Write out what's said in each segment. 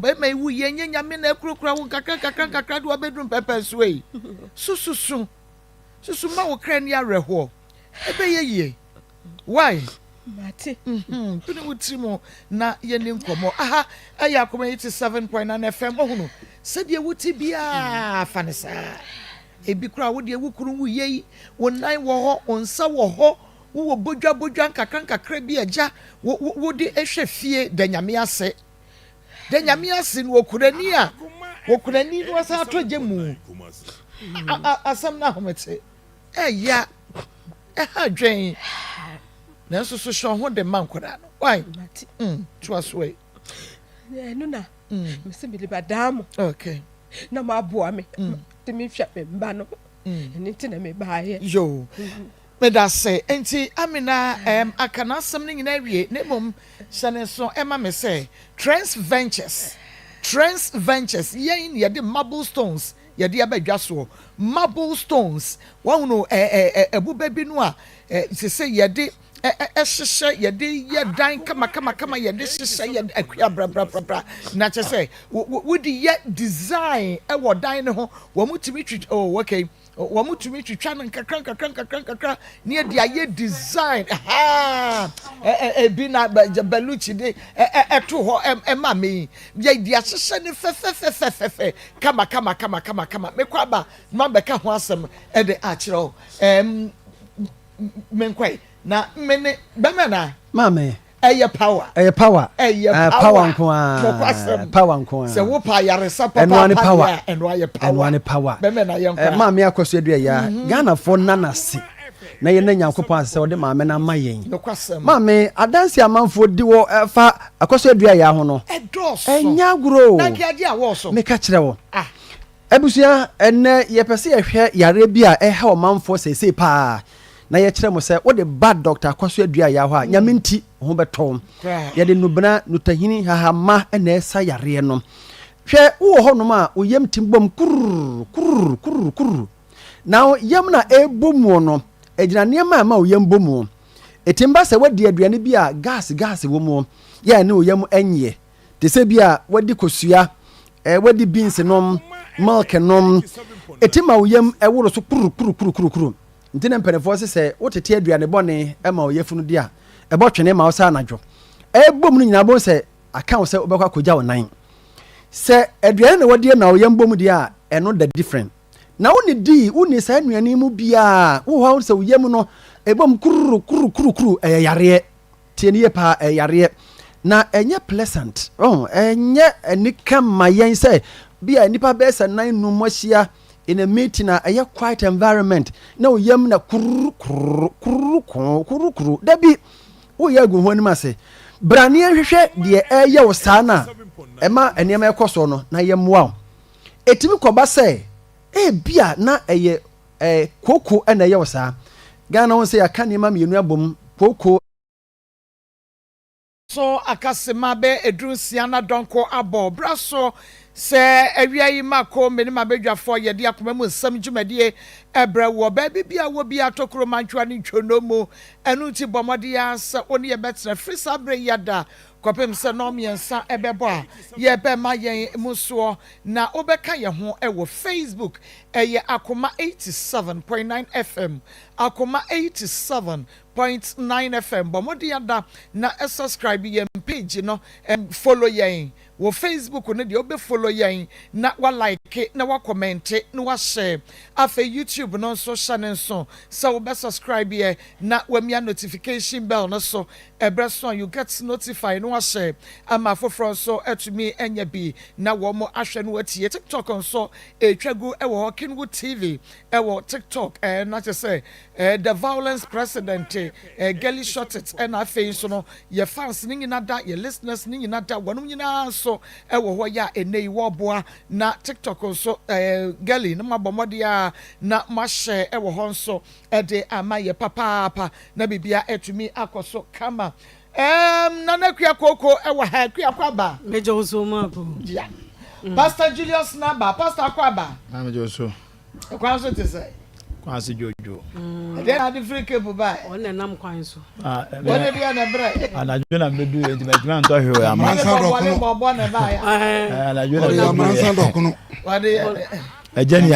Ba mai wu yenye nyame na ekurukura wo kakra do bedroom pepper sway. Susu ma wo kra ni areho. Ebe ye. Why? Mate. Tuni utimo na ye ni nkomo. Aha, aya Akoma 87.9 FM ohunu. Sede wuti bia fanesa. Ebi kura wo de wukuru wu yei, wonan wo ho, onsa wo ho, wo bodwa kakra bi agya, wo de ehwe fie da nyame ase. Da nyame ase no okurani a, okurani no asa atoje mu. Asam na homete. Ya ha dwen. Na so hwo ho de man kwada no. Why? To aswe. No na. Me se bi badam. Okay. Na ma aboa me. Te me hwa me mba no. Eni ti na me ba ye. Yo. Me da say enti amina akana asam ni nyina wie ne mom sane so ema me say Trends Ventures yen ye de marble stones ye de abadwa so marble stones wa hu no ebuba bi no a se say ye de ehhehye ye de ye dan kama ye de hhehye ye akua bra na che say wo di ye design e wo dan ne ho wo mutimi okay wo mutumi twitwa no kakra ne dia ye design bi na baluchi de eto ho ema me ye dia hhehye ne fe kama me kwaba ma beka ho asem e de akiro menkwai na mene bemana mame eye power power power nko se wo pa yare sapa power eno aye power bemena ye nko mame Akos adua ya Ghana for nanase na ye na Nyankopon ase wo de mame na mayen mame adansi amanfo di wo fa Akos adua ya ho no edoso enya gro na giade a wo so me ka kire wo abusia enne ye pese ye hwe yare bi a eha o manfo sese pa na ye kire mo se wo de bad doctor Akos adua ya ho a nyame nti ho betom ye de nubna nutahini hahama na esa yare no hwe wo ho no ma oyem timbom kurr now yam na ebomu no ejina niam ma oyem bomu etimba se wadi aduane bi a gas wo mu ye ne oyem enye te se bi a wadi kosua wadi beans nom milk nom etima oyem eworo so kurr ntine mpenefo se wotete aduane bone ma oyefunu dia ebotwene ma osa anadwo ebom no nyina bo se aka wo se obekwa koja wonan se aduane na wadi na oyem bom dia eno da different na woni sa anuane mu bia wo ha se oyem no ebom kurr yare tieni ye pa yare na enye pleasant enye enika mayen se bia nipa be se nan nu mohia in a meeting a quiet environment na oyem na kurr dabi wo ya gu honi mase brane hwehwe de eye wo sana ema enema ekoso no na yemwa etimi koba se bia na eye koko na eye wo sa Ghana won se aka nima mienu abom koko so akasema be edrunsia na donko abo braso se awia yi mako me ne mabedwafo ye de Akoma mu nsam dwumadie ebra wo ba bibia wo bia tokro mantwa ne ntwonomo enu ti bomode ya se oni ye betre frisa bre yada kopem se no miensa ebebo a ye be ma yen muso na obeka ye ho e wo Facebook eye Akoma 87.9 FM Akoma 87.9 FM bomode yada na subscribe yen page no follow yen wo Facebook ne de obe follow yen na wa like na wa comment na wa share afa YouTube no so channel so wo be subscribe ye na wa mia notification bell no so ebre so you get notified no wa share ama foforo so etumi enya bi na wo mo ahwe no atie TikTok on so etwagu e wo Kenwood TV e wo TikTok na to say the violence president Gelly shot it and afa so no your fans ni nyina da your listeners ni nyina da wonum nyina so ewo ho ya enei wo boa na TikTok so Gelly na mabomode ya na ma share ewo ho so de amaye papa na bibia etumi akoso kama nana kua koko ewo ha kua kwaba mejo so ma po ya Pastor Julius Naba Pastor kwaba mejo so kwa so te say Kwasi Jojo. Then I free cable by. On the nam kwan so. What did you on a bread? And I do not do it. My to hear a man. And I do not a Jenny,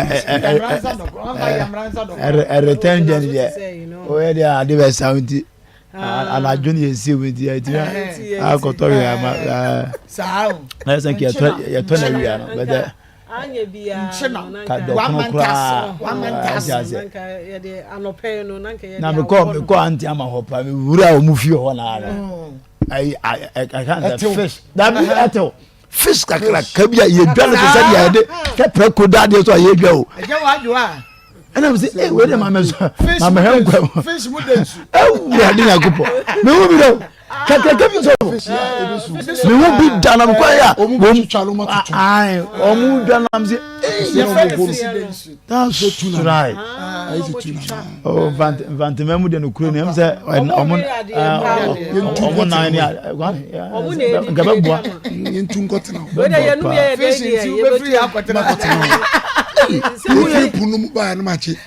a return Jenny. Where they are, they were 70. And I junior see with the idea. I got to sound. I think you're 20, but Anya bia na me ko anti ama hopa me wura o mu fie ho na I can't fish that be ato fish kakra kabia ye dwale to say ya de ke preko da de so ye dwa o eje wa dwo a and I say eh we dey mama so mama hem kwa fish mu de su we ade na kupo me wo bi do kaka kabi so me wo bi danam kwa ya o mu twalo mo tutu ai o mu danam say that's so right oh vant memu de no kuro ne am say omo na ni gaba bua yentu nkotena we dey yenu ye dey dey we free akotena se punu mu ba na machi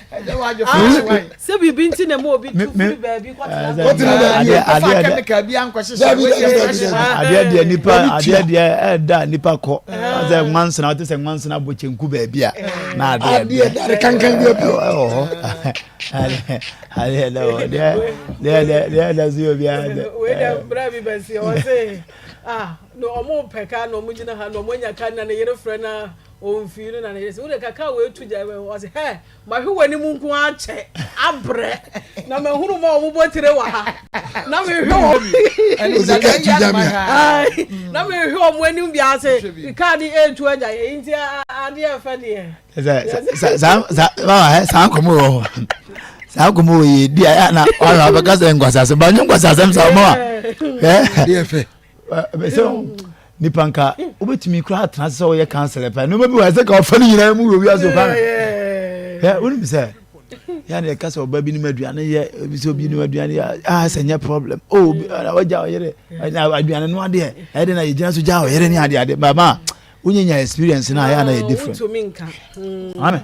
se bibi nti na mo obi tu free baby kotena ade ka bia nkwahye ade de nipa ade de da nipa ko say nwansena o te say nwansena bo chenku ba bia na ade de kankan bi oh ade no de zio bia we dey brabi besi o say no omo peka no mujina ha no monya kan na yere frɛ na o mfiri na yere se we kaka we tuja we o say he ma hwe wani mu nko ache abre na me hunu ma omo botire wa ha na me hwe o na me hwe o mo ani bia se ka di etu anja ye nti ade afa de sa komo sa komo ye dia na ala baka se ngwasa se banyu ngwasa se msa mo DF so nipanka obetumi kura atena se o ye cancel pa no bi wa se ka ofani nyina mu wi aso pa woni bi se ya na ka se oba bi ni maduane ye bi se obi ni maduane ya se nya problem waja o yere aduane no ade e de na ye gina so ja o yere ni ade mama unyenya experience na ya na ye different amen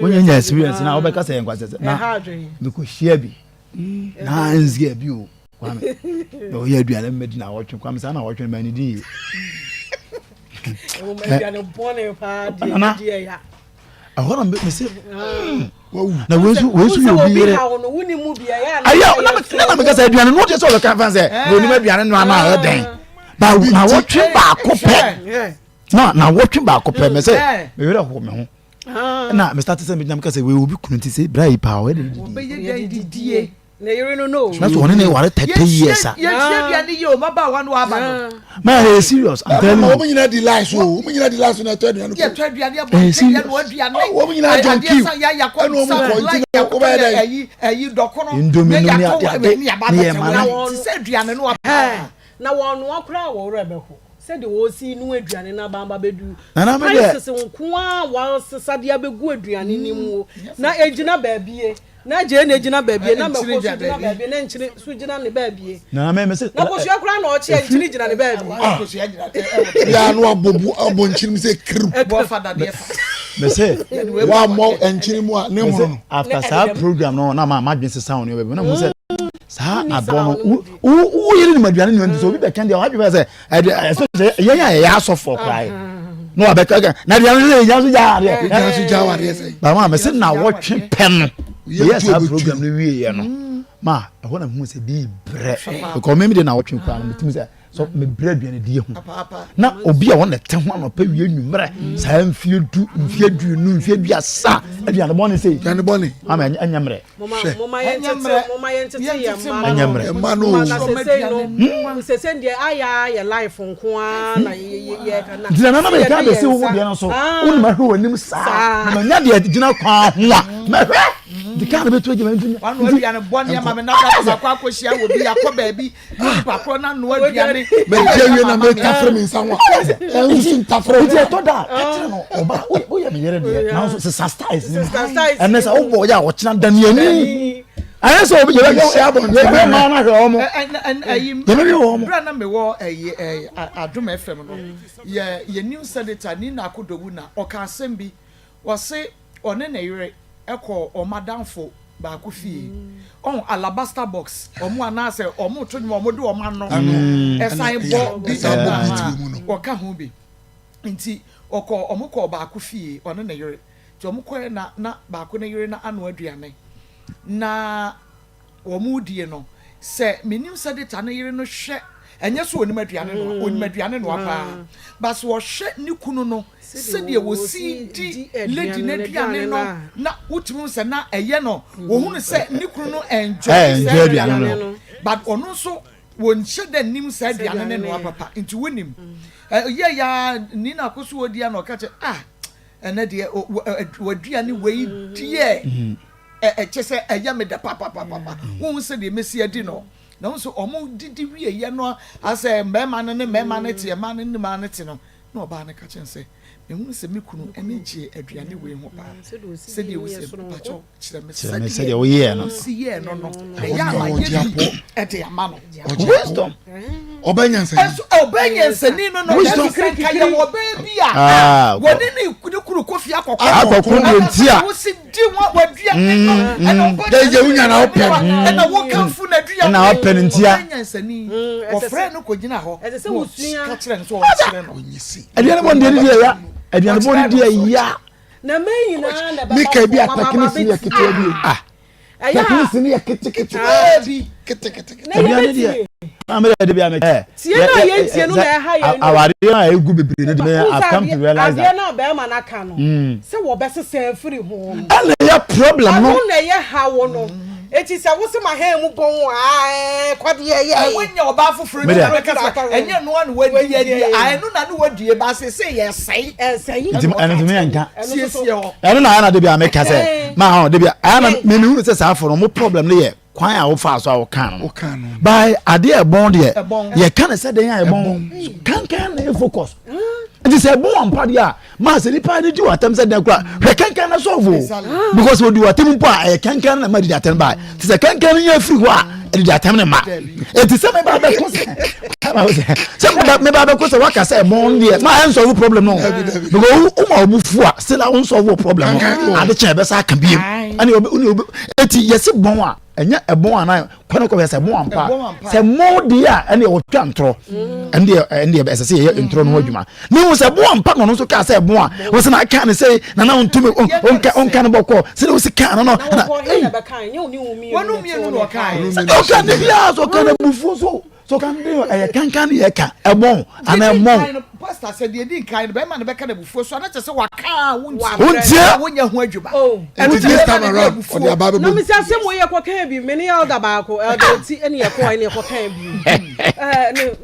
unyenya experience na obeka se nkwase na biko share bi na nzia bi o kwame no ye aduane medi na wotwe kwame sa na wotwe mani di o mediano bone pa di ya ahora me se na wensu yo bi yere aya na me ka se aduane no je so lo kan fan se no ni aduane no ama o den ba na wotwe ba akopɛ na wotwe ba akopɛ me se me yere ho me ho na me start say me nyam ka se we obi kunu ti se bra yi pa o ye didie na yere no no na so one na ware 30 years ye aduane ye o maba wa no aba no man serious I'm telling you o nyina di life so o nyina di life so na to aduane ye to aduane abo ye no aduane o nyina john kill ya yakɔ ya ko ba ayi dokono indomie no ni aba na se aduane no aba na wonu akura wo rebeko said the wosi no aduane na bamba bedu na me de nko a wa sesade abegu aduane ni mu na ejina baabie na je na ejina baabie na me ko jina baabie na nchire su jina ne baabie na me se na ko su akura na o che nchire jina ne baabie ko su jina ya no abobu abonchiri mi se krim bo fada de me se wa mo enchiri mu a ne mu after sa program no na ma dwen se sound no na mu se sa abono wo yiri ni maduane ni ndo so bi be kan dia wa bi se ya so for cry no abeka na dia no ya so ja de say ba ma me se na wo twe pen yes ha program no wie ye no ma e ho na hu se bi bre ko me de na wo twe kwa no timi se so me bre aduane die hu na obi a wo na te ho no pa wie nwumre sa mfie du nu mfie du asa aduane bone se aduane bone ama anyamre mama yentete ya anyamre ma no se ndie aya ya life nko a na ye kana dina na me ka be se wo de no so wonu ma hwe wanim sa na nya de gina kwa ho a ma hwe di ka be to agema ntunya wanu aduane bone ma me na ka kwa akohia wo bi akọ ba bi pa na no aduane me jewe na me tafre mi nsanwa ensu tafre ti to da ka no oba o ya me yere de na so se style and say o bo ya wo china dan yani ayi so obi je be abon je be ma na hwe omo bra na me wo Adom FM no ye news editor ni na akodowu na o ka asem bi wo se one na yire eko o madamfo ba ko fie on alabaster box omo anase omo to nwo omo de omo no esan bo bi o ka ho bi nti oko omo ko ba ko fie one na yire ti omo ko na ba ko na yire na anu aduane na omo die no se menim se de ta na yire no hwe enye so onim aduane no apa bas wo hwe ni kunu no se de wo si di lady na aduane no na utum se na eye no wo hunu se ni kunu no enjoy aduane no but ono so wo nche de nim se aduane no apa nti wonim ye ya ni na koso odi na ka che ene de waduane we die chese eye me de papa wo se de mesi adi no na nso omo didi wie ye no ase mema no ne mema no tie ma no ne ma no tie no na oba ne ka chense ehunu se mikunu ene gye aduane we ho pa se de wo se pacho kire me se de wo ye no si ye no no ya ma ye di e de ama no wisdom obanyanse ni no wisdom ka ye wo ba bia woni ni kunu kofi akokko ntia wo si di wo wadua no eno je wunya na open ena wo kanfu na dua na open ntia obanyanse ni wo frɛ no kogina ho ese se wo sua ka kire no so wo kire no onyisi aduane bo ndi di ya aduane bo ndi ya na meyi na na ba mika bi atakini si ya ketewa bi atakini si ya ketewa bi na ye di amere de bi ame tie na ye tie no na ha ye no awari na egu bebre na me I come to realize that na ba ma na ka no se wo be se free ho ala ya problem no na ye ha wo no eti se wo se ma ha mu bon kwade ye wonya oba foforo ni enye no an wadi ye no na no wadi ba se ye sei enti me yanka siesie ho na ana de bi ame ka se ma ha de bi ana me hu se sa aforo mo problem no ye kwan a wo fa so a wo kan no by ade e bon de ye kan se den ya e bon kan na focus enti se bon ampa de a ma se ni pa de di watam se den kura hwe kan na so vo because we di watam po a kan na ma di atem ba ti se kan ya free ho a di atem ne ma enti se me ba be ko se me ba be ko se waka se bon de ma en solve problem no because o ma obu fu a still a solve problem no ade che be sa kan biem ani eti yesi bon a enya ebon ana kono ko se bon ampa se modi a ene o twa ntro ende be se ye ntro no adwuma ni wo se bon ampa no so ka se bon a wo se na ka ne se na na ntumi on kan boko se wo se ka no no na be kan ye oni umi wonu mi enu no kai o kan ne bia so kan bufu so kan de kan ye ka ebon ana emon pastor said the din kind be man be ka na bufu so na chese wa ka wontia wonya ho adwuma and this time around for the ababe no me say asem wo ye kokan bi me ne elder ba ko elder ti ene ye ko ene kokan bi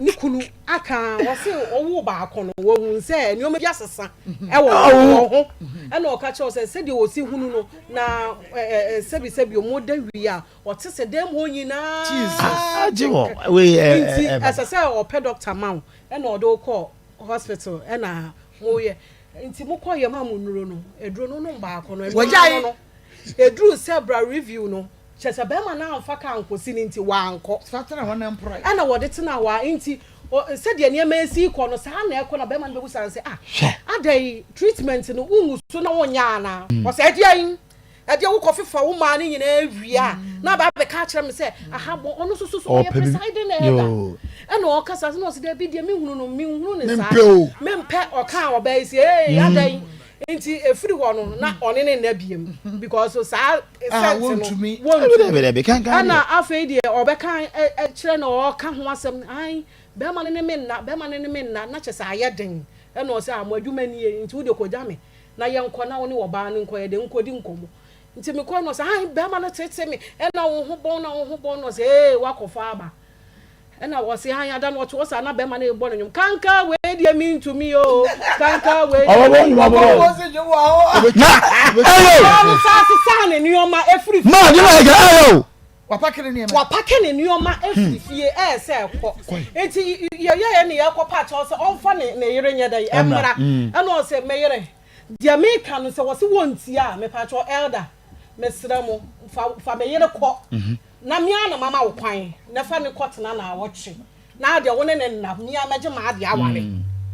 ni kunu aka wo se owo ba ko no wo hu se ni o me bia sesa e wo ho ene o ka che o se de wo si hunu no na sebi o mo da wi a o te se dem ho nyina Jesus jiwo we asase o pe doctor ma ene o do call hospital ena mo ye nti mo koye ma mo nuro no eduro no ba ko no eduro sebra review no chese be ma na amfa ka ankosi ni nti wa anko satana ho na mpro ana wode tena wa nti se de ne ma esi ko no sa na e ko na be ma no be busa se adai treatment no ungu so na wonya na o se edian ade wo kofifa wo ma ni nyina awia na ba be ka kire me se ahabo ono so ye presiding na eda ena o kasa no se de bi de me hunu ne sa mempe o ka o ba isi adan nti efiri ho no na one ne na biem because so sa won't me be kan ana afei de o be kan kire na o ka ho asem ai be ma ne me na na chese ayeden ena o se amadwuma ni nti wo de ko jame na ye nko na wo ne wo ba ne nko ye de nko di nkomo nti me ko no say ai be ma na tete me ena wo ho bon no say wakofa aba ena wo say ai ada no to say na be ma na e bo no nyum kanka we dey mean to me o kanka we wo se jo wa ayo sa ne nioma efri ma je ma ga ayo wapakene nioma efri fie se ko enti ye ne yakopa cho say on fa ne yere nya dai emra ena o say meyere dia make no say wo se wontia me pa cho elder mesra mo fa me yere ko na mia na mama wo kwan na fa ne kotena na awotwe na de wo ne na mia meje ma ade aware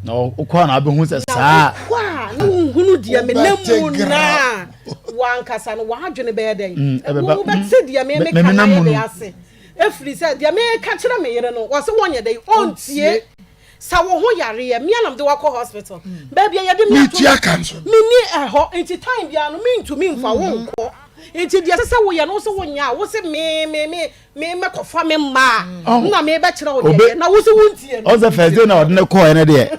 no ukwa na be hu se sa kwa no hunu dia me namu na wan kasa no wa adwene be den wo be se dia me ka na ye ase efri se dia me ka kire me yere no wo se wonye den ontie sa wo ho yare ye me anam de wako hospital ba bia ye de me ni eho enti time bia no me ntumi mfa wo nko enti dia se wo ye no so wonya wo se me kofa me ma na me be kire wo de na wo se wontie no o se first day na odne ko ene de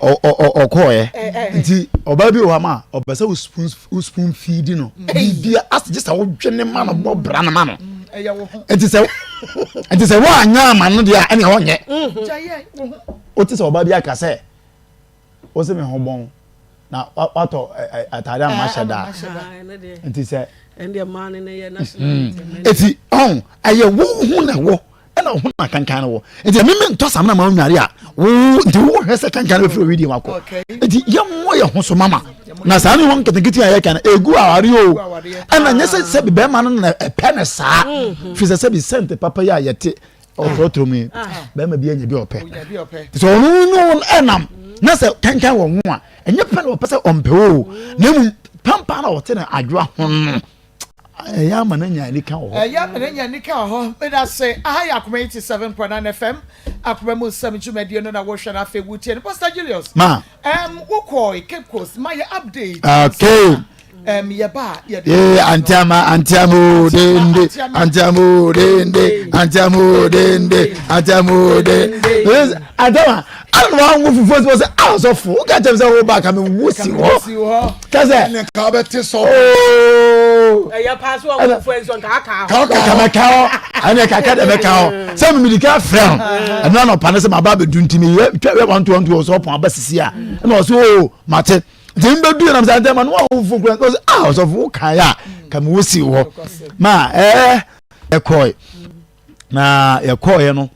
o ko ye enti oba bi o ma obese wo spoon feed no bia as just a wo dwene ma no bo bra na ma no enti se wo anya ma no de a ene ho nye o ti se oba bi aka se o se me ho bon na wato atare ma sheda enti se and man in a national eti aye wo hu na wo na hu na kankan na wo enti me to sam na ma nware a wo enti wo hwese kankan na free video mako enti ye mo ye ho so mama na sa ni won keteketi aye kan egu aware o ana nye se be ma no na pe ne sa fi se be sent papa ya yete otro me be ma bi anya bi ope so no enam na se kankan wo ho a enye pe na wo pese ompe o na mu pampa na wo te na adwa ho ya mananya nika ho ya mananya nika ho me da say ahaya Akoma 87.9 FM Akoma mu sam jumadie no na wo hwe na fe wutie Pastor Julius ma wo call Cape Coast my update okay ya ba ya antiamo dende adama alwa ngo fufu so say so fu ka tell say wo back am wusi ho ka say ne ka beti so ya pass one friends on ka ane ka de meka ho say me dika friend and no pa say my baba du ntimi we want to so pon abasisi a na so mate dimbe du na say adama no fufu friends so fu ka ya ka me wusi ho ma ekoi na ekoi no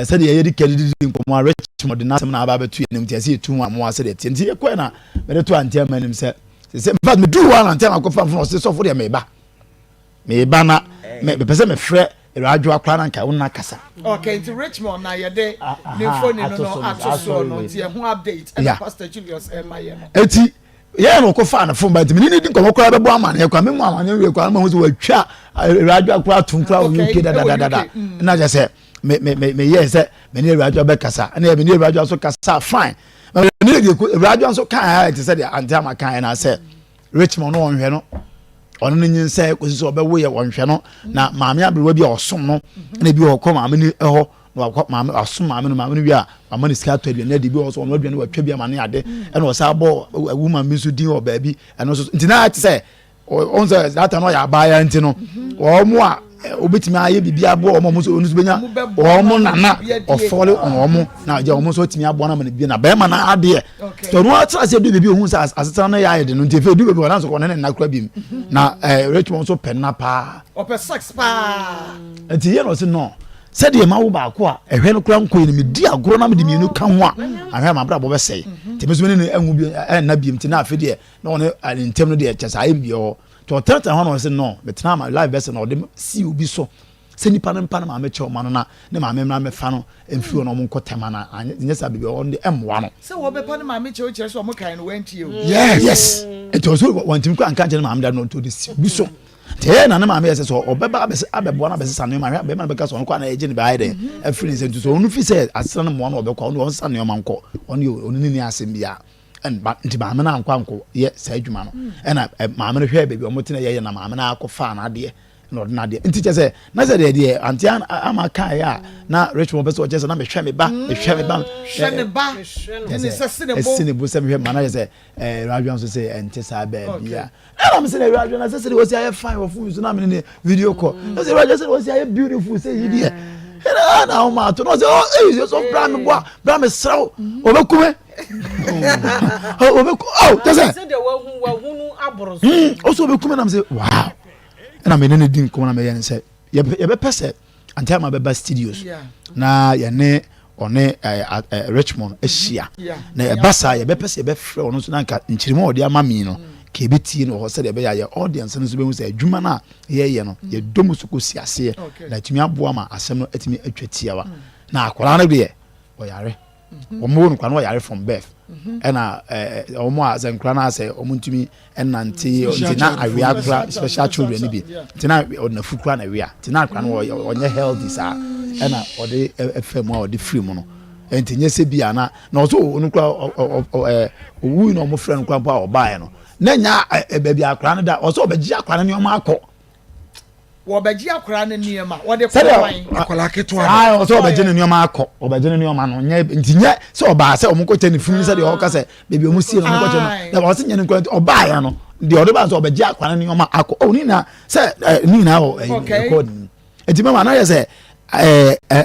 said ye di kedi nkomo Richmond na sem na aba betu enim tie se etu amo ase de tie nti ekwe na me de to antia manim se in fact me do one antia na kofa from so for de me ba na me pese me frɛ radio akra na nka wona kasa okay to Richmond na ye de ne phone no atoso no tie ho update and Pastor Julius Maye no eti ye no kofa na phone ba ntimi ni di nkomo kra be bo amane kwa me mu amane we kwa ma ho so watwa radio akra tunkra o UK da na je se me yes me ni radio be kasa na me ni radio so kasa fine me ni radio so kan it said anti am kan na say Richmond no wonhwe no ono no nyin say ko so be wo ye wonhwe no na maame abrewa bi osom no na bi o ko maame ni eho na wa maame asom maame no wi a maame ni ska to aduane na di bi o so no aduane wa twa bi amane ade na o sa bo woman bi so din o ba bi eno so ntina ati say on say that no ya ba ya ntino o mo a obetimi aye bibia abo o mo so onu so benya o mo nana o fole o mo na je o mo so timi abo na ma bi na be ma na ade so no atra se do bibi ohun sa aseta na ya de no ntefe do bibi na so ko na kura bi na Richmond so pen na pa o pe sex pa enti ye no se no se de ma wo ba ko a ehwe no kura nko ni me di agoro na me de mienu ka ho a ahwe ma bra bo be sei te me so ne anwu bi na bi mti na afi de na one ntem no de chesa aye bi o to tata hono se no betena ma live version no de si obi so se nipa na mpa na ma meche o ma no na ne ma memra me fa no emfi no mo nkotema na nyesa bibi on de emwa no se wo be pa na ma meche o kire so mo kan no wanti o yes it was wantim ko anka nche na ma amda no to de si obi so te na ma me se so obeba abebo na be sesa no ma be ma be ka so no na eje ne be aide afiri se so onu fi se asra no mo na obekwa onu on sa ne ma nko onu ni asem bia and nti maame na anko ye sa adwuma no na maame no hwe baby omotena ye na maame na akɔfa na ade na ɔde na ade nti kyɛ sɛ na sɛ de anti ama kan ya na Richmond bɛsɛ ɔkyɛ sɛ na mehwɛ me ba hwɛ ne ba ne sɛ sinebo sɛ mehwɛ mana sɛ radio so sɛ ɛnte saa ba bia na me sɛ na radio na sɛ wɔsi ayɛ fine wɔ phone so na me ne video call na sɛ radio sɛ wɔsi ayɛ beautiful sɛ yidi na o ma to no sɛ oh so bra me sraw obekume say the wahunu aboro also be come na say wow na me ne din come na me yen say ye be pese antama be ba studios na ye ne one Richmond ehia na e basa ye be pese be frɛ ono so na nka nchirimo ode ama mi no ke betie no ho say de be ya ye audience no so be hu say adwuma na ye no ye domu so ko siase na tumi aboa ma asɛm no atimi atwatiawa na akwara no de ye oyare omo no kwa no yare from birth ena omo a ze nkra na ase omo ntumi enante ntina awia kra special children ni bi ntina na fukura na awia ntina kra no onye healthy sa ena ode fm a ode free mu no entinye se bia na oso onu kra owu no omo frɛ no kra pa obae no na nya baabi akra no da oso obegi akra no ma akɔ wɔbɛgye akora ne nneɛma wɔde kɔwan akwala keto ah oso obegi ne nneɛma akɔ obegi ne nneɛma no nya ntinye sɛ ɔbaa sɛ ɔmo kɔkyɛ ne funu sɛ de ɔka sɛ baabi ɔmo sie no ɔmo kɔkyɛ no na ɔse nya ne nkɔ ɔbaa ya no de ɔde ba sɛ obegi akora ne nneɛma akɔ o ni na sɛ ni na o record enti mama na yɛ sɛ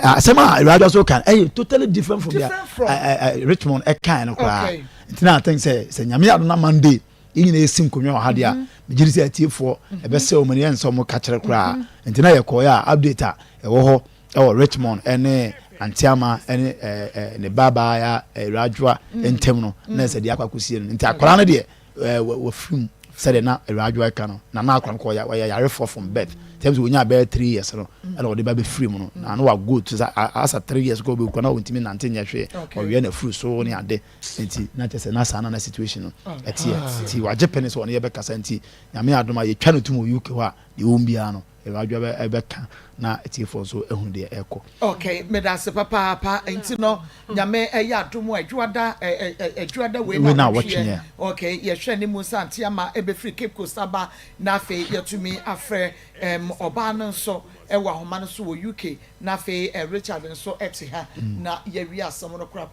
asema radio so can totally different from the Richmond kind no kra ntina I think say nyame ado na Monday yin na esim konwa ha dia megiri say atiefo ebe se o mani enso mo ka kire kra ntina ye koya update a ewo ho ewo Richmond ene Antiama ene ne baba ya radio entem no na se dia akwakosie no nti akora no de wo film said na radio ka no na akora ko ya yare from birth terms we nya about 3 years no and o de ba be free mu no na no wa go to as 3 years go be ko na wontimi na ntenya hwe o we na free so ne ade enti na chese na sana na situation no eti wa Japanese one ye be kasa enti nyame adoma ye twa no tumo UK ho a ye ombia no radio be ka na eti for so ehun de eko okay me da se papa enti no nyame eya adomo adwada we na watching okay ye hwe ni mu santi ama ebe free Cape Coast aba na fe yetumi afre oba no so ewa homa no so wo UK na fe Richard nso eti ha na ye wi asem no kra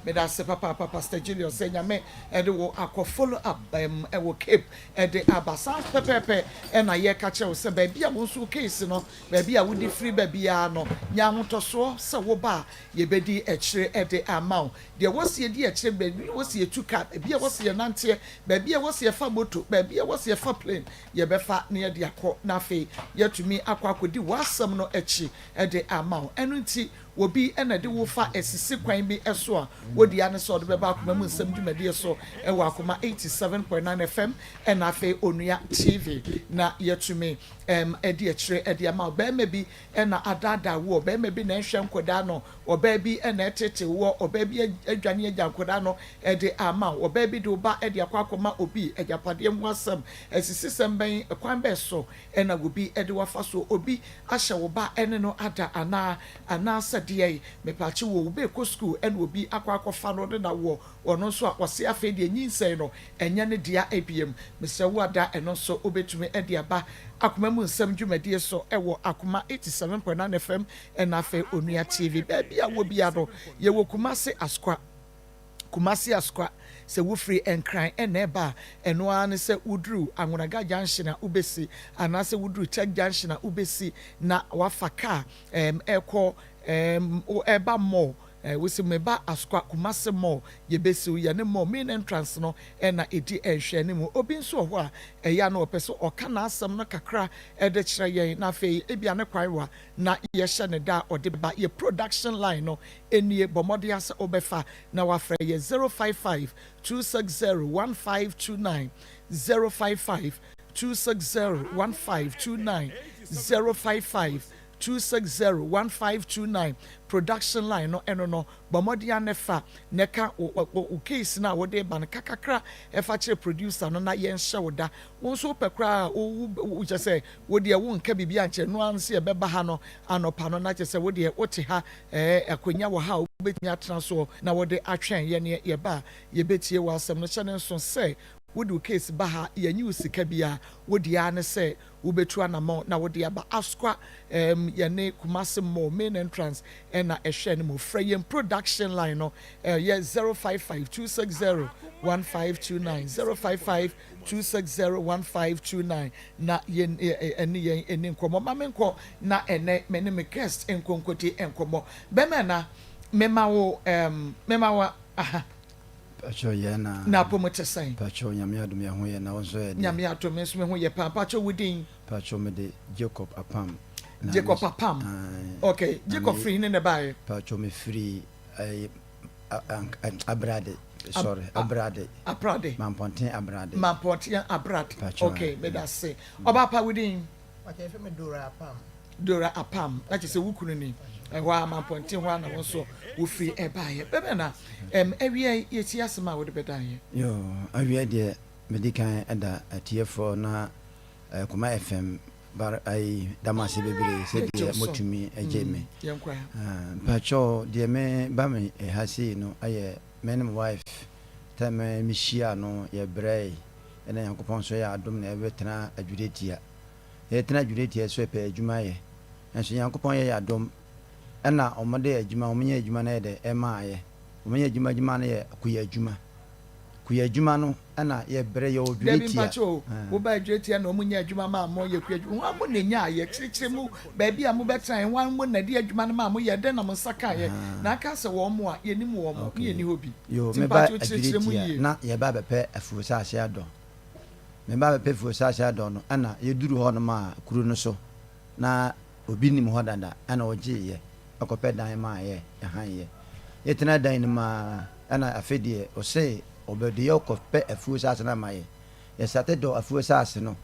me da se papa Pastor Julius say nyame e de wo akọ follow up ewo Cape e de abasa pepepe e na ye ka che wo se ba bia wo so case no ba bia wo di free ba bia no nya hotoso se wo ba ye bedi ekire e de amount de wo se di ekire ba wo se tu car bia wo se nante ba bia wo se fa moto ba bia wo se fa plane ye be fa na ye de akọ na fe yetumi akodi wasam no echi e de amount enu nti wobi ena de wo fa esisi kwan bi eso a wodi ane so de be ba akoma mu nsam dwumade so e wa akoma 87.9 FM ena afi onua TV na yetumi e de ekire e de amount ba mebi ena adada wo ba mebi na ehwe nkoda no oba bi ena etete wo oba bi adwane agya nkoda no e de amount oba bi de oba e de akoma obi agapade mu asam esisi semben kwan be so ena wobi e de wafa so obi ahye wo ba ene no ada ana sadie me pachi wo be ko school ene obi akwa no na wo ono so akwase afa de nyinsɛn no enya ne dia abiem me se wo ada eno so obetumi e de aba akoma mu nsam dwumade so ewo akoma 87.9 FM ena afa onua TV ba bia wo bia do ye wo kumase askwa se wo free enkran eneba eno an se udru anwonaga junction na ubesi anase udru check junction na ubesi na wafaka eko eba mo wisi meba askwa kumase mo yebesi ya ne mo main entrance no na edi ehwe ne mu obi nso ho a eya na opeso oka na asem no kakra de kire yen na fe ebia ne kwan wa na ye hye ne da ode ba ye production line no enie bomode ase obefa na wafra ye 055 260 1529 055 260 1529 055 2601529 production line no eno no bomodia nefa neka o case na wo de ban kakakra efa kire producer no na ye nhye woda won so pekra o je say wo de wo nka bibia nche no anse e beba ha no anopa no na je say wo de wote ha akonya wo ha obetnya tena so na wo de atwen ye ne ye ba ye betie wo asem no chane nso say would case baha ye new sikabia would ya say ubetu anamo na would ya ba askwa yane kumase mo main entrance and a shen mo frayem production line no yeah 055 260 1529 055 260 1529 na yen eni nkomo mamenko na ene mene me guest enkonkoti enkomo bemena memawo aha Pacho yena na pomote sai Pacho nyame adom ye ho ye na wonso ye nyame adom nso me ho ye pa Pacho wudin Pacho me de Jacob Apam okay Jacob free ne bae Pacho me free abrade sorry abrade mamponten abrade okay me da say oba pa wudin okay fe me dora Apam Dora Apam that is a wukunu ɛhɔ a mampɔnten hɔ a na wɔn nso wofiri ɛbaayɛ bɛbɛ na awia yɛti asɛm a wɔde bɛda yɛ. Yo awia deɛ mede kan ɛda atiefoɔ na Akoma FM bar ai damase bebree sɛdeɛ motumi agye me mpakyɛw deɛ me ba me hase no ayɛ me ne my wife ta me hyia no yɛbrɛ ɛna Nyankopɔn so yɛ adom na ɛbɛtena adwuretia yɛtena adwuretia so pɛ adwuma yɛ nso Nyankopɔn yɛ adom ɛna ɔmode adwuma ɔmnyɛ adwuma na yɛ de ɛmaayɛ ɔmnyɛ adwuma na yɛ kuya adwuma no ɛna yɛbrɛ yɛ odwuretia wo ba adwuretia na ɔmnyɛ adwuma ma mo yɛ kuya adwuma ho na nya yɛ kyerɛkyerɛ mu baabi a mo bɛtran ho mo na de adwuma no ma mo yɛ den na mo saka yɛ na aka sɛ wɔn mo a yɛnim wɔn mo yɛ ni hobi yo me ba adwuretia na yɛ ba bɛpɛ afuo saase adɔ me ba bɛpɛ afuo saase adɔ no ɛna yɛduru hɔ no ma kuro no so na obi nim hɔ dada ɛna ɔgye yɛ akɔpɛ dan ma yɛ ɛhan yɛ yɛtena dan no ma ɛna afɛdeɛ ɔsɛ obedi yo kɔpɛ afuo saase na ma yɛ yɛsate dɔ afuo saase no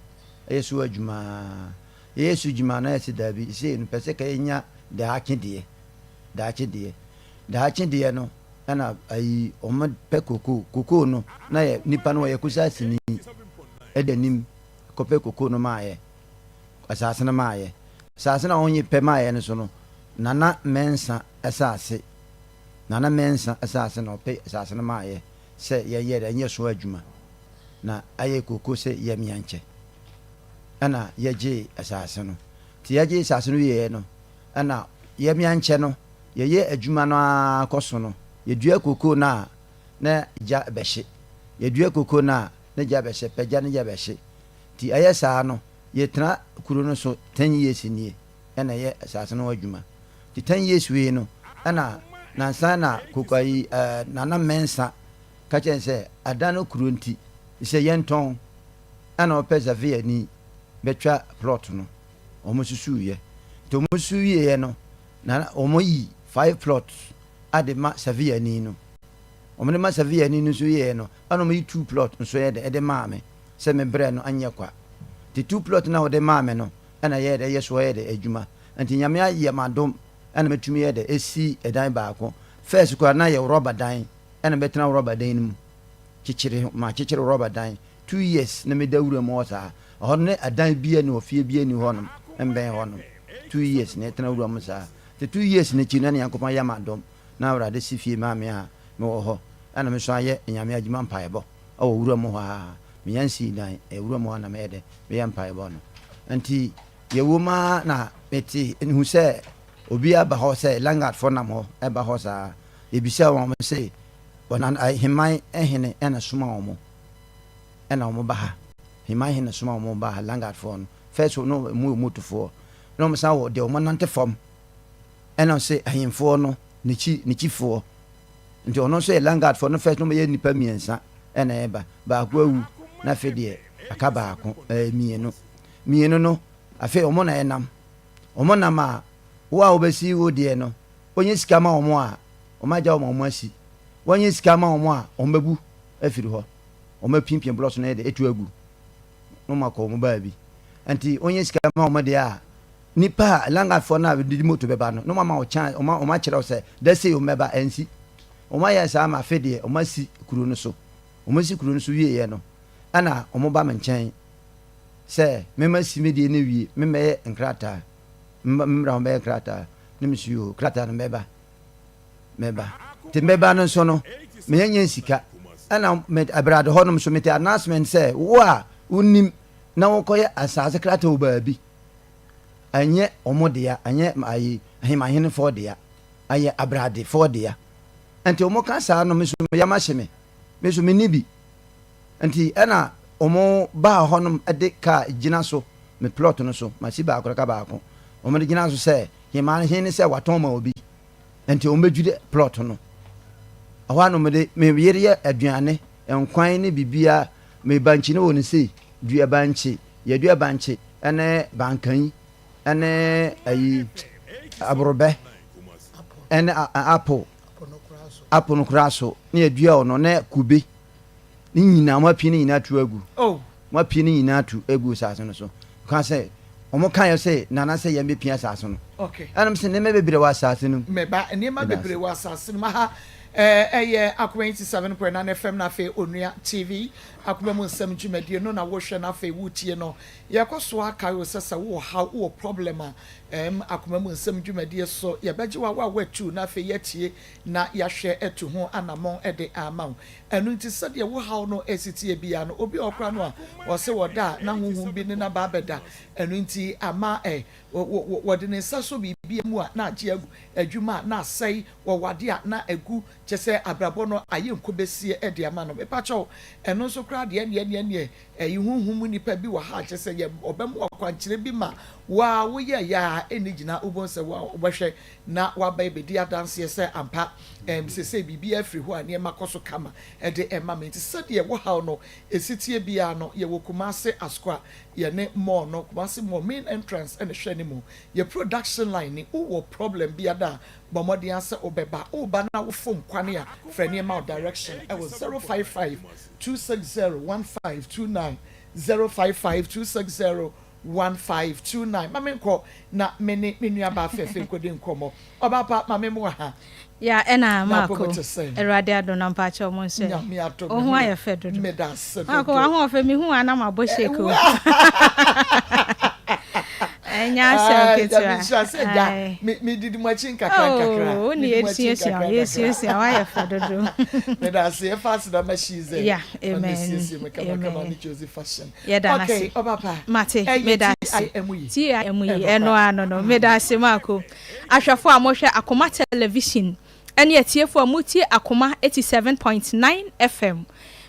ɛyɛ so adwuma yesu dwuma na yɛsi dabi sɛ no pɛ sɛ ka yɛnya daakye deɛ no ɛna ayi ɔmo pɛ koko no na yɛ nipa no yɛ kusa sini ɛdanim kɔpɛ koko no ma yɛ asase no ma yɛ asase na onye pɛ ma yɛ no so no nana mensa asase na ɔpɛ asase no ma yɛ sɛ yɛyɛ dɛ nyɛ so adwuma na ayɛ koko sɛ yɛmiankyɛ ɛna yɛgye asase no nti yɛgye asase no yɛɛ no ɛna yɛmiankyɛ no yɛyɛ adwuma no akɔso no yɛdua koko no a na gya bɛhye yɛdua koko no a na gya bɛhye pɛgya no gya bɛhye nti ɛyɛ saa no yɛtena kuro no so 10 years nie ɛna yɛ asase no adwuma nti 10 years wei no ɛna nansa na koko yi nana mensa ka kyɛn sɛ ada no kuro nti sɛ yɛntɔn ɛna ɔpɛ Zavia ni bɛtwa plot no ɔmo susuyɛ nti ɔmo susuyɛ no na ɔmo yi 5 plots ade ma Zavia ni no ɔmo de ma Zavia ni no so yɛ no ɛna ɔmo yi 2 plot nso yɛ de ɛde maa me sɛ me brɛ no anyɛ kwa nti 2 plot na ɔde maa me no ɛna yɛ de yɛ so yɛ de adwuma nti nyame ayɛ madom ɛna metumi yɛ de esi ɛdan baako first kwa na yɛ rɔba dan ɛna bɛtena rɔba dan no mu kyekyere rɔba dan 2 years na meda wura mu ɔsaa ɔhɔ ne adan bia ne ofie bia ni hɔ nom ɛmbɛn hɔ nom 2 years na ɛtena wura mu saa te 2 years na kyi na ne Nyankopɔn yɛ madom na awurade si fie ma me a me wɔ hɔ ɛna me so ayɛ nyame adwuma mpaebɔ ɛwɔ wura mu hɔ a me yansi dan wura mu hɔ na me yɛ de me yɛ mpaebɔ no nti yɛwɔ ma na mete hu sɛ obi aba hɔ sɛ langard fo nam hɔ ɛba hɔ saa ebisa wɔn sɛ wɔna himan ehene ɛna soma wɔn ɛna wɔn ba ha himan ehene soma wɔn ba ha langard fo no first no mu tofo na wɔn san wɔ de wɔn nante fam ɛna sɛ ahemfo no ne kyifo nti ɔno nso yɛ langard fo no first no yɛ nipa mmiɛnsa ɛna ɛba baako awu na afei deɛ aka baako mmienu no afei wɔn na ɛnam wɔn nam a wo a wɔbɛsi wo deɛ no onye sika ma wɔn a wɔn agya wɔn asi wɔnyɛ sika ma wɔn a wɔn bɛbu afiri hɔ wɔn apimpia blɔs no yɛ de etu agu no ma kɔ wɔn baabi nti onye sika ma wɔn deɛ a nipa a langafo na de moto bɛba no ma wɔn kyan wɔn akyerɛw sɛ dɛsɛ wɔn bɛba ɛnsi wɔn ayɛ saa ma afɛ deɛ wɔn asi kuro no so wie yɛ no ɛna wɔn ba me nkyɛn sɛ mɛma si me deɛ ne wie mɛmɛyɛ nkrataa mmra wɔn bɛyɛ nkrataa ne mi si o krataa no mɛba te mbɛba no nso no meyɛnyɛ sika ɛna abrade hɔ nom so mete announcement sɛ wo a wonim na wokɔyɛ asase krata wo baabi anyɛ ɔmo dea anyɛ ayi ahemahene fɔ dea ayɛ abrade fɔ dea nti ɔmo ka saa no meso yɛma hye me meso menni bi nti ɛna ɔmo baa hɔ nom de kaa gyina so me plot no so masi baako ka baako ɔmo de gyina so sɛ hemahene sɛ watɔn ma obi nti ɔmo bɛdwiri plot no ɔhɔ ano mede meyere yɛ aduane nkwan ne bibia me bankyi ne wɔ ne sei dua bankye yɛdua bankye ɛne bankan ɛne ayi aborobɛ ɛne apple no kora so ne yɛdua ɔno ne kube ne nyinaa mo apie ne nyinaa tu agu mo apie ne nyinaa tu agu saase no so ka sɛ omo kan yo say nana say yem be pia asase no okay anam se ne me bebre wa asase no me ba ne ma bebre wa asase no ha Akoma 97.9 FM na fe Onua TV Akoma mu nsem dwumadie no na wo hwe na fe wutie no ye koso aka yo sesa wo ha wo problem Akoma mu nsem dwumadie so ye beje wa watu na fe yetie na ya hwe etu ho anamon ede ama enu nti sade wo ha no esitie bia no obi okra no a wo se woda na huhum bi ne na ba beda enu nti ama wo de ne saso bibia mu a na age adwuma na asai wo wade a na agu chese abrabo no aye nkobesie ede ama no mepacho eno so kra de ne huhum nipa bi wo ha chese ye obem okwankyere bi ma wa wo ye ya enigina ubonse wa obehwe na wa ba ebedi adanse se ampa sese bibia afri ho ane makoso kama ede emamenti sade wo ha no esitie bia no ye wo Kumase askwa ye ne mo no Kumase mo main entrance ene hwe ne mu ye production line ni wo problem bia da bomodi anse obeba oba na wo fom kwane a frene ma direction e was 055 260 1529 055 260 1529 mame nko na meni menua ba fefe nkodi nkomo oba pa mame mo ha ya ena mako erade adona mpache o monse o hu aye fe dodo mako ahu ofe mi hu ana mabo sheko enya se me didi machin kakra oh ni yes aye fe dodo me da se fast da machize ya amen okay oba pa mate me da ti emu eno ano no me da se mako ahwefo amohwe Akoma television ene atiefo amutie Akoma 87.9 FM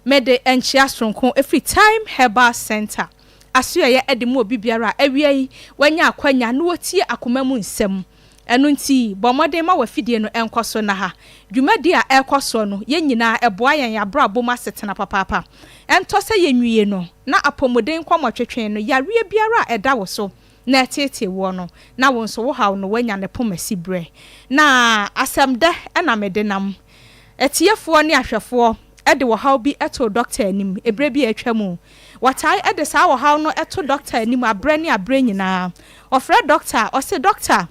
mede enchia stronko every time Herbal Center aso ye edemu obi biara awiei wanya akwanya no wotie Akoma mu nsem enu nti bomoden ma wafidie no enkoso na ha dwumadi a ekoso no ye nyina eboa yen yabra boma setena papapa ento se yenwie no na apomoden kwamotwetwen no yareɛ biara eda wo so na tete wo no na won so wo haw no wanya ne pomasi bre na asamda na medenam etiefo ne ahwefo ede wo haw bi eto doctor anim ebre bi atwamu watai ede sa wo haw no eto doctor anim abre ne abre nyina ofre doctor o se doctor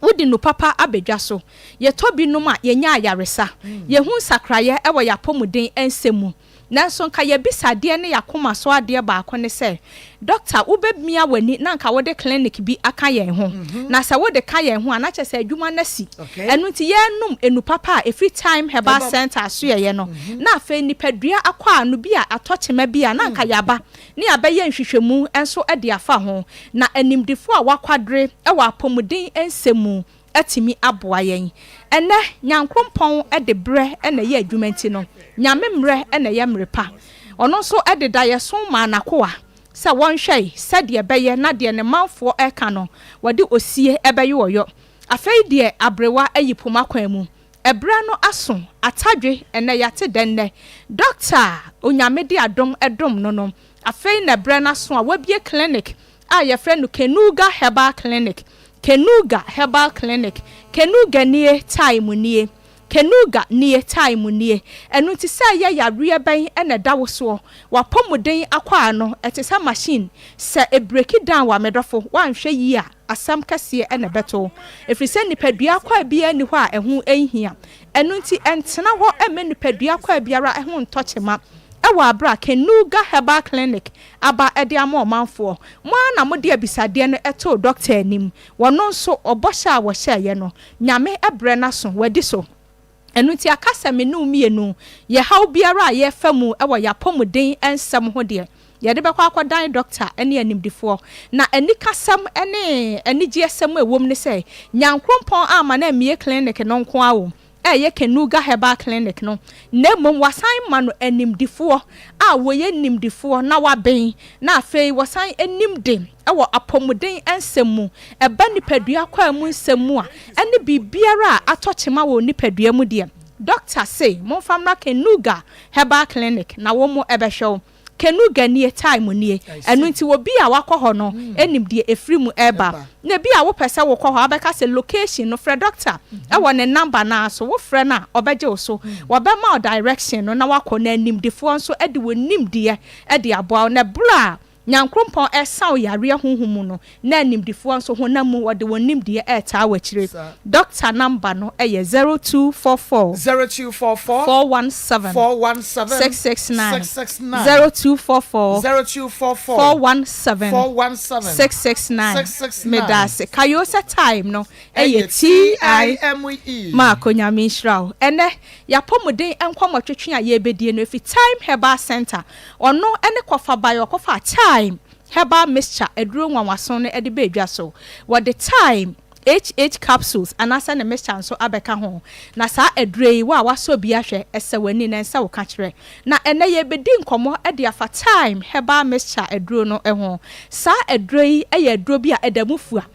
wodi no papa abedwa so ye tobi no ma ye nya ayaresa ye hu sakraye ewo yapomuden ensemu nanso nka ye bisade ne yakoma so ade ba akone se doctor ubebia wani na nka wode clinic bi aka ye ho na se wode ka ye ho ana chese adwuma na si enu nti ye num enu papa every time Herbal Center so ye no na afa nipadua akwa anu bi a atochema bi a na nka yaba ne abaye nhwehwemu enso ade afa ho na animdifo a wakwadre ewa apomuden ensemu atimi aboa yen ene nyankrompon ede bre ene ye adwumanti no nyame mre ene ye mrepa ono so ede daye so ma nakoa se won hwei se de beye na de ne manfo eka no wode osie ebeye oyo afei de abrewa ayipoma kwan mu ebra no aso atadwe ene yate denne doctor onyame de adom edom no afei na bre na so a wabie clinic a ye frɛ no Kenuga Herbal Clinic Kenuga Herbal Clinic Kenuga nie time nie Kenuga nie time nie enu ti sa ya ben ena dawo so wa pomuden akwa no etisa machine se e break it down wa medofo wan hwe yi a asam kase ena beto efrise nipadua akwa bia ni ho a ehu enhia enu ti entena ho eme nipadua akwa biara ehu ntochema ewa abra Kenuga Herbal Clinic aba ede ama omanfo mo na mo de abisade no eto doctor anim wono nso obosha wo hye no nyame ebre na so wadi so enu ti akasa menu mienu ye haw biara ye famu ewa ya pomuden ensem ho de ye de bekwa akwadan doctor ene animdifo na eni kasam ene GSM ewom ne se nyankrompon ama na mie clinic no nko awo ye Kenuga Herbal Clinic no na mom wasan ma no animdifo a wo ye nimdifo na waben na afei wasan animde ewo apomuden ensemu eba nipadua kwa mu nsemu a ene bibiara atochema wo nipadua mu de doctor say mon famra Kenuga Herbal Clinic na wo mo ebehwe Kenuga nie time nie enu nti wo bi a wakọ no enim de efrimu eba na bi a wo pese wo kọ ho abeka se location no frɛ doctor e wo ne number na so wo frɛ na obeje wo so wo be ma direction no na wakọ na enim de fo nso e de wo nim de e de aboa na bra nyankrompon esa oyare honhom no na nimdifo nso honam mu wode wonimde eta wachire doctor number no 0244 417 669 417 669 medase kayosa time no time ma akonyame nhyiraw ene yapomuden enkwamotwetwe a yebedie no efi time herbal center ono ene kofa bayo kofa time herbal mixture eduro nwanwaso no ede bedwa so what the time HH capsules anasa na mixture so abeka ho na sa edure wa waso bi ahwe esewani na nsa wo ka kire na ene yebedi nkomo ede afa time herbal mixture eduro no ho sa edure eye eduro bi a edamufua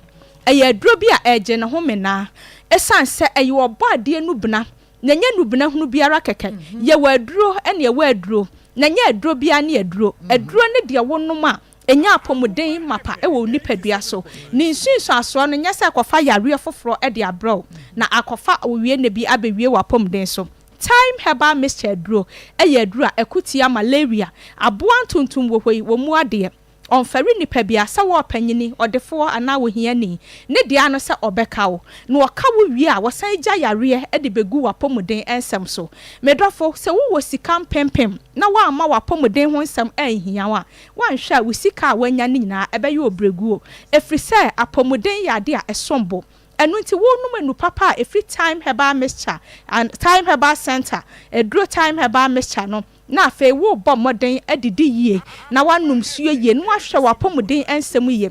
eye eduro bi a eje ne ho mena esanse eye obo ade nubna na nya nubna hunu biara keke ye waduro ene ye waduro na nya eduro bia ne eduro ne de wonnom a enya apomuden mapa ewo nipadua so ni nsunsu aso no nya se akofa yare foforo e de abro na akofa owie ne bi abewie wa apomuden so time herbal mixture duro eye aduro ekutia malaria aboa ntuntum wohoi wo mu ade onfari nipa bia sa wo panyini odefo ana wo hiani ne dia no se obekawo na wakawo wie a wosan gya yare e de begu wa apomuden ensem so medrofo se wo sika pempem na wa ama wa apomuden ho nsem anhia wa hwa wo sika wanya ne nyina ebeye obregu efri se apomuden yade a esombo enu nti wonu menu papa every time herbal mixture and time herbal center edro time herbal mixture no na fe wo bɔ moden adidi yie na wanum suo yie no ahwɛ wapomuden ensem yie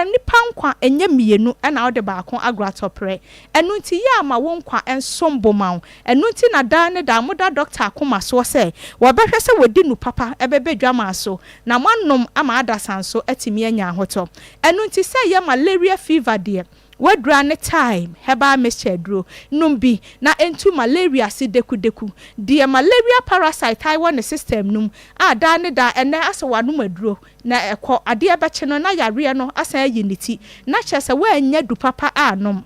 nipa nkwa enye mienu na ode baako agratopre enu nti ya ma wo nkwa ensombo mawo enu nti na da ne da moda doctor Akoma so se wo behwe se wodi nu papa ebebedwa ma so na manum ama adasanso atimi anya hoto enu nti se ya malaria fever de wadra ne time herbal mixture duro numbi na entu malaria si deku de malaria parasite I want system num da ne da ene ase wanum aduro na ekọ ade ebeche no na yare no asa yiniti na chese wa anya du papa anom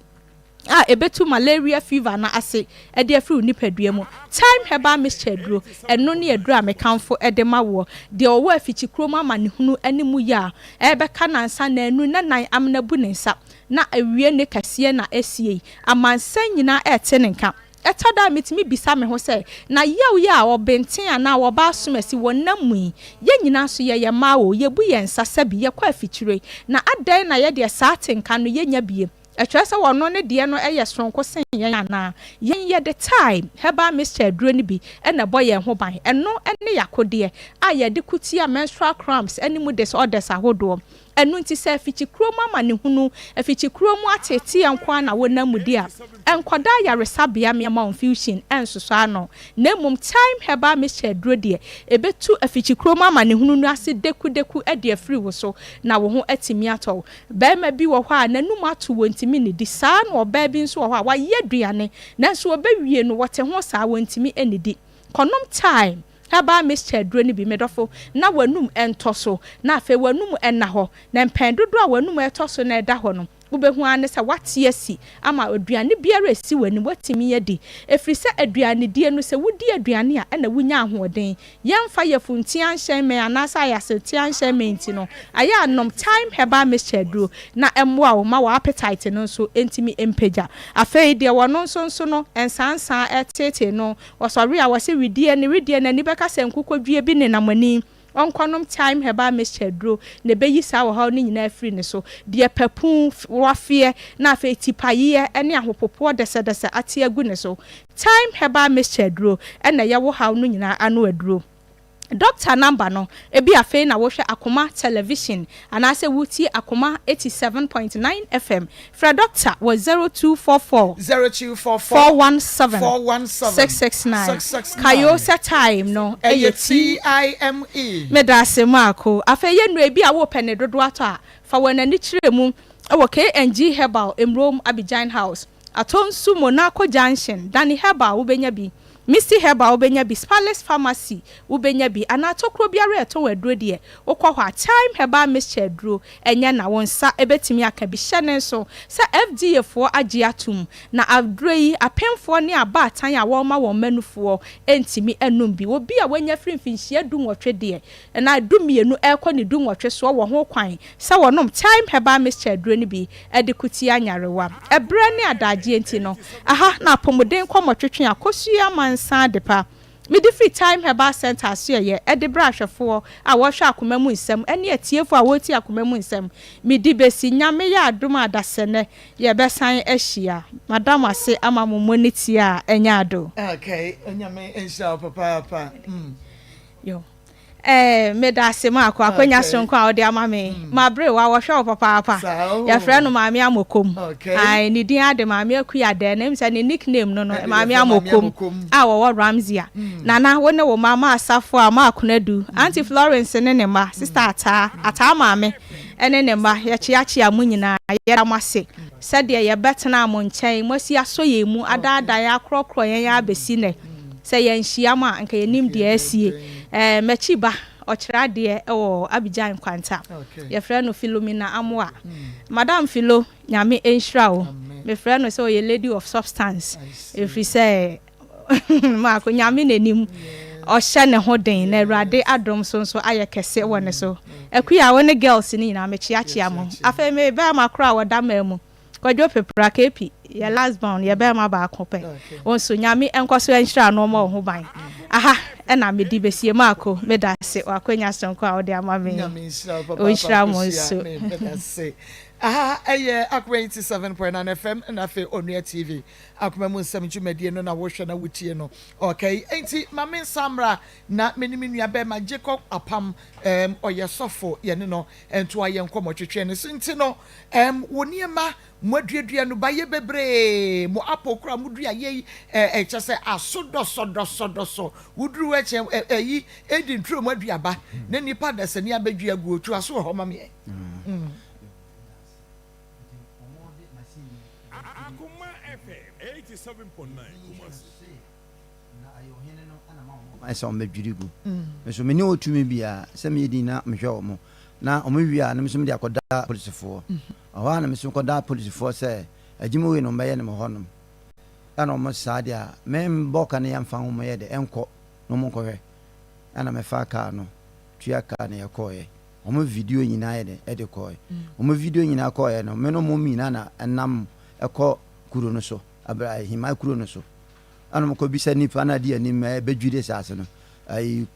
ebetu malaria fever na ase ede afri nipadua mu time herbal mixture duro eno ne aduro amekanfo ede mawo de owo afichi kroma manehunu animu ya ebeka na nsa na enu na nan amna bu ne nsa na awie ne kase na esie amansan nyina etenenka etada mitimi bisa me ho se na yew ya obenten ana wo ba somasi wonam yi ye nyina so ye mawo ye bu ye nsa sabi ye kwa afichire na adan na ye de saatenka no ye nya bie etwese wono ne de no eye sonko sen yen ana yen ye the time herbal mixture duro ni bi na boye ho ban eno ene yakode a ye de kutia menstrual cramps ene mu disorders ahodo enu nti se afichi kroma ma ne hunu afichi kromu atete enkwa na wonamudi a enkwada yaresabia me ma confusion ensoso ano na mum time herbal mixture duro de ebetu afichi kroma ma ne hunu no ase deku e de afri wo so na wo ho atimi ato ba ma bi wo ho a nanum ato wontimi ne di saa na oba bi nso wo ho a wa ye duane nanso obawie no wote ho saa wontimi enidi konom time herbal mixture duro ni bi medofo na wanum entoso na afa wanum enna ho na mpendodo a wanum etoso na eda ho no ubehu ane sa wate asi ama aduane biara esi wani watimi yedi efri se aduane die no se wudi aduane a na wunya ahoden yemfa yefunti anhyen me anasa yaseti anhyen me nti no aya anom time herbal mixture duro na emwa wo ma wa appetite no so entimi empeja afei de wono nso no ensansan etete no wasori a wase widie na ni beka se nkukwadwie bi ne namani onkonom time herbal mixture duro ne beyi sa wo ha ni nyina afri ne so de papun wafie na afa tipaye ene ahopopo dese ate agu ne so time herbal mixture duro ene ye wo ha no nyina anu aduro doctor number no ebi afei na wo hwe Akoma television anase wuti Akoma 87.9 FM fra doctor was 0244 417 669 kayosa time no time medase mako afei ye no ebi a wo pene dodo ato a fa wana ni kire mu e wo KNG Herbal Emrom Abidjan House atonsu Monaco Junction Dani Herbal wo benya bi Mr. Herbal ubenya bi Spaless Pharmacy ubenya bi anatokro biara eto waduro de wokọ hwa time Herbal mixture duro enya na wonsa ebetimi aka bi hyene so sa FDA fo age atum na aduro yi apemfo ne aba atan a wo ma wo manufo entimi enum bi obi a wanya frinfinhia du nwotwe de na du mienu ekọ ne du nwotwe so wo ho kwan sa wonom time Herbal mixture duro ni bi edikuti anyarewa ebre ne adaje enti no aha na pomoden kwomotwetwe akosua mansa depa midi free time Herbal center so ye edebra hwefo a wo hwa akoma mu nsem ene atiefo a woti akoma mu nsem midi besi nyame ya adom adasene ye besan ahia madam ase ama momoniti a enya ado okay nyame ensha papa yo meda se Maa Akos akwanya sonko a odi ama me mabre wa wo hwe papa ya frɛ no maame amokom ai ni din ade maame akuya de na mse ne nickname no maame amokom a wo Ramzia nana wo ne wo mama asafo a Maa Akonadu Auntie Florence ne ma sister ata maame ene ne ma ya chiachi amu nyina ya mase sade ye betena mo nkyɛn mosi aso ye mu adada ya krokro yen ya besi ne se ye nhia ma anka ye nim de asie mechiba ochira de Abidjan kwanta ye frɛ no Philomena Amoa madam Philo nyame enhira o me frɛ no say ye lady of substance if we say Maa Akos nyame nenim ohye ne ho den na Awurade adom so aye kese wone so akuya wone girls ni na mechiachia mo afa me ba makro a woda mamu kwadwo pepra kepi ye last bound ye be ma ba akope wonso nyame enkoso enhira no ma ho ban aha ena medi besie Maa Akos meda se wakwanya sonko a wode ama me nyame ensha papa onhira mo so meda se aha eye Akoma 87.9 FM na fe Onua TV Akoma mu nsam dwumadie no na wo hwe na wotie no okay enti mame samra na menimi nua be ma Jacob apam oyesofo ye ne no ento aye nkomotwetwe ne so enti no woniema moaduadua no baye bebre mo apokura mudua ye chese asodoso wuduru eche yi edintro moaduaba ne nipa dasani abadua gu otu aso ho mame Akoma FM 87.9 esa o medwirigu so me ne otumi bia se me yedina mehwe o mo na o mewi a na me so me de akoda policefo awa na me so koda policefo se agimo we no mbaye ne mo honom ana o mo saade a me mboka ne yamfa ho mo ye de enko no mo kohwe ana me fa ka no tua ka ne yakoye o mo video nyina ye de ede koye o mo video nyina koye no me no mo mina na enam eko kuro no so abra hima kuro no so ana mo ko bisa nipa na de anim bedwire sase no ai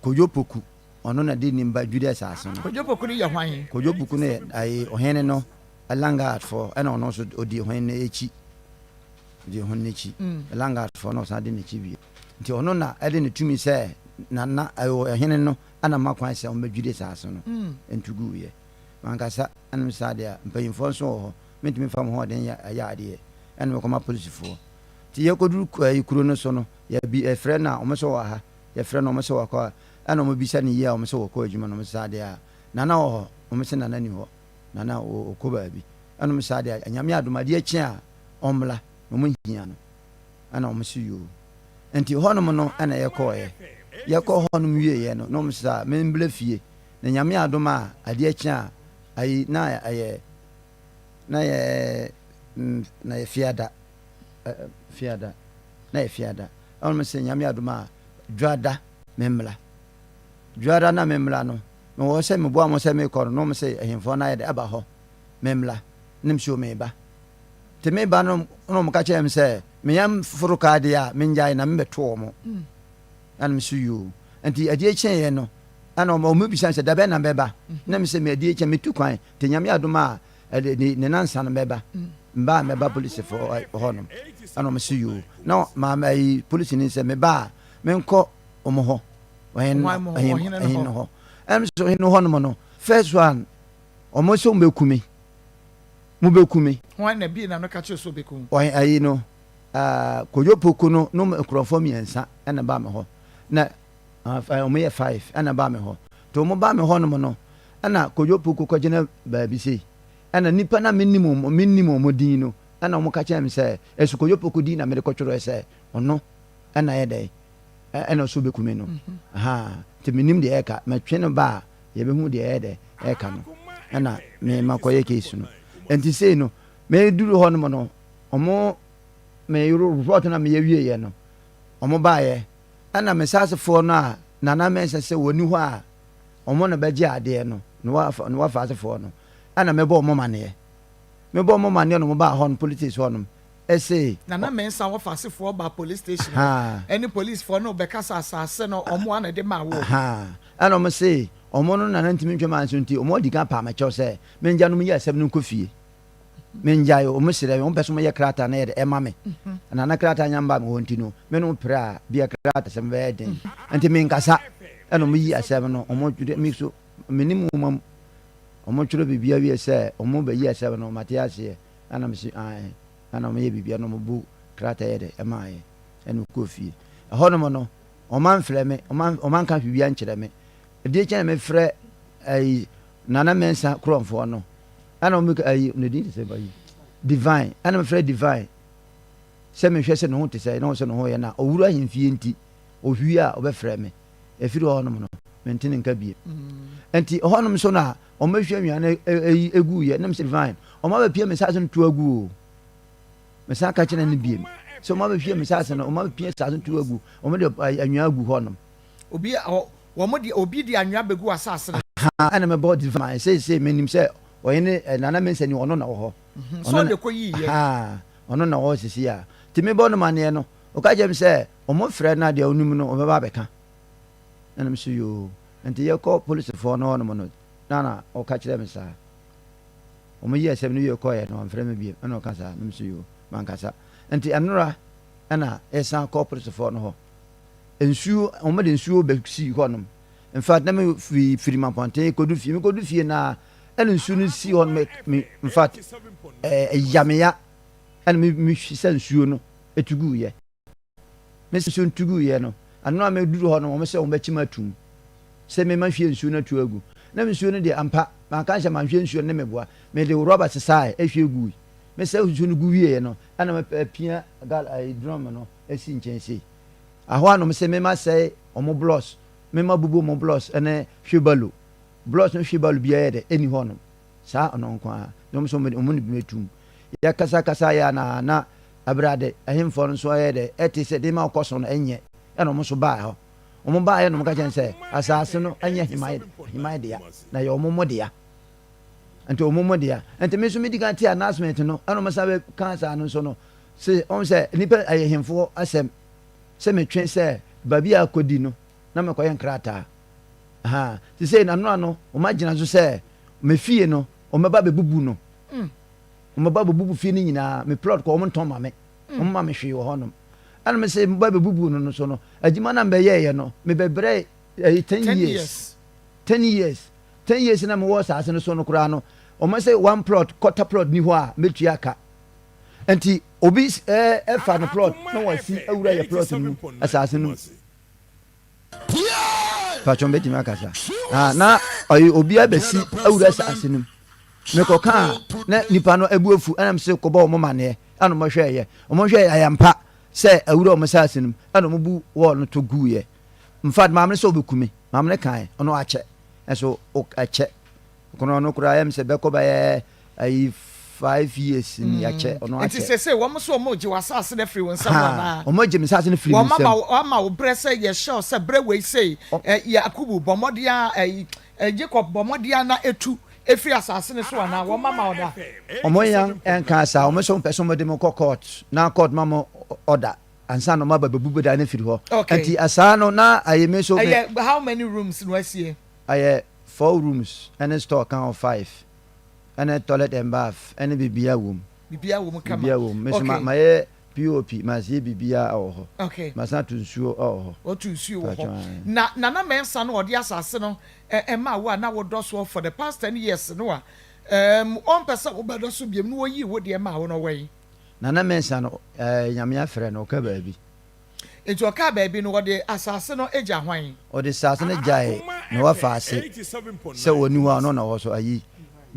kojopoku ono na de nimba dwire sase no kojopoku ni ye hwan kojopoku ne ai ohene no alanga for ana ono so odi ohene echi di ohene echi alanga for no sa de ne chi bi nti ono na ede ne tumi se na ohene no ana makwan se o bedwire sase no entugu ye mankasa anum sa de mpanyimfo so ho mentimi fam ho den ya ade ana me koma police fo ti yekoduru kuro no so no ya bi efre na o meso wa ha ya frɛ no o meso wa kwa ana o bisa ni ye o meso wa kwa adwuma no meso de a nana o meso nana ni ho nana o ko ba bi ana o meso de a nyame adomade achi a omla no mo hia no ana o meso yo enti ho no mo no ana ye ko ho no wie ye no meso me mbla fie na nyame adoma ade achi a ai na aye na ye fiada na ye fiada on me se nyame adoma dwada memla na memla no me wo se me bo am se me kor no me se ehimfo na ye de aba ho memla nim so me ba te me ba no mo ka che me se me yam furu ka de a me njai na me beto mo an me su yu enti ade chen ye no ana mo mu bi san se da be na be ba na me se me ade chen me tu kwan te nyame adoma ne nansa na be ba mba me ba police for honom ana me su yu no ma mai police ni se me ba menko omo ho when ho am so hin ho no first one omo so mbekumi mu bekumi wan na bi na no ka che so bekum wan ayi no kojopoku no no microphone miensa ana ba me ho na omo ye 5 ana ba me ho to mo ba me ho no ana kojopoku ko gene ba bi sei ana nipa na minimum mo din no ana mo ka che me say esu kojopoku din na me ko tworo say ono ɛna yɛ dɛ ɛna so bɛkume no nti menim deɛ ɛka matwe no ba a yɛbɛhu deɛ ɛyɛ dɛ ɛka no ɛna memakɔyɛ case no ɛnti sei no meduru hɔ nom no ɔmo report no a meyɛwieɛ no ɔmo baayɛ ɛna mesasefoɔ no a nana mɛnsa sɛ wɔni hɔ a ɔmo na bɛgye adeɛ no na wafa asefoɔ no ɛna mebɔ ɔmo maneɛ no mo baa hɔ no politics hɔ nom ɛsɛ nana mɛnsa wɔfa asefoɔ ba police station ɛne policefoɔ no bɛkasa asase no ɔmo ana de ma wo ɛna ɔmo se ɔmo no nana ntimi ntwam anso nti ɔmo adi ka pa makyɛw sɛ mengya no yɛ asɛm no nkɔ fie mengyae ɔmo serɛ ɔmo pɛ so yɛ krata na yɛ de ɛma me nana krata nyamba me hɔ nti no me no pere a bia krata sɛm bɛyɛ den nti menkasa ɛna ɔmo yi asɛm no ɔmo twerɛ me so menim womam ɔmo twerɛ bibia wie sɛ ɔmo bɛyi asɛm no mate aseɛ ɛna me se ɛna ɔmo yɛ bibia no ɔmo bu krata yɛ de ɛma yɛ ɛna ɔkɔ fie ɛhɔ nom no ɔman frɛ me ɔman ka bibia nkyerɛ me ɛdeɛ kyɛn me frɛ nana mɛnsa korɔmfoɔ no ɛna ɔmo ne din sɛ bayi divine ɛna me frɛ divine sɛ mehwɛ sɛ ne ho te sɛ ne ho sɛ ne ho yɛ na ɔwura ahemfie nti ohwie a ɔbɛfrɛ me ɛfiri hɔ nom no mentene nka bie nti hɔ nom so no a ɔmahwie nnuane ɛgu yɛ na mesɛ divine ɔma bɛpie me sase no to agu o mesa ka kyerɛ no biem sɛ ɔma bɛhwie me sase no ɔma bɛpie sase no to agu ɔmo de anwea agu hɔ nom obi de anwea bɛgu asase no ɛna mɛbɔ divine sɛ menim sɛ ɔyɛ ne nana mɛnsa ni ɔno na wɔ hɔ so de kɔ yiyɛ ɔno na wɔ sisi a nti mebɔ no maneɛ no ɔka kyerɛ me sɛ ɔmo frɛ no adeɛ ɔnom no ɔbɛba abɛka ɛna me so yoo nti yɛkɔ policefoɔ no hɔnom no na ɔka kyerɛ me saa ɔmo yi asɛm no wie kɔɛ no ɔmfrɛ me biem ɛna ɔka saa na me so yoo mankasa nti ɛnora ɛna ɛsan kɔ policefoɔ no hɔ nsuo ɔmo de nsuo bɛsi hɔnom in fact na me firi mampɔnten kɔdu fie na ɛna nsuo no si hɔ no in fact yameya ɛna me sɛ nsuo no ɛtuguyɛ me sɛ nsuo ntuguyɛ no ano a meduru hɔ no ɔmo sɛ ɔmo bɛkyim atum sɛ mema hwie nsuo no atu agu na nsuo no deɛ ampa manka nhyɛ manhwie nsuo no ne meboa mede rɔba sesae ahwie gui me sɛ nsuo no gu wieɛ no ɛna mapia drum no asi nkyɛn sei ahɔ a no sɛ mema sɛ ɔmo blɔs mema bubu ɔmo blɔs ɛne hwebalo blɔs no hwebalo biara yɛ dɛ ɛni hɔ no saa ɔno nko a na ɔmo sɛ ɔmo ne bi metum yɛkasakasa yɛ na abrade ahemfo no nso ayɛ dɛ ɛte sɛ de ma ɔkɔ so no ɛnyɛ ɛna ɔmo so baa hɔ ɔmo baa yɛ no ɔmo ka kyɛn sɛ asase no ɛnyɛ himae dea na yɛ ɔmo mo dea nti ɔmo mo dea nti me nso me di kan te announcement no ɛna ɔmo sa bɛ kan saa no nso no sɛ ɔmo sɛ nipa ahemfo asɛm sɛ metwe sɛ baabi a akɔdi no na mekɔyɛ nkrataa te sɛ nano ano ɔmo agyina so sɛ mefie no ɔmo ba bɛbubu no ɔmo ba bɛbubu fie no nyinaa me plot kɔ ɔmo ntɔn ma me ɔmo ma me hwee wɔ hɔnom ɛna me sɛ mba bɛbubu no so no adwuma na mbɛyɛɛyɛ no mebɛbrɛ 10 years na mewɔ asase no so no koraa no ɔmo sɛ one plot quarter plot ni hɔ a mɛtua aka nti obi ɛfa no plot na wasi awura yɛ plot no mu asase no mu patwɔn bɛtumi akasa na ɔyɛ obi abɛsi awura asase no mu mekɔka a na nipa no abu afu ɛna mse kɔbɔ ɔmo maneɛ ɛna ɔmo hwɛɛyɛ ayampa sɛ awura ɔmo asase no mu ɛna ɔmo bu wɔɔl no to guyɛ mfa maame sɛ ɔbɛkume maame ne kan ɔno akyɛ ɛso akyɛ kono ɔno koraa yɛm sɛ bɛkɔ bɛyɛ 5 years ni akyɛ ɔno akyɛ nti sɛ wɔn so ɔmo gye wasase no firi wɔn nsam anaa ɔmo gye me sase no firi wɔn nsam wɔma wo brɛ sɛ yɛhyɛ sɛ brɛ wei sɛ yakubu bɔmmɔdea jacob bɔmmɔdea na etu efiri asase ne so anaa wɔn mama ɔda ɔmo yan ɛnka saa ɔmo sɛ ɔmo pɛ sɛ ɔmo de mo kɔ court na court ma mo ɔda ansa na ɔmo aba bɛbubu da ne firi hɔ nti asaa no na ayɛ me so how many rooms no asie ayɛ 4 rooms ɛne store kan 5 ɛne toilet and bath ɛne bibia wom kama bibia wom me so mayɛ pop masie bibia wɔ hɔ masa to nsuo wɔ hɔ otu nsuo wɔ hɔ na nana mɛnsa no ɔde asase no ɛma wo a na wodɔ so for the past 10 years no a ɔmpɛ sɛ wobɛdɔ so biam no wɔyi wo deɛ ma wo no wɔyi nana mɛnsa no nyame afrɛ no ɔka baabi nti ɔka baabi no wɔde asase no agya hwan ɔde asase no gyae na wafa ase sɛ wɔni hɔ a ɔno na wɔ so ayi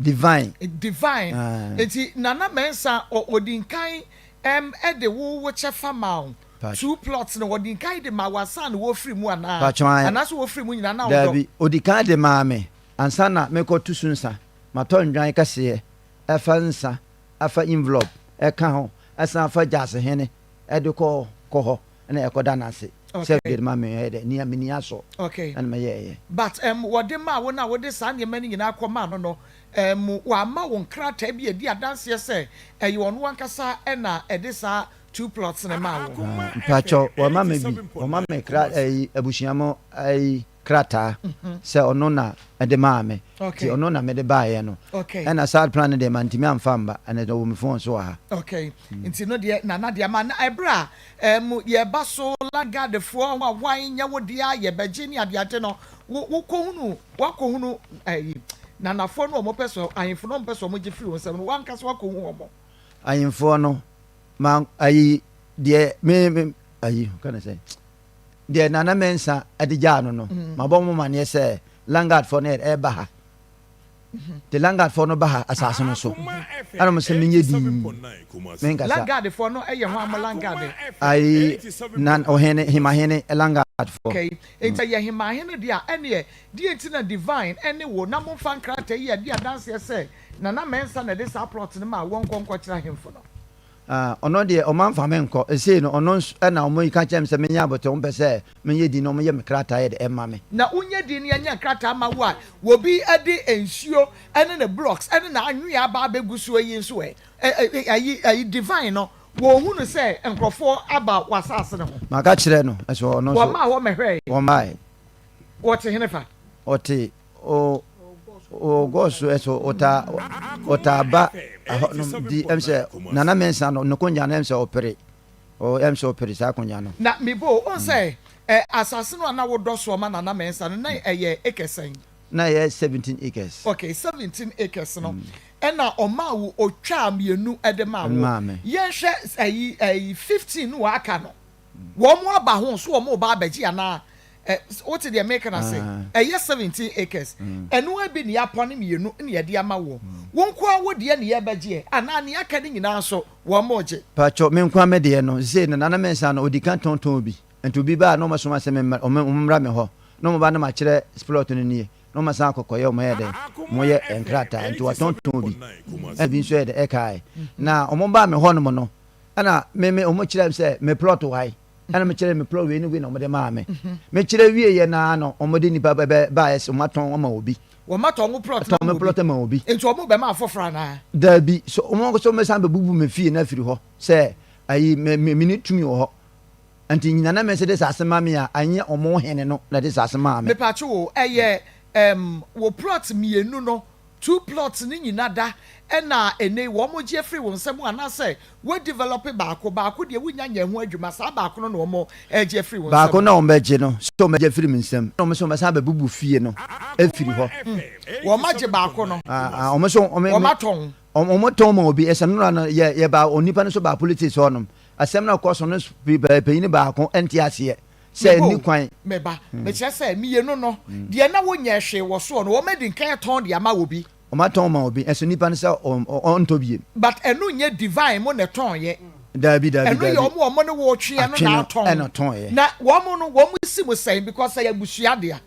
divine nti nana mɛnsa ɔdi nkan ɛde wo kyɛ fa ma wo 2 plots no wodi kan de ma wasan wo free mu ana anaso wo free mu nyina na wo dabi odi kan de ma me ansa na me ko tusu nsa ma to ndwan kase afa nsa afa envelope e ka ho asa afa jase hene e de ko ho na e ko da na se se de ma me e de ni amini aso okay and me ye but wodi ma wo na wodi san ye mani nyina akoma no wa ma won krata bi edi adanse se e yo no ankasa e na e de sa 2 plots na ma wo pacho wa ma me bi wa ma me kra abusiamo krata se ono na de ma me ti ono na me de ba ye no e na sad plan de man timi amfamba and de wo me phone so ha okay nti no de na de ma na ebra ye ba so la gade fo wa wan nya wo dia ye beje ni ade ate no wo kohunu wa kohunu na na fo no mo peso ahemfo no mo peso mo je free won se no wan kasa wa kohunu mo ahemfo no man ayi de me ayi kana say de nana mensa adija no mabɔ mo mane se langard for net e ba ha de langard for no ba ha asase no so ana mo se menye di men kasa langard for no e ye ho am langard ayi nan o hene hima hene langard for okay enta ye hima hene dia ene di entina divine ene wo na mo fan krata ye dia dance se nana mensa na de sa plot no ma won konkɔ kira hemfo no ono de o man fa men ko ese no ono na o mo yi ka chem se menya abote on pese menye di no mo ye me krata ye de ema me na unye di ne nya krata ma wo a wo bi ade ensuo ene ne blocks ene na anwea ba begusuo yi nso ayi divine no wo hunu se enkrofo aba wasase ne ho maka kire no eso ono so wo ma wo mehwe wo mai what henefa oti o gosu eso ota ba di emse nana mensa no konya na emse opere o emse opere sa konya no na mebo on say asase no na wo doso ma nana mensa no na eye ekesen na ye 17 acres okay 17 acres no ena oma wo otwa mienu ede ma wo yen hwe ayi 15 no aka no wo mo aba ho so wo mo ba abaji ana what did they make and say a year 17 acres and no be near upon him you know near the amawo won kwa wo de ne yabaje ana ne aka ne nyina so wo moje pacho me nkwa me de no say na nana mensa no odi kan tonton bi ento bi ba no maso ma se me mra me ho no mo ba na ma kire splot no nie no ma san kokoye mo ye de mo ye enkrata ento wa tonton bi e bi so ye de e kai na o mo ba me ho no mo no ana me o mo kire se me plot why ana me kire me plot we ni we na mo de ma me me kire wie ye na no o mo de ni ba es o maton o ma obi wo maton mo plot na mo plot ma obi ento o mo be ma afofra na da bi so o mo so me san be bubu me fie na firi ho se ayi me ni tumi wo ho anti nyina na me se de sasema me a anye o mo hene no na de sasema me me pacho wo eye wo plot mienu no 2 plots ni nyina da ena ene wo mo je free won sem ana say we develop baako de wunya nya ho adwuma sa baako no mo je free won sem baako na o meje no so meje free min sem no me so me sa be bubu fie no e free ho wo ma je baako no o me so o ma ton o mo ton ma obi ese no na ye ba onipa no so ba politics ho no asem na ko so no pe ni baako enti ase say ni kwan me ba me che say mienu no de na wo nya hwe wo so no wo medi kan ton de ama obi o ma ton ma obi eso nipa no say on to bie but enu nye divine mo ne ton ye dabi enu ye omo ne wo twe no na ton ye na wo mo si mo say because say abusua de a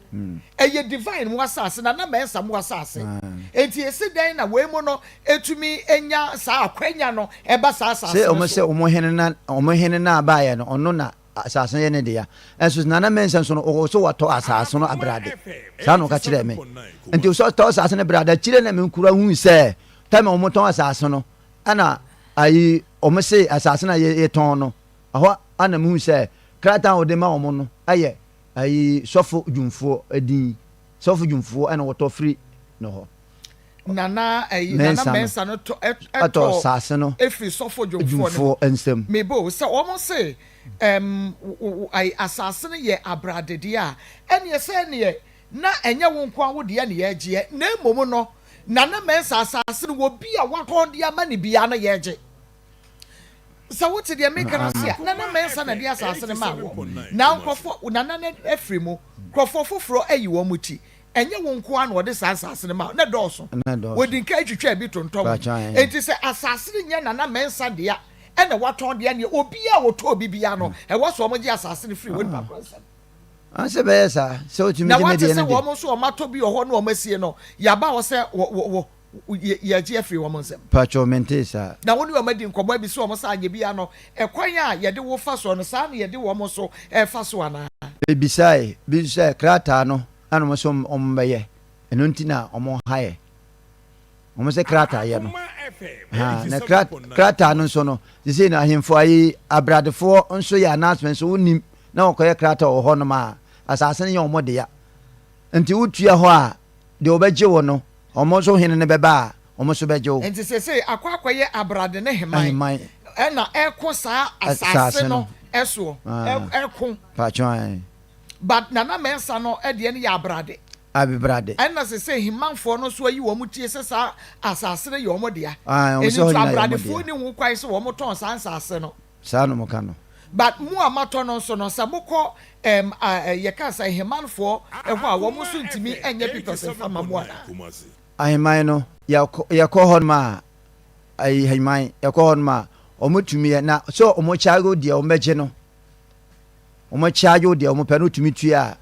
eye divine mo asase na mensa mo asase enti esi dan na we mo no etumi enya sa akwanya no e ba sa asase say o mo hene na ba ye no ono na asase ye ne de ya enso nana mensa so no o so wato asase no abrade sa no ka kire me enti o so to asase ne brada kire na me nkura hu se time o mo ton asase no ana ayi o mo se asase na ye ton no aho ana mu se krata o de ma o mo no ayi sofo dwumfo adin sofo dwumfo ana woto free no ho nana mensa no to asase no efri sofo dwumfo ensem mebo se o mo se ai asase no ye abradede a ene se ne na enye wo nkwa wo de ne ye gye na emom no nana mensa asase no wo bi a wakon de ama ne bia na ye gye so what de make na sia nana mensa na de asase no ma wo na nkofo nana na efri mu krofo foforo ayi wo muti enye wo nkwa na de asase no ma na doso wo din ka twitwa bi tontom enti se asase no nya nana mensa de a ɛna watɔn deɛ ne obi a wɔtɔ bibia no ɛwɔ so ɔmo gye asase no free wɔ nipa kɔnsɛm anse bɛyɛ saa sɛ wotumi na gye wate medeɛ sɛ no de wɔn nso ɔmo atɔ bi wɔ hɔ na ɔmo asie no yaba wɔ sɛ yɛgye afiri wɔn nsɛm patro mente saa na wɔn ne wɔn adi nkɔmɔ bi so wɔn sa agye bia no ɛkwan a yɛde wo fa so no saa na yɛde wɔn so ɛfa so anaa bisae krataa no ana mo so ɔmo bɛyɛ ɛno nti na ɔmo hayɛ ɔmo sɛ krataa yɛ no na krataa no nso no sisi na ahemfo ayi abradefoɔ nso yɛ announcement so wonim na wɔkɔyɛ krataa wɔ hɔ nom a asase no yɛ ɔmo de ya nti wotua hɔ a deɛ wɔbɛgye wo no ɔmo nso hene no bɛba a ɔmo nso bɛgye wo nti sese akɔyɛ abrade ne heman ɛna ɛko saa asase no ɛsoɔ ɛko patro but nana mɛnsa no ɛdeɛ no yɛ abrade abibrade ɛna sese himanfoɔ no so ayi wɔn tie sɛ saa asase no yɛ ɔmo dea ɔmo sɛ ɔmo yɛ abradefoɔ ne ho kwan sɛ wɔn tɔn saa asase no saa no mo ka no but mu a matɔ no nso no sɛ mokɔ yɛka sɛ himanfoɔ ɛhɔ a wɔn nso ntumi ɛnyɛ pipɛsɛ fa ma mu ana aheman no yɛkɔ hɔ nom a aheman yɛkɔ hɔ nom a ɔmo tumi yɛ na so ɔmo kyaagye deɛ ɔmo bɛgye no ɔmo kyaagye deɛ ɔmo pɛ no tumi tua a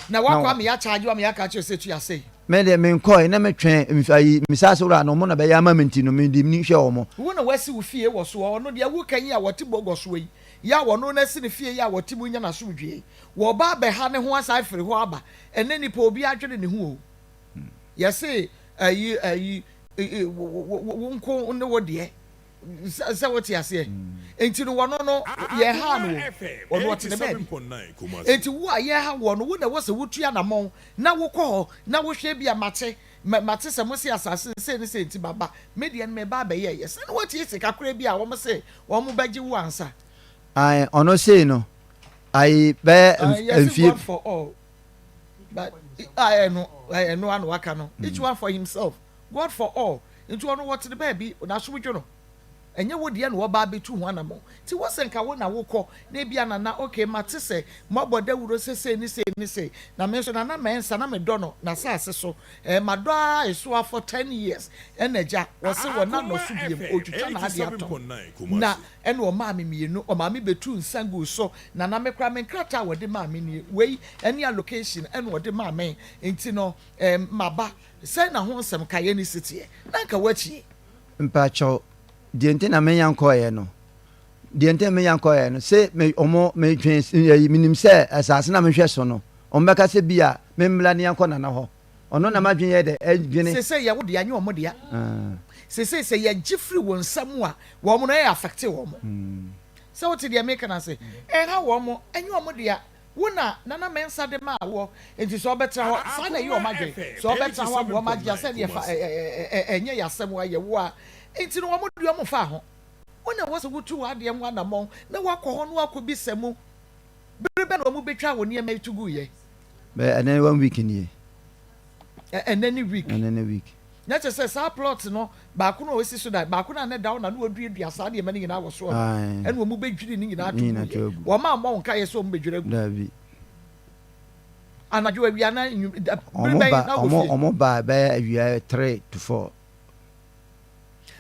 na wakɔ ama yɛakyaagye wa ma yɛaka kyerɛ sɛ tua sei mɛdeɛ menkɔe na metwɛn misase wura no ɔmo na bɛyɛ ama me nti no mede mni hwɛ ɔmo wo na wasi wo fie wɔ so ɔno deɛ wo kan yi a wɔte bɔgɔ so yi ya wɔno na si ne fie yi a wɔte mu nya na so dwie wɔba bɛha ne ho asa afiri hɔ aba ɛne nipa obi adwene ne ho o yɛse ayi wo nko ne wo deɛ sɛ wote aseɛ enti no wɔno no yɛha no ɔno ɔte ne baabi enti wo a yɛha wɔ no wo na wɔ sɛ wotua namɔn na wokɔ hɔ na wohwɛ bi a mate sɛ mo se asase sɛ ne sɛ enti baba medeɛ no meba abɛyɛ yɛ sɛ ne wɔte sika kora bi a wɔm sɛ wɔn bɛgye wo ansa ɔno sei no bɛyɛ mfie for all but ɛno ano waka no each one for himself God for all nti ɔno wɔte ne baabi na so wodwo no ɛnyɛ wo deɛ na wɔba abɛtu ho anamɔ nti wɔsɛ nka wo na wokɔ na ebia nana okay mate sɛ mabɔ dawuro sese ne se na me nso nana mɛnsa na medɔ no na saase so madɔ a ɛsoa for 10 years ɛna gya wɔse wɔ na no so biem otwitwa na ade atɔ na ɛna ɔmaa me mienu ɔmaa me betu nsangu so na na mekra me nkrata a wɔde maa me nie wei ɛne allocation ɛna wɔde maa me nti no maba sɛ na ho nsɛm kaeɛ ne siteɛ na nka wakyie mpakyɛw deɛ nti na menya nkɔɔyɛ no sɛ ɔmo metwɛn menim sɛ asase na mehwɛ so no ɔmo bɛka sɛ bi a memmla ne yankɔ nana hɔ ɔno na madwen yɛ dɛ adwene sɛ yɛ wo de anyɛ ɔmo dea sɛ yɛgye firi wɔn nsam a wɔn no ɛyɛ affecte wɔn sɛ wote deɛ meka na sɛ ɛha wɔn ɛnyɛ ɔmo dea wo na nana mɛnsa de ma awɔ nti sɛ ɔbɛtena hɔ saa na ɛyɛ ɔmo adwen sɛ ɔbɛtena hɔ aboɔ ɔmo agye sɛ deɛ ɛnyɛ yɛ asɛm a yɛwo a nti no wɔn de wɔn fa ho wɔn na wɔsɛ wotu wɔ adeɛ mu anamɔn na wakɔ hɔ no wakɔ bi sɛ mu bere bɛ na wɔn bɛtwa wɔn nneɛma etu gu yɛ. bɛɛ ɛnɛ 1 week nie. ɛnɛ ni week. week. nyɛ kyɛ sɛ saa plot no baako na osi so da baako na ne da na wɔdua saa nneɛma ne nyinaa wɔ so ɛna wɔn bɛdwiri ne nyinaa to gu yɛ wɔn a wɔn nka yɛ sɛ wɔn bɛdwiri gu. daabi. anadwo awia na ɔmo ba bɛyɛ awia 3 to 4.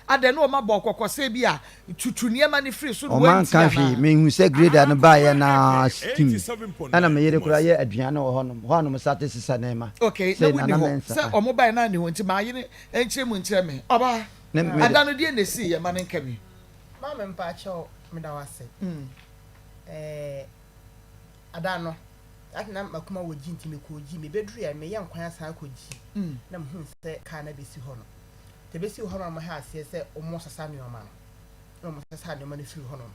adɛ no ɔma bɔ kɔkɔsɛ bi a tutu nneɛma ne firi so ɔma nka hwee mehu sɛ grader no baeɛ na steam ɛna meyere kora yɛ aduane wɔ hɔnom sate sesa nɛɛma okay na woni hɔ sɛ ɔmo baeɛ na ne hɔ nti maayere ɛnkyerɛ mu nkyerɛ me ɔba ada no deɛ na ɛsii yɛ ma ne nka mi maame mpaakyɛw meda wase ada no atena makoma wɔ gyi nti mekɔɔgyi mebɛduru a meyɛ nkwan asan akɔgyi na mehu sɛ kaa na bɛsi hɔ no tebesi hɔ no ha aseɛ sɛ ɔmo sasa nneɛma no na ɔmo sasa nneɛma no firi hɔ no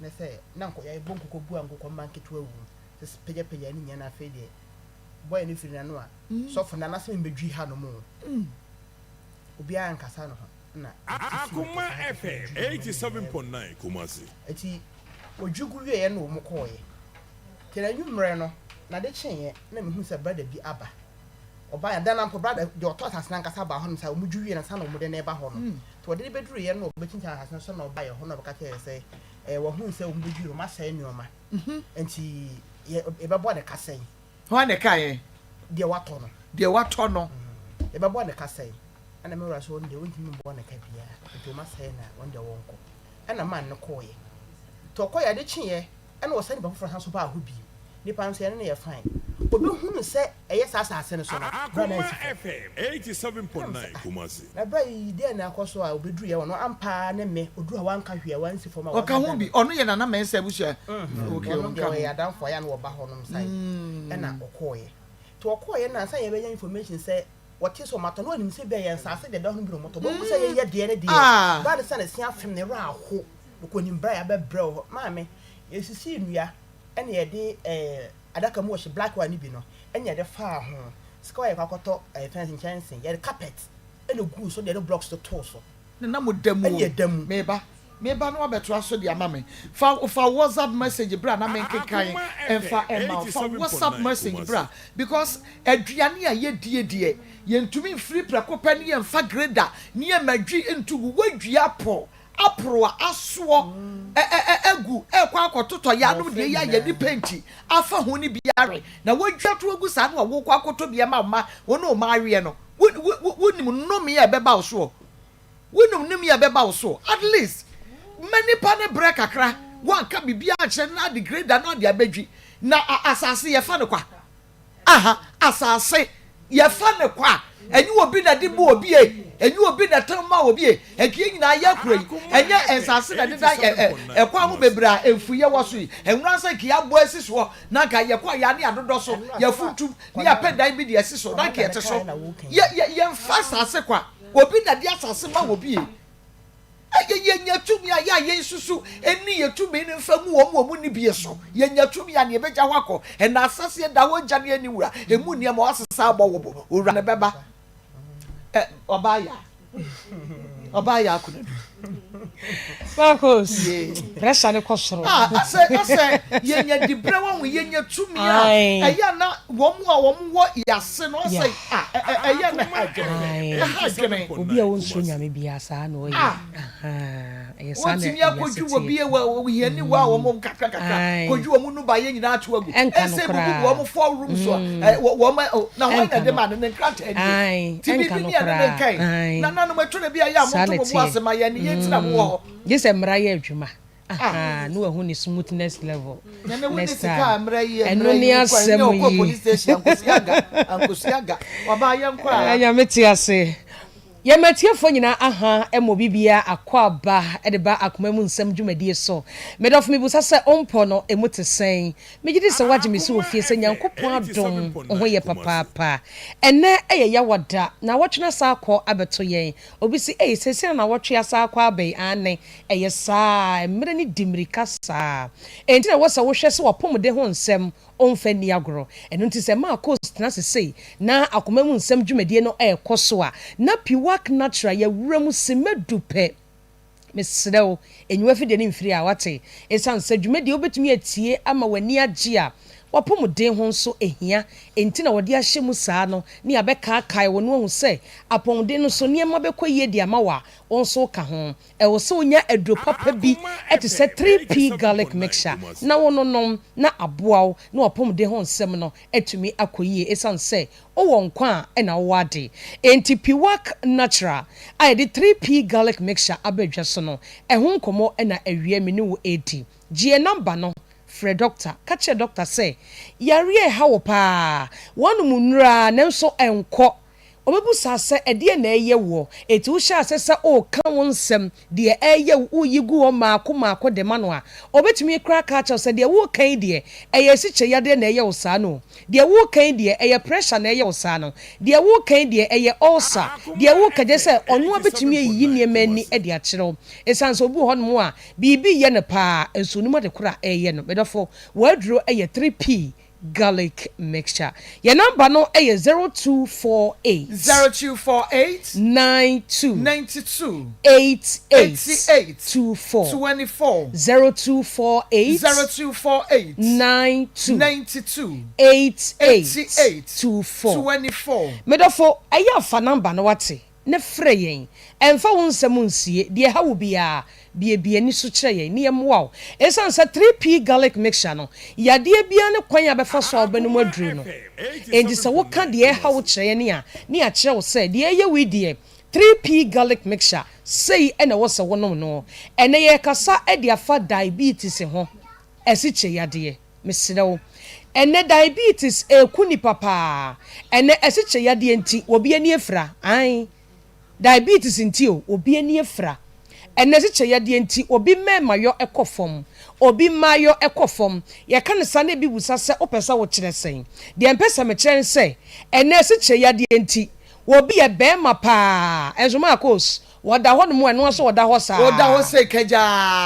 na sɛ na nkɔyɛ bɔ nkokɔ bu ankokɔ mma nketewa wu sɛ pɛgyapɛgya ne nyɛ na afei deɛ bɔyɛ no firi n'ano a sɔfo na nasɛ mbɛdwi ha no mu obiara nkasa no ho na Akoma FM 87.9 Kumasi eti odwugu wie na ɔmo kɔɔyɛ tena nwummerɛ no na de kyenyɛ na mehu sɛ brother bi aba oba ya dana mpo brother de oto asase nkasa ba ho no sa omudwu wie na sa na omude na eba ho no to de beduru ye no obetinta asase so na oba ye ho no baka kye se wo hu se omudwu ma sa enyoma enti ye ebebo de kasen ho ne kae de wato no ebebo de kasen ana me wura so nde wontimi mbo na ka bia enti ma sa na wonde wonko ɛna man no kɔɔyɛ to kɔɔyɛ de kyeɛ ɛna wɔsɛ nipa foforɔ ha so ba ho bi nipa nso yɛ no yɛ fine obi hunu sɛ ɛyɛ saa asase no so no Akoma FM 87.9 Kumasi. na bra yi de na akɔ so a obeduru yɛ no ampa ne me oduru a wanka hwe a wansi fo ma ɔka ho bi ɔno yɛ nana mɛnsa busua okay ɔka yɛ adanfo ya no wɔba hɔ nom sai ɛna ɔkɔɔyɛ to ɔkɔɔyɛ na san yɛ bɛyɛ information sɛ wɔte so mato no anim sɛ bɛyɛ nsase de da ho bi no moto bo sɛ yɛ deɛ ne deɛ ba de sɛ ne sia fem ne ra ho okonim bra ya bɛbrɛ ho maame yɛsisi nnua ɛna yɛde adaka mu wɔhyɛ black one bi no ɛna yɛde fa ho sika yɛ kwakɔtɔ fence nkyɛnse yɛde carpet ɛna gu so de blocks to so na mo damu ɛna damu meba no abeto aso de ama me fa WhatsApp message bra na me nkekan emfa ema fa WhatsApp message bra because aduane a yedie yentumi free prako pa ne yemfa grader ne yemadwi ntu wadua apro aso egu ekwa akototo ya no de ya ye ni penti afa ho ni biare na wadua to agu sa na wo kwa akoto bia ma wono ma awie no wonim no me ya beba wo so wonim nim ya beba wo so at least many pane break akra one ka bibia ache na the grader na de abedwi na asase ye fa ne kwa asase ye fa ne kwa enyi obi na de bo obi enyi obi na tamma obi enkie nyina ya kura enye ensase na de ekwa ho bebra enfuye wo so enwura nsa ki abo asiso na ka ye kwa ya ne adodo so ya futu ne ya pedan bi de asiso na ka yete so ye mfa asase kwa obi na de asase ma obi ye tumi ya ye susu eni ye tumi ni mfa mu wo ni bie so ye tumi ya ne ebeja hwakọ na asase da ho gya ne ani wura emu ne ma wasesa abo wo wura ne beba Obaya akuna. Maa Akos. Pressure ne kosoro. Ase yenya dibre won yenya tumi a. Eya na wo wo yase no say eya na adwene. Obi a won so nyame bia saa na oyi. Esa na. Wotimi akoju wo bia wo yeni wa wo mo kakra koju wo mu nu ba ye nyina atu agu. Ese bu wo mo 4 rooms so wo na ho na de ma ne krata eni. Tibi bi ni na kai. Na no matuna bia ya mo to mo asema ye ni yetina mo. This emra ye adwuma. No ehun ni smoothness level. Next time. Eno ni asem yi. Police station Ankusiaga. Waba ye nkwa. Anya meti ase. Ye matiefo nyina emo bibia akwaba de ba akoma mu nsam dwumadie so. Medof me busa se ompo no emute sen. Megidi se waje me so ofie se nyankopon adom ho ye papa. Ene eye ya wada na wotwena sa akọ abeto yen. Obi si sese na wotwe asa akọ abai ane eye saa emre ni dimirika saa. Enti na wosa wo hwe se wopomde ho nsam onfa ni agro eno nti se Maa Akos na se na akoma mu nsam dwumadie no ekoso a na piwak natural ya wuramu semedupe mesrew enyiwa fide ni mfiri a wate esan se dwumadie obetumi atie ama wani age a wapomden ho nso ehia enti na wode ahye mu saa no ne abeka kai wo no hu se apomden no so niema bekoyie dia ma wa onso ka ho wo se onya adro papa bi ete se 3p garlic mixture na wono nom na aboaw na wapomden ho nsem no etumi akoyie esan se owo nkwa na wo ade enti piwak natural I did 3p garlic mixture abedwa so no ho nkomo na awie me ne wo edi gie number no Fred doctor catch a doctor say yare ha wo pa wonu munura nenso enko obebu sase ede na eye wo eti wo sha sese o ka wonsem de eye wo yigu o maako de mano a obetumi kra catch say de wo kan de eye si cheyade na eye wo sa no de wo kan de eye pressure na eye wo sa no de wo kan de eye ulcer de wo kaje say onu obetumi yi niema ni e de a kire esanso obu ho no a bibi ye ne pa enso ni mo de kra eye no bedofo waduro eye 3p garlic mixture. Your number no is 0248 92 88 24 0248 92 88 24 Medofo aya fa number no wate ne frɛ yɛn ɛmfa wo nsɛm nsie deɛ ha wo bia bie ni so kyerɛ yɛn ne yɛmmoa esan sɛ 3p garlic mixture no yadeɛ bia ne kwan abɛfa so ɔbɛno mu aduru no enti sɛ wo ka deɛ ha wo kyerɛ yɛn ne a kyerɛ wo sɛ deɛ yɛ wi deɛ 3p garlic mixture say ena wo se wonom no ene ye kasa e de afa diabetes ho esiche yade mesrewo ene diabetes ekuni papa ene esiche yade enti obi ani efra an diabetes enti obi ani efra ene esiche yade enti obi memayo ekofom obi mayo ekofom ye kan sa na bi busa se opesa wo kire sen de empesa me kire se ene esiche yade enti obi e be ma pa enzo Maa Akos wada ho no mo eno so wada ho sa wada ho se keja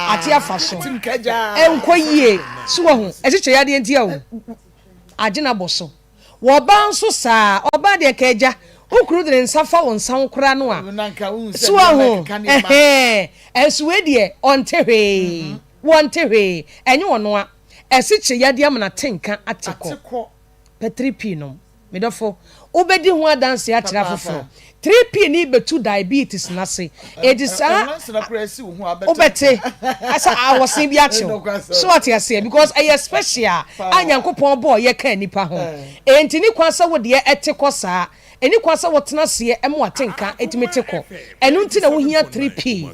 ati afa so tim keja enkoyie so ho esiche yade enti o agina boso wo ban so sa oba de keja ukuru de nsafa won san kura no a so ho esuwe de ontehwe wontehwe enye wono a esiche yade amana tenka ateko P3P no medofo obedi ho adanse akira foforo 3p ni betu diabetes na se edisa obete asa awosin bi ache so what you say because I special anyankopon bo ye ka nipa ho enti ni kwasa wo de etikosa eni kwasa wo tena se emu atenka etimeteko enu nti na wo hia 3p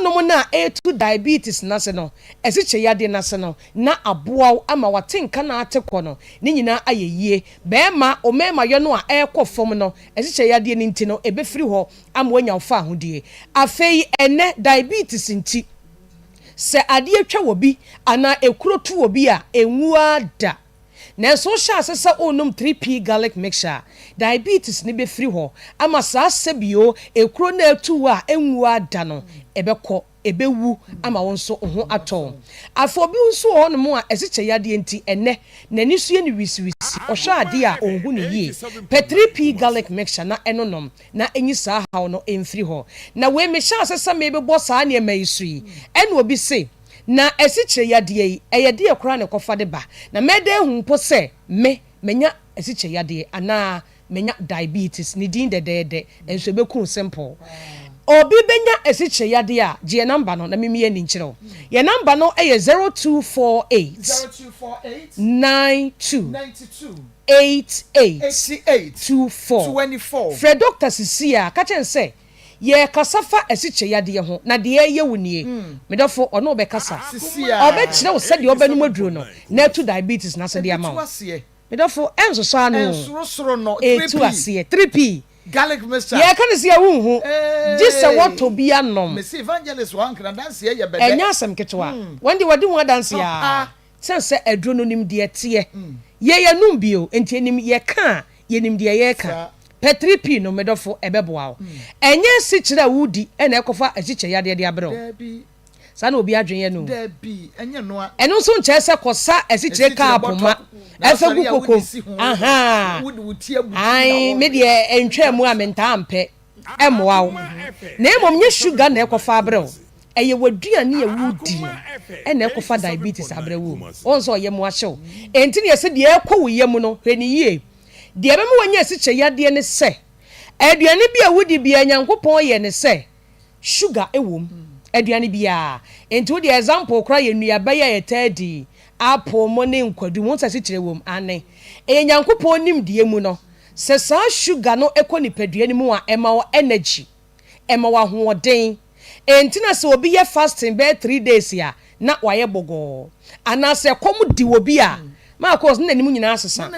no na A2 diabetes na se no esiche yade na se no na aboa ama watenka na ateko no ni nyina ayeyie bema o mema yo no a ekofom no esiche yade ni nti no ebefiri ho ama wanya ofa ahodie afei ene diabetes nti se ade atwa wobi ana ekurotu wobi a enwua da na so sha asesa onum 3p garlic mixture diabetes ni be free ho ama sa sebio ekuro na atu a enwua da no ebekọ ebewu ama wonso ho aton afobi nso ho no mo a esiche yade enti ene nani sue ni wiswisi ohwa ade a onhu ne yie P3p garlic mixture na enonom na enyi sa haw no emfiri ho na we me sha asesa me bebo sa ne maisui ene obi se na esiche yade yi eyede ekura ne kofa de ba na mede hu mpo se menya esiche yade ana menya diabetes ni din de enso beku simple obi benya esiche yade a je number no na mimiye ni nkyerɛ ye number no eye 0248 92 88 24 Fred Dr. Sisia ka chen say ye kasafa esiche yade ho na de ye wunie medofo ono be kasa obe kire wo sede obenum aduro no na to diabetes na sede ama medofo enso so anu ensoro no 3p garlic mixture ye kan se awunhu gise wato bi anom me see evangelist wan kan dance ye bede enya asem ketwa wande wadi ho dance ya sense aduro no nim de tie ye num bio enti enim ye ka ye nim de ye ka P3p no medofo ebeboa enye si kire wudi ena ekofa achiche yade de abro sa na obi adwenye no enye no a eno so nche se kosa asichire ka apoma efegu koko wudi wuti abu ai me de entwa mu amenta ampe emoa wo na emom nye sugar na ekofa abro eye waduane ya wudi ena ekofa diabetes abrewo onso ye mu ahyew enti ne se de ekowo ye mu no hwani yie de ebe mu wanya asiche yade ne se aduane bi a wudi bi anyankopon ye ne se sugar ewom aduane bi a enti wo de example kra ye nuaba ya tadi apple mo ne nkwadu mo nsase kire wom ane enyankopon nim de mu no se sa sugar no ekoni paduane mu a ema wo energy ema wo hoden enti na se obi ye fasting be 3 days ya na waye bogo ana se komu di obi a Maa Akos na nimu nyina asesa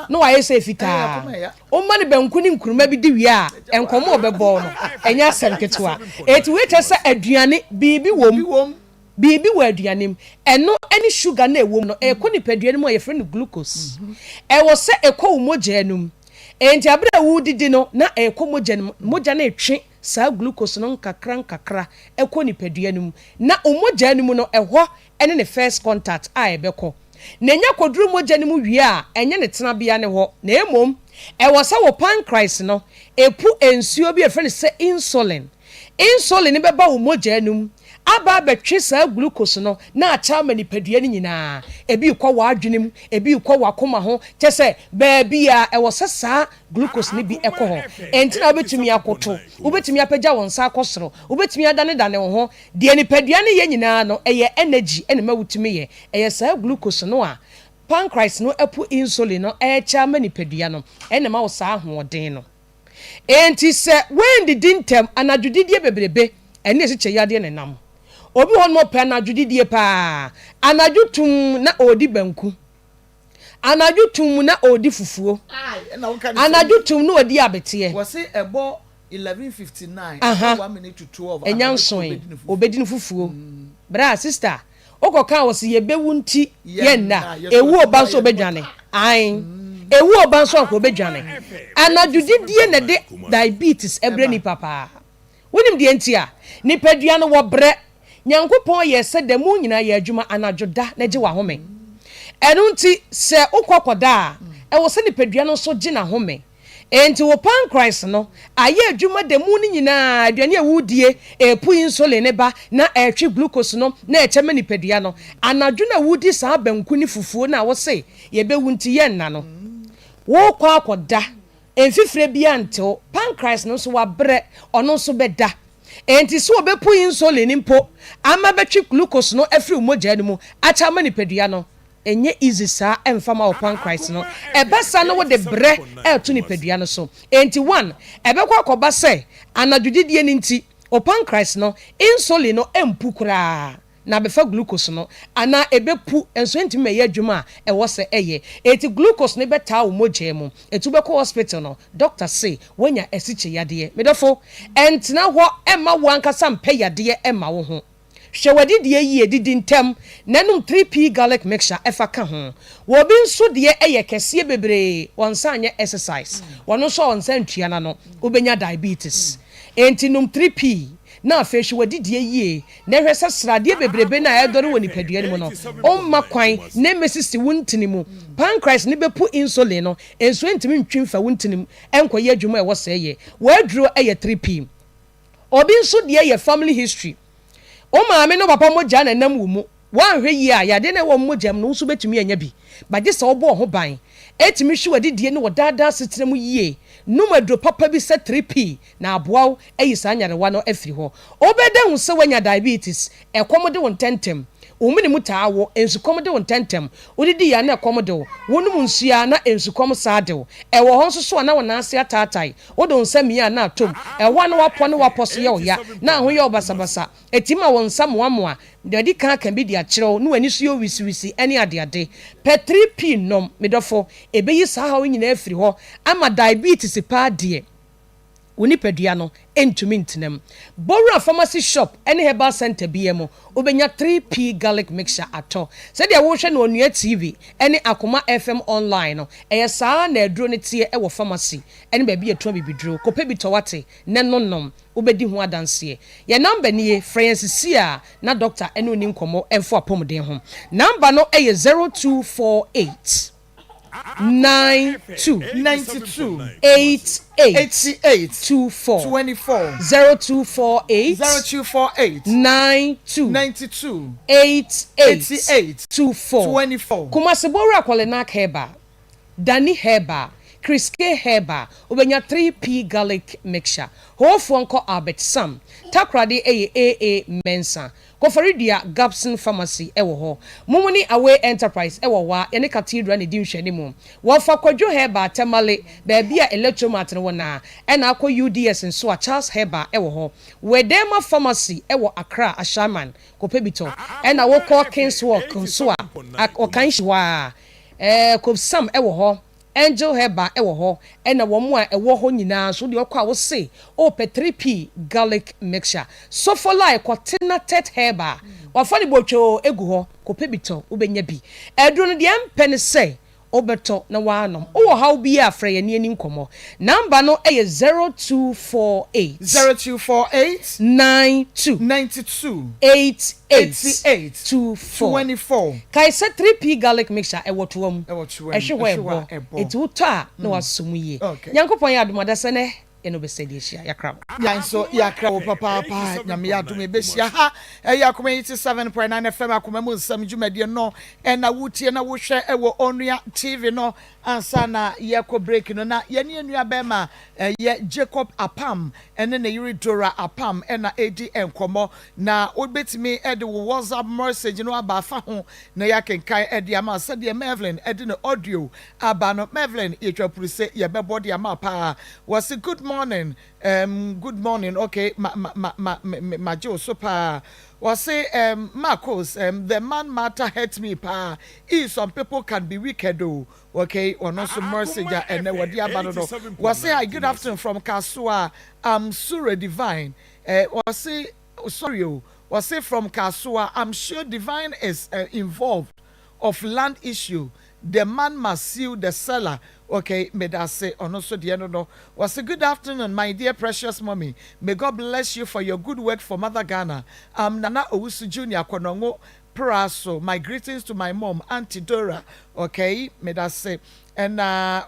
no waye se fita o ma ne banku ni nkuruma bi di wi a enkomo obebo no enya asem ketwa eti we tese aduane bibi wom bibi wa aduanem eno any sugar na ewom no ekọ ni paduane mu ye frɛ no glucose e wo se ekọ moja enum enti abra wudidi no na ekọ moja na etwe sa glucose no nkakra ekọ ni paduane mu na moja enum no ehọ ene ne first contact a ebekọ nenya koduru moja ni mu wie a enye ne tena bia ne ho na emom e wo sa wo pancreas no epu ensuo bi e frɛ ne se insulin ni beba wo moja enum aba betwe sa glucose no na acha manipedua ni nyina ebi kwa wa adwenem ebi kwa wa koma ho kyese baabi a e wo sesa glucose ni bi ekọ ho enti na obetumi akoto obetumi apagya won sa akosoro obetumi adane wo ho de nipedua ni ye nyina no eye energy ene mawutumi ye eye sa glucose no a pancreas no epu insulin no echa manipedua no ene ma wo sa ahoden no enti se when the dintem anadwudidie bebrebe ene esi cheyade ne nam obi hon mo pe anadwudidie pa anadwutum na odi banku anadwutum na odi fufuo anadwutum na odi abete was say ebo 11:59 1 minute to 12 enyanson obedin fufuo bra sister okoka was yebewu nti yenna ewu oba so obedwane ewu oba so akọ obedwane anadwudidie na de diabetes ebre ni papa wonim de ntia nipadua no wo bre nyankopon ye se de mu nyina ye adwuma anadwoda na je wa home enu nti se okokoda e wo se nipadua no so je na home enti wo pancreas no aye adwuma de mu ni nyina aduane awudie epu insulin ne ba na etwe glucose no na echema nipadua no anadwo na wudi saa banku ni fufuo na wo se ye bewu nti ye nna no wo kwa akoda enfifire bia nto pancreas no so wa bre ono so beda enti so obepu insulin mpo ama betwe glucose no afiri mogya no mu acha ma nipadua no enye easy sa emfama opan Christ no ebesa no wo de bre eto nipadua no so enti 1 ebekwa akoba se anadwudidie ni nti opan Christ no insulin no empu kura na befa glucose no ana ebepu enso enti me ye adwuma e wo se eye enti glucose ne beta wo mogya mu etu beko hospital no doctor say wonya esiche yade medofo enti na ho emma wo ankasa mpe yade emma wo ho hwewadi de yie didi ntem nanum 3p garlic mixture efa ka ho wo bi nso de eye kese bebre wonsa anye exercise wono so wonsa ntua na no obenya diabetes enti num 3p na afa hwewadi de yie na hwesa srade bebrebe na edore woni padua ni mu no omma kwan na mesisi wuntini mu pancreas ni bepu insulin no enso ntimi ntwimfa wuntini mu enkoye adwuma e wo seye waduro eye 3p obi nso de eye family history o maame no papa mogya na nam wo mu wan hwe yi a yade na wo mogya no nso betumi anya bi bagye se obo ho ban etimi hwe wadidie ne wodada setere mu yie numadro papa bi se 3p na aboaw ayi sa nyarewa no afiri ho obeda hu se wanya diabetes ekomode won tentem umini mutaawo ensukomde won tentem odidi ya na ekomde wonum nsua na ensukom saade ewo ho nso na wona ase atatai wodo nsami na atom ewa na wapo na waposo ye oya na ho ye obasabasa etima won samoamoa de kan bi dia kyerɛw no wani so yo wisiwisi ene adeade pe 3p nom medofo ebeyi sa ha nyina afiri ho ama diabetes pa de woni padua no entumi ntenam Bora pharmacy shop ene herbal center biemo obenya 3p garlic mixture ato se de wo hwe na onua tv ene Akoma FM online no saa na aduro ne tie e wo pharmacy ene ba bi eto bibiduro kope bi towate ne nonnom obedi ho adanse ye number nie Francis a na doctor ene oni nkomo enfo apomden ho number no 0248 92 88 24 0248 92 88 24 Kumasibora Kwalena Herbal Danny Herbal Chris K Herbal obenya 3p garlic mixture hofo nko Albert Sam takrade AA Mensa Kofaridia Gapson Pharmacy ewo ho Mumuni Away Enterprise ewo wa ene cathedral ne dinhwani mu wofa kwadwo Herbal temale baabia electromat ne wona ena akọ UDS nso a Charles Herbal ewo ho Wedema Pharmacy ewo Accra Ashaman kopebito ena wokọ Kingswalk nso a okanhwa Kopsam ewo ho Angel Herbal ewo ho ena wo mu a ewo ho nyina so de okwa wo se o pe 3p garlic mixture so for like kwatena tet Herbal wa fani bocho egu ho kopebito ubenya bi edro no de empene se obeto na wanom o how bi afra ye ni nkomo number no 0248 92 88 24 kai se 3p garlic mixture e wotuom ehwe ebo etu to a na wasom ye nyankopon ya adomada se ne ɛno bɛsɛ de ahyia yakra yan so yakra wo papa na me adom ebehyia ha ɛyɛ Akoma 87.9 FM Akoma mu nsɛm dwumadie no ɛna wotie na wohwɛ ɛwɔ Onua TV no ansa na yɛkɔ break no na yɛne enua bɛma ɛyɛ Jacob Apam ɛne ne yiri Dora Apam ɛna edi enkomo na obetimi ɛde wo WhatsApp message no aba fa ho na yɛkenkan ɛde ama sɛdeɛ Mevlin ɛde no audio aba no Mevlin yɛtwa se yɛbɛbɔ de ama pa was a good morning okay ma jo super was say Maa Akos the man matter hurt me pa some people can be wicked though okay or not so mercy and then what the abandon was say good afternoon from Kasua Sura Divine was say sorry was say from Kasua I'm sure Divine is involved of land issue. The man must sue the seller. Okay, may that say, or also the end no. Was a good afternoon, my dear precious mommy. May God bless you for your good work for Mother Ghana. Nana Owusu Junior Konongo Praso. My greetings to my mom, Auntie Dora. Okay, may that say. And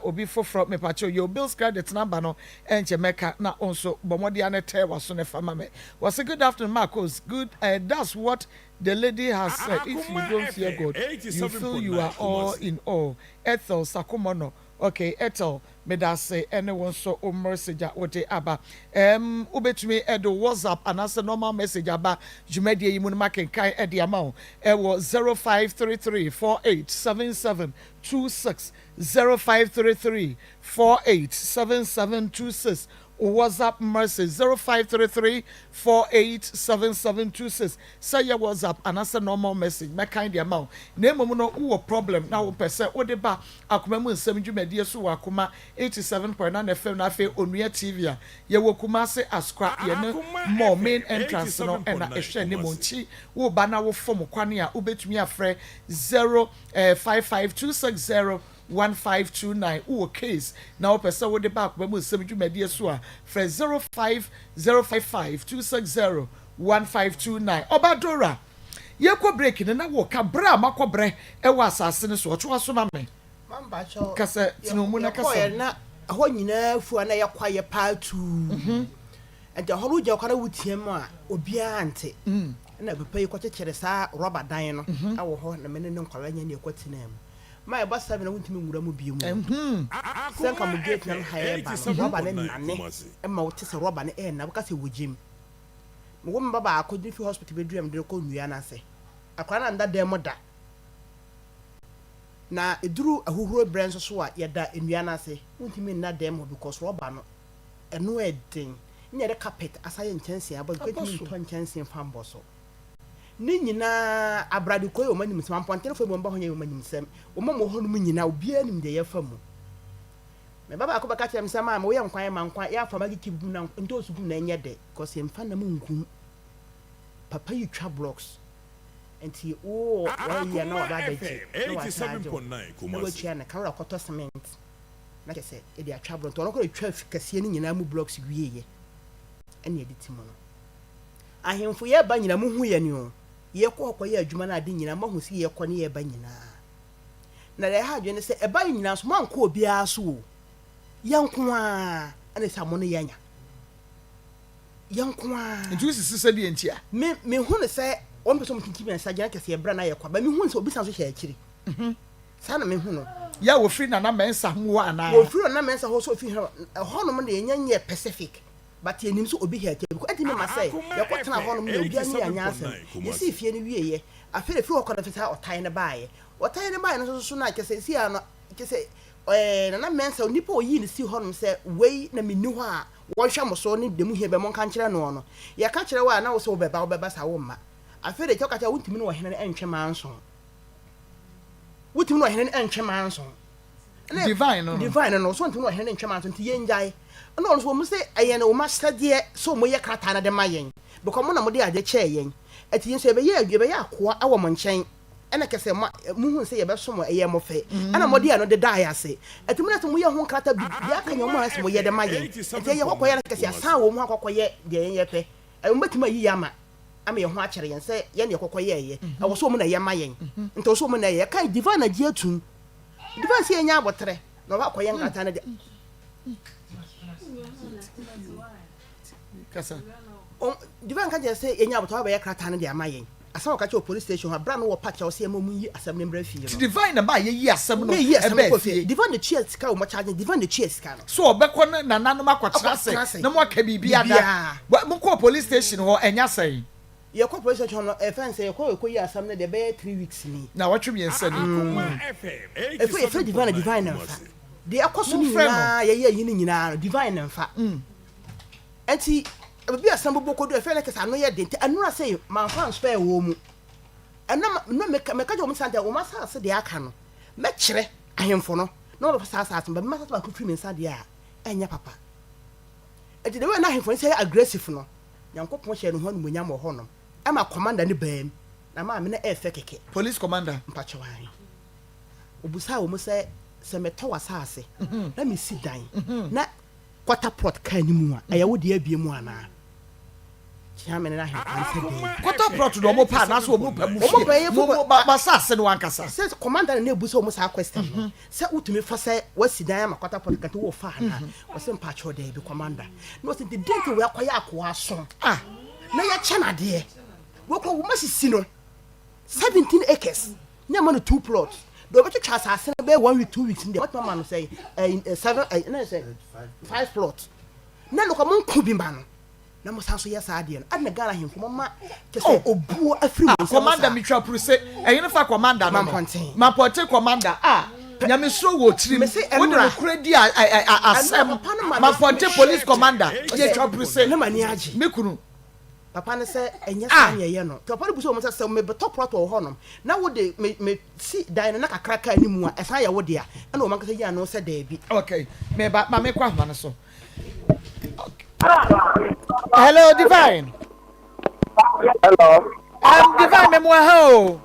obi from me pacho your bills credit number no and Jamaica na also bomodi anete was on a famame. Was a good afternoon, Maa Akos. Good, that's what the lady has said. If you don't fear God, you feel you are all in all. Ethel Sakumono. Okay, Ethel, may that say anyone so message ote aba. Ubetumi edo WhatsApp and answer normal message aba. Jumedi yimunuma kenkai edi amount. Ewo 0533487726 0533487726. WhatsApp mercy 0533487726. Say your WhatsApp and answer normal message. My kind the amount. Name no who problem now person. Odeba Akoma mu nsɛm dwumadie so wɔ Akoma 87.9 FM na afei Onua TV a yɛwɔ Kumase Askra yɛne more main entrance no ɛna ɛhwɛ ne monchi wo ba na wo form kwane a wobetumi afrɛ 0552601529 uwo case na o pesa wo de back ba mu nsɛm dwumadie so a frɛ 05055201529 Obadora yɛkɔ break ne na wo ka bra makɔbrɛ ɛwɔ asase ne so ɔtwa so ma me mamba cho kasa tinomu na kasa na ho nyina fu na yakwaye part 2 ente horo gya kwara wutiam a obia ante na papa yi kwakyekyere saa rubber dan no awo ho na mene ne nkwara nya ne ekwatina mu my boss have no ntimi nwura mu bi mu senka mu gate na haye ba rubber ne nane e ma wote se rubber ne e na baka se wojim mo wo mbaba akodi fi hospital beduam de ko nua na se akwara na nda dem da na eduru ahuhuro brand so a yeda enua na se ntimi na dem because rubber no eno edin nya de carpet asaye nchense aba kwetimi to nchense fambo so ni nyina abrade koyo manim sem amponte fo mo mba ho nya manim sem o mo ho no nyina obia nim de yefa mu me baba akobaka kyem sem a mo ye nkwan ma nkwan ya fa magiki bu na nto su bu na enye de because emfa na mu nkum papa you twa blocks enti o wa ye na wa da ji 87.9 Kumasi na kawra koto cement na kese e de atwa blocks to no ko twa kase ni nyina mu blocks wiye ye ene editi mo no ahemfo ye ba nyina mu hu ye ni o ye ko ye adwuma na ade nyina ma hu si ye ko ne ye ba nyina na le ha dwene se e ba nyina so man ko obi aso yanko a ane sa mo no yanya yanko a ntu sisi de entia me hu ne se on person mutimi ansa gya kese ye bra na ye kwa ba me hu se obi san so hye akiri sa na me hu no ya wo free na mensa ho ana wo free na mensa ho so fi ho no mo de nyanye Pacific but ye nim so obi here ke because ntimi ma say ye kwotena ho no me obi ani anya asem ye si fie ne wie ye afere fi ho kwada fita otan ne baaye no so na kese si ano kese na mensa onipa oyi ne si ho no se wei na meni ho a wo hwa mo so ne demu hie be mo kan kire no ye ka kire wa na wo se wo beba sa wo ma afere ke ka cha wuntimi no wo hene entwe manso wuntimi no wo hene entwe manso divine no so ntimi no wo hene entwe manso nti ye njai no so mo say ayen o ma study so mo ye krata na de mayen because mo na mo de ade che yen ati yin so be ye akoa awo mo nchen ena kese mu hu say ye be so mo eye mo fe ana mo de no de dai ase ati mo na so mo ye ho krata bi ya kan yo mo ase mo ye de mayen ati ye kokoye na kese asan wo mo akokoye de yen ye pe e mo betima yi ama ama ye ho a kire yen say ye ne kokoye ye e wo so mo na ye mayen nto so mo na ye kan divine na die tun divine say nya abotre na wa koye krata na de Kasa. Divine can just say enya but we krata no de amayen. Asa o ka che police station ha bra no wo patch o se amamu yi asem ne mbra fie no. Divine na ba ye asem no. Ebe fie. Divine the cheers ka o ma charge divine the cheers ka no. So obekọ na nanom akwatra se. Na mo aka bibia da. Mo ko police station ho enya sai. Ye ko police station no e fan say ye ko yi asem ne de be 3 weeks ni. Na watwe mi ensa ni. Akoma FM. Efe divine na fa. De akoso ni na ye yi ni nyina divine na fa. Enti bi asem boboko do efe like say no ye de anura say man fan spare wo mu. Enam no me ka jo mu sante wo masa se de aka no. Me kire ahemfo no. No be sa ba me masa ba ku free me sante a enya papa. Enti de we na ahemfo say aggressive no. Yankopon hye no ho no munya mo ho no. Ama commander ni bam. Na ma me na efe keke. Police commander Mpacho wan. Obusa wo mu say se me to wasase. Na me si dan. Na quarter pot ka ni mu a eye wo de abie mu ana. Chiame na he kan se. quarter plot do mo pa na so mo pa mu. Mo ba sase no ankasa. Says commander na ebusa wo mu sa question. Say utumi fa say wasi dan ma quarter pot kan to wo fa na. Wo se mpacho de bi commander. No say the day we akoya akoa so. Na ya chana de. Wo ko wo masisi no 17 acres. Nya ma no 2 plots. Do be twa asase na be 1 week 2 weeks in there. What man say 7 na say 5 plots. Na no ko mon ku bi ma no. Na mo san so yes ade no. Adna gara hin ko ma te say obuo afiri wo. Commander mitwa pruse. Eyin fa commander no. Ma porte commander. Nyame so wo tirim. Wo de kredi asem. Ma porte police commander. Ye twa pruse. Na mani agi. Mekunu. Papa ne say enya san ye no. To papa buso mo say me beto plot wo ho no. Na wo de me si dan na kakra ka ni mu a esan ye wo de a. Na wo man ka say ya no say da bi. Okay. Me ba ma me kwa homa no so. Hello Divine. Hello. Divine me mo ho.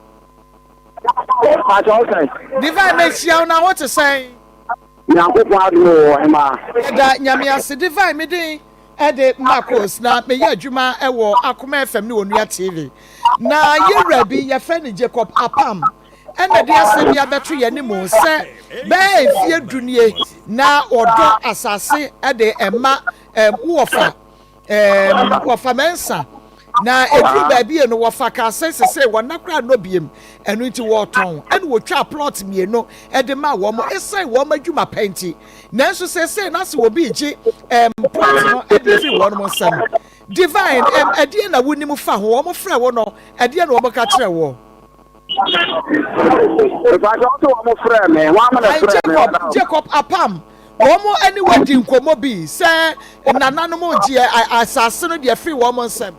Divine me sia na what to say? Nyankopon adu o ma. Da nyame ase Divine me din. Ede Maa Akos na me ye adwuma ewo Akoma FM ne Onua TV. Na ye rabi ye fe ni Jacob Apam. Ena de asem ya beto ye ni mo se be fie dunie na odo asase ede ema wofa wofa mensa na edru ba bie no wofa ka se wonakra no biem enu nti wo ton enu wo twa plot mie no ede ma wo mo esai wo madwuma penti nanso se na se wo bi gi plot no ede fi wo no mo sam Divine ede na woni fa ho wo mo fra wo no ede na wo mo ka kire wo Jacob Apam Omo anywhere din komo bi say nananu mo ji asase no de free wo mo nsem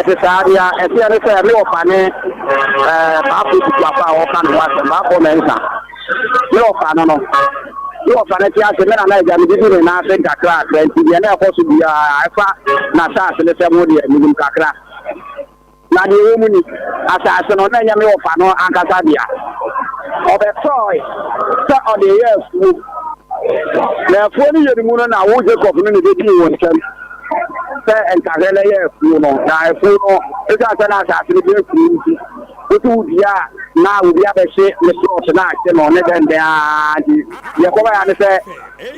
etaria etiare se me ofane ba fu ti papa o kan wa se ba ko mensa me ofane no me ofane ti ase me na ja mi di na se kakra ti bi na ko su bi afa na sa se le se mo de mi kakra na de wo mu ni asase no na nya me ofane ankasa dia obesoy sa on the yes na foni ye mu na wo Jacob no ne be di won kan se enkarele ye fu no na fu no e ka se na asase ni be fu otu dia na wo dia be se le so na se no ne den de adi ye ko ba ya ne se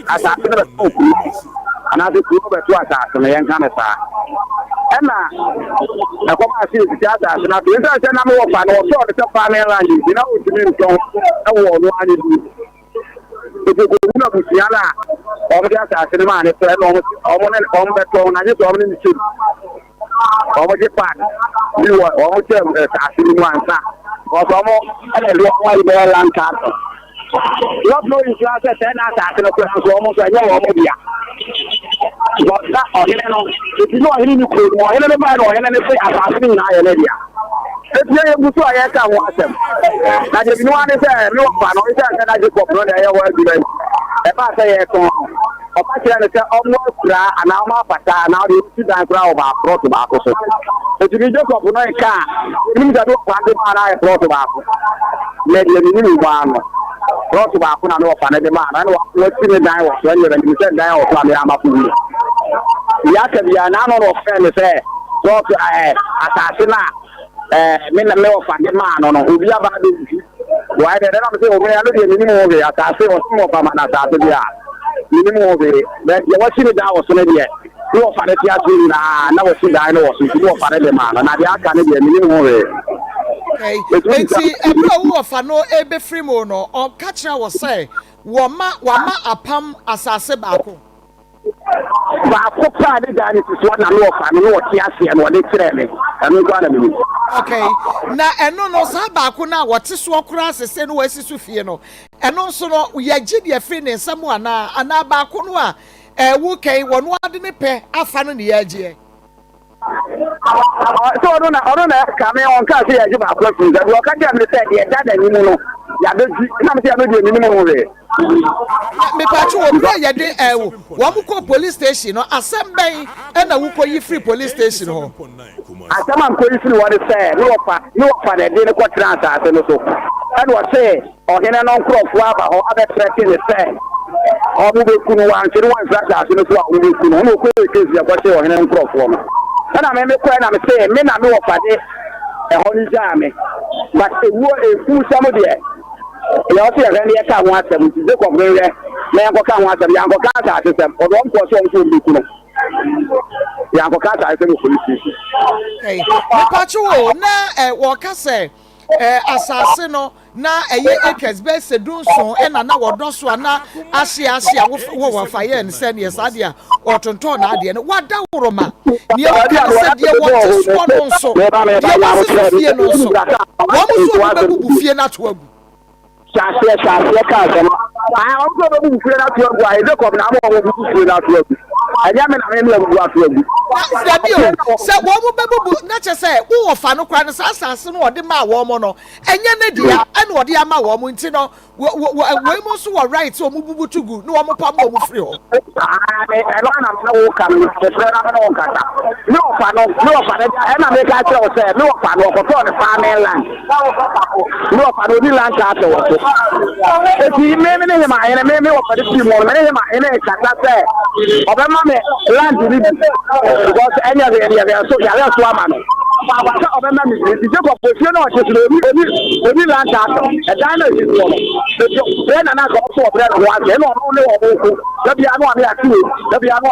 asase no be fu ana de ku be to asase no ye kan sa ema na ko ba se ti asase na be se na mo fa no so ne se fa me land ni na o ti mi nton e wo no ani du na busiala o be asase ni ma ne se no o mo ne o be to na je to mo ni chi o mo je pa ni wo o mo che asase ni ansa o so mo ele lo wa ibe land card lo no insurance se na asase no ko so mo so nya wo mo bia na o hele no ti no hele ni ko mo hele no ba no hele ne se asase ni na hele dia eti ye busu aye ka wo asem na je binu ane se mi wo pa no se na je ko pro na ye wo bi e ba se ye ko o pa kire ne se o mo kura ana o ma pata na o ti dan kura o ba pro to ba ko so eti bi je ko no e ka ni mi da do kwa de ma na e pro to ba ko le de ni ni ba no pro to ba ko na no pa na de ma na no wo ti ni dan wo so ni re ni se dan wo pa me ama fu ya ke bia na no no fe ne se so asase na me na me ofa de ma no obi aba de why the other say, okay, I don't need any more. I say, or some of them are not minimum of it. But you watching it down was already. You are for the theatre, and now see the I know, so you are for the man, and I can't be a minimum of it. Okay, see, a blow of no ebe free mono or catcher was say, Wama apam asase bako. Baako paa de dan ti so na no fa no o ti ase na o de kire me anu gwa na me. Okay, na eno no sa baako na wote so okura asese no wasi so fie no eno nso no ye gi de free ne nsam ana baako no a wo kai wono ade ne pe afa no ne ye gie. So no na ka me on ka se ye gi baako free da wo ka dia me se de da ni mu no ya be na me se ya be de ni mu we. Me pacho wo bra ye de wo mu ko police station no asem na wo ko yi free police station ho. Asem am ko yi free what say no fa de de ko transfer no so. And what say o hene no nkrofo aba ho abe threaten say o mu be kunu wan chiri wan zaka so no so o be kunu no ko e case ya ko say o hene nkrofo no. Na me ko na me say me na me wo fa de e ho ni ja me but e wo e fu samo de ya o ti ya ni ka won atem ti de ko gbe re me yan ko ka won atem yan ko ka ta atem o do nko so nko bi kunu yan ko ka ta atem police. Okay, me pacho na wo ka say asase no na eye acres be se dunso na wodo so na ahia wo fa ye ne se ne sadia otonton na ade ne wada woroma ne wo ka se de wo te so no so de wo se fie no so wo mu so bu fie na to agu Shashe ka sama. I also don't feel that you are going to come now. Feel that you are. I am in a go to you. So what would not just say, who of Fano Cranes assassin or the Ma woman, and Yanedia, and what the Ama woman, Tino, we most were right so move to go, no more pump free. I don't know coming. No, Fano, and I make I say, no, Fano, for the farming land. No, Fano, the land after. If he made him, I am a member of the team, or any say, Obama land because any of the area, so that's one. Obama is the opposition or just any land after a dynasty. Then I got also a brand of one, and only the piano, the piano,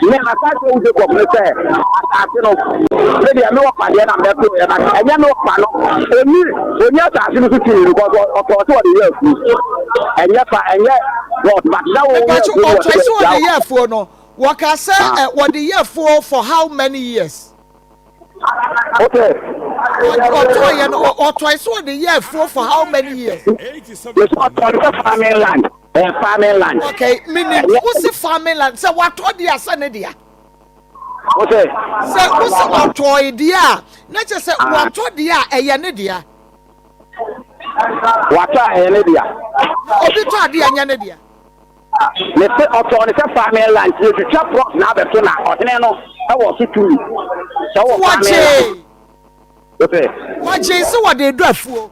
then I can't go to the corporate. Maybe I know what I am, and you know, when you're asking to because of what you and yet, but now the year for no. What I say, what the year for how many years? Okay. Or twice what the year for how many years? Farming land. Farming land. Okay, meaning what's the farming land? So what the Asanadia? Okay. So what's about toy dear? Not just say what the Ayanadia. What are Yanadia? Oh, the Tadi Yanadia. Let's say autonomous farming land. You chop rock now, but now, or I was it too. So what? Okay. What Jason? What they do for?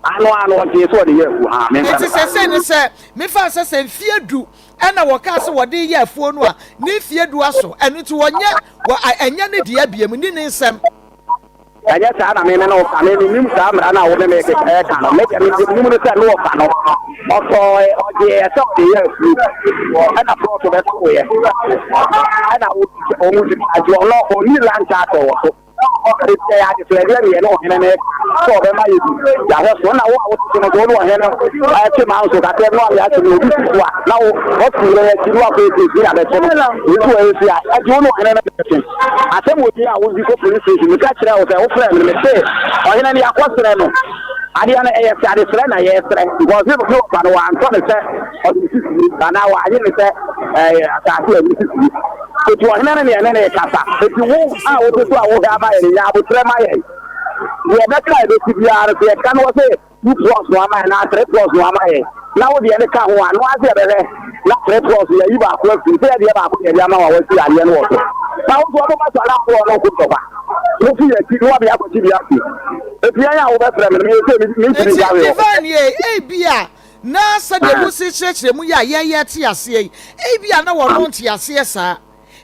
I know what they saw the year. It is a sense, sir. Me fast say fear do, and our castle what they year for no. Ni fear do also, and it's 1 year. Well, I any dear be a minute some. I just had a man of I mean, you come and I would make it a kind of make a numerous no panel. Also, yes, the year and a pro to that way. And I would almost as you are not only land chat also. They are the and all in a so they might just one hour to go to a hand. I have 2 months of that. Now, what do you want to do? I don't know anything. I think I will be police station. We catch out the friend and say, I any question. I didn't say friend. I yesterday because we were not one to say, and now I didn't say, if you are not in any casa, if you won't, I will have I would try my head. We are not trying to be out of the can was it. You plus one and not 3 plus 1 my now the other can one was there. Not 3 plus you are close to the other was the alien water. Now, what about the last one? Look here, you are able to be happy. If you are over from me, na sa de wo se church mu ya ye ti ase e bia na wo no ti ase sa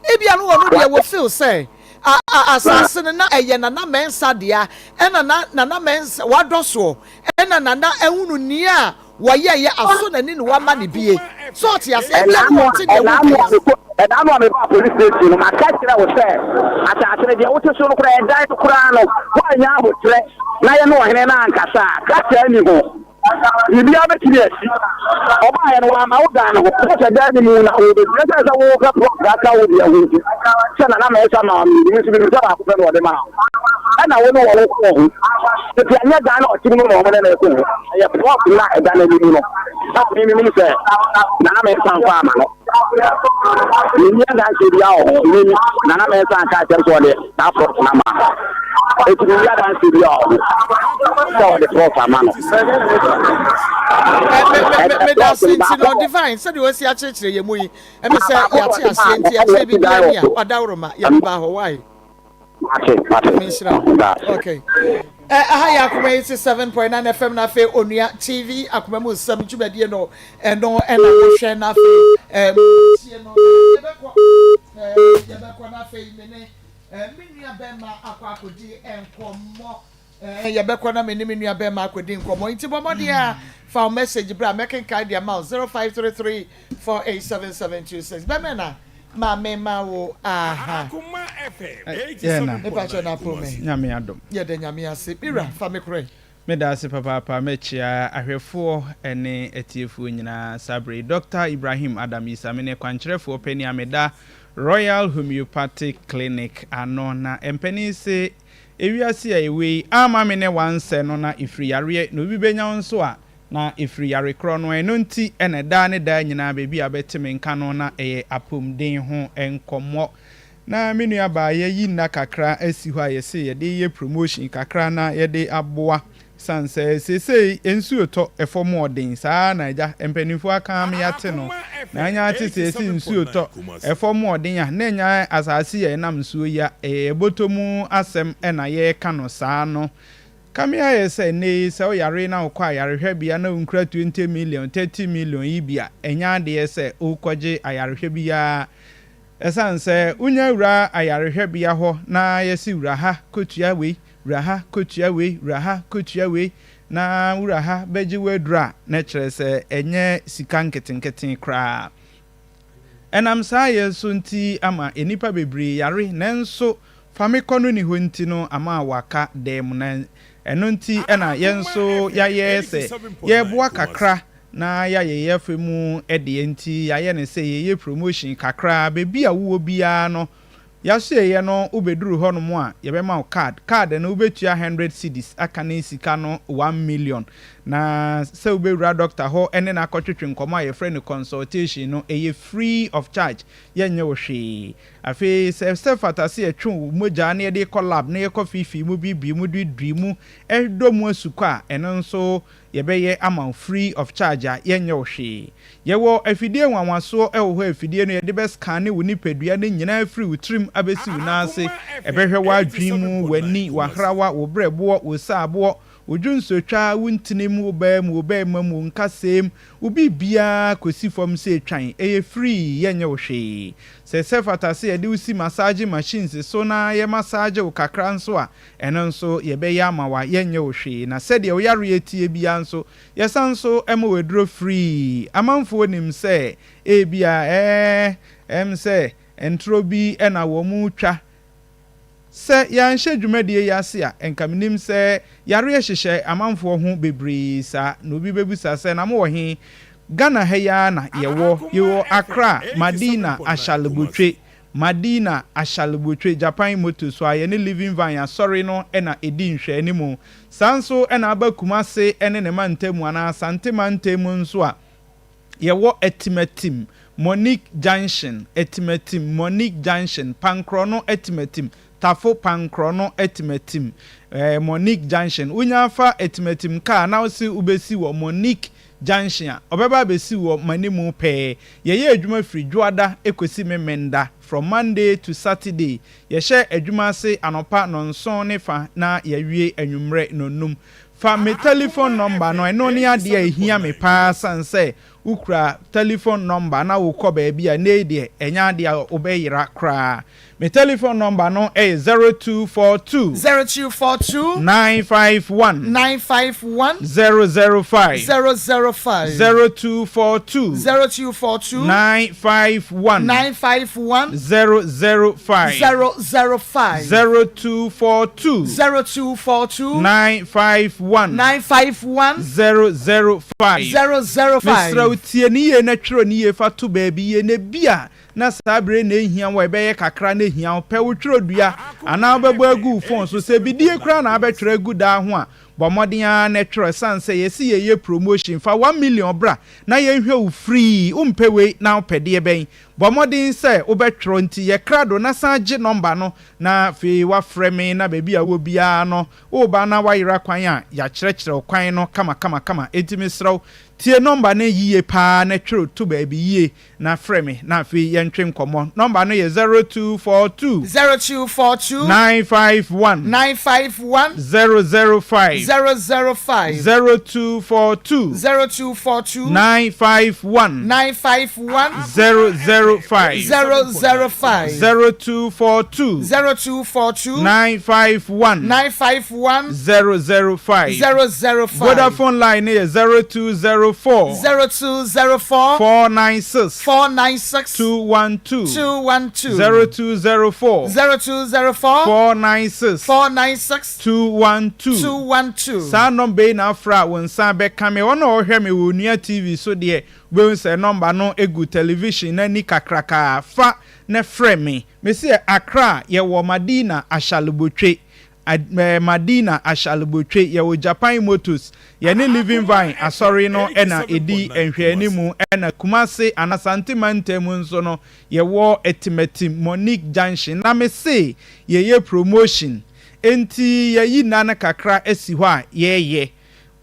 e bia no wo no de wo feel say asase no na ɛyɛ nana mensa dia ɛna nana mensa wadɔso ɛna nana ehunu ni a wɔyɛ aso na ni wama ne bie so ɔte ase ɛna mo me ba police station ma ka kire wo sɛ asase de wo te so no kora ɛdan kora no wa nya ahotre na yɛ no ɔhene na ankasa ka tɛ ni ho Ibi abe kiri esi. Ọba yẹn wa ma o dan ho. O ṣe dẹ ni mu na o de. Ẹ sẹ wo ka pro ka wo di ẹwo nti. Ṣé na ma ẹ sá ma mi mi si mi sọ ba ko fẹ́ ní ọdẹ ma. Ẹ na wo ni wọ́n kọ́ ọ̀hún. Tètè ẹ̀yẹ dan náà ọtí mímú ọmọdé náà ẹ̀kọ́ ọ̀hún. Ẹ̀yẹ pọ̀ na ẹ̀dá náà ẹ̀mí mu nọ. Báwo ni mi sẹ na ma ẹ sá nkọ́ àmà nọ. Èmi ẹ̀ dá ṣe di àwọ̀ mi na ma ẹ sá nká ẹ̀jẹ̀ sọ ọdẹ náà pọ̀ na ma. Ètò ìyá dá ṣe di àwọ̀ sọ ọdẹ pọ̀ àmà nọ. Sinti no divine said you see a church ye mu yi e me say ya ti ase nti e che bi bia ya odawroma ya ba ho why okay aha ya Akoma 87.9 FM na fe onua TV Akoma mu sam dwumadie no eno na wo hwe na fe tie no ye be ko na fe mene minua be ma akodi enkomo yɛbɛkɔ na me nua bɛ ma akɔdi nkɔmmɔ nti bɔmmɔde a fa message bra mɛkenka de ama 0533487726 bɛmɛ na ma me ma wo aha Akoma FM 87.9 na prome nyame adom yɛde nyame ase bira fa me korɛ me da ase papa mɛkyia ahwɛfoɔ ɛne atiefoɔ nyinaa sabre Dr. Ibrahim Adam Isa me ne kwankyerɛfoɔ pani ameda Royal Homeopathic Clinic ano na empani se ewiase a ewe ama me ne wanse no na ifriyare no bi benya nso a na ifriyare kro no eno nti ene da ne da nyina bebi abetime nka no na eye apomden ho enkomo na menu aba yi na kakra asi ho a yese ye de ye promotion kakra na ye de aboa sanse sese ensuo to efom odin saa na ja empanifo aka me yate no na anya atete esi ensuo to efom odin a na nya asase ye nam nsuo ya ebotomu asem na ye ka no saa no kamia ye se ne se o yare na okwa yarehwe bia na unkra 20 million 30 million yi bia enya de se okwaje ayarehwe bia esanse unya wura ayarehwe bia ho na yesi wura ha kotua we raha kotua we na uraha beji wedra na kyerɛ sɛ enye sika nketenketen kra enam saa yɛ so nti ama enipa bebree yare nanso famekɔ no ni ho nti no ama waka dem na eno nti ena yenso yayɛ sɛ yɛboa kakra na yayɛ femu ɛde nti yayɛ ne sɛ yɛyɛ promotion kakra bebi a wo bia no yaso ye no ubeduru ho no mo a ye be ma card no ubetua 100 cedis aka na sika no 1 million na se ubewura doctor ho ene na akotwetwe nkoma ye friend consultation no eye free of charge ye nye wo hwe afi se fatase atwu moja na ye de collab na ye kofifi mu bibi mu dudri mu edo mu asuko a eno nso ye be ye ama free of charge ye nye wo hwe ye wo afidie nwanwaso e wo ho afidie no ye de be scan wo ni pedua ne nyina free utrim abesi unase ebehwe wa dwimu wani wahrawa wo brebo wo saabo ojunso wuntinimu obemu nkasem obi bia kosi fom se twan eye free yenye wo hwe se fatase ye de usi massage machines so na ye massage wo kakra nso a eno nso ye be ya ma wa yenye wo hwe na se de wo yare etie bia nso ye sanso ema wedro free amanfo nim se e bia se entro bi ena wo mu twa se ya nhye dwumadie ya se a enkamenim se yare hyehye amanfo ho bebree sa no bi bebusa se na mo wo he Ghana heya na yewo Accra Madina Ashalbutwe Japan moto so aye ne living van ya sorry no na edi nhwe animu sanso na abakuma se ene ne mantemu ana santema ntemu nso a yewo etimatim Monique Junction Pankrono etimatim Tafo Pankrono etimatim Monique Junction unyafa etimatim ka na osi ubesi wo Monique Junction obeba besi wo manimu pe yeye adwuma firi dwoada ekosi memenda from Monday to Saturday ye share adwuma se anopa nonson ne fa na yewie anwumre nonum fa me telephone number no eno ne ade ehia me pa sanse ukra telephone number na wokɔ baabi a ne de enya de a obeyira kra me telephone number no is 0242 0242 951 951 005 005 0242 0242 951 951 005 005 0242 0242 951 951 005 005 Mr. Utie ni ye na twero ni ye fa to baabi ye na bia na sabre na ehia wo ebe kakra na ehia pe wo twero dua ana bebo agu phone so se bidie kra na abetwero agu da ho a bomodin na twero sanse ye si ye promotion fa 1 million bra na ye hwe wo free umpewe na opede ben bomodin se obetwero nti ye krado na sanje number no na fe wa frame na baby a wo bia no wo ba na wa yira kwan a ya kyerɛkyerɛ kwan no kama etimi sraw tie number na yiye pa na twero to baby ye na frame na fe ye ntwe nkomo number no ye 0242 0242 951 951 005 005 0242 0242 951 951 005 005 0242 0242 951 951 005 005 Vodafone line is 0204 0204 496 496 212 212 0204 0204 496 496 212 212 Sa number na fra won sa be kame wono ohwe me wonua TV so de we say number no egu television na ni kakraka fa na frame me say Accra ye wo Madina Ashalubotwe Madina Ashalubotwe ye wo Japan Motors ye ne Living Vine asori no ena edi enhwe mu ena Kumase Anasante Mantem nso no ye wo Etimeti Monique Junction na me say ye promotion enti ye yi nana kakra esi ho a ye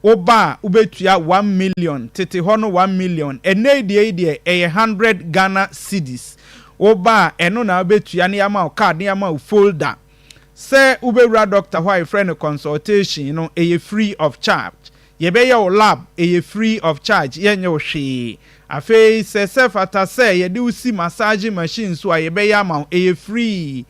oba ubetua 1 million tete ho no 1 million ene die 100 Ghana cedis oba eno na ubetua ne ama card ne ama folder say ubewura doctor why friend consultation no free of charge ye be your lab free of charge ye nye hwe afei se fata say ye de usi massage machine so ye be ya ama free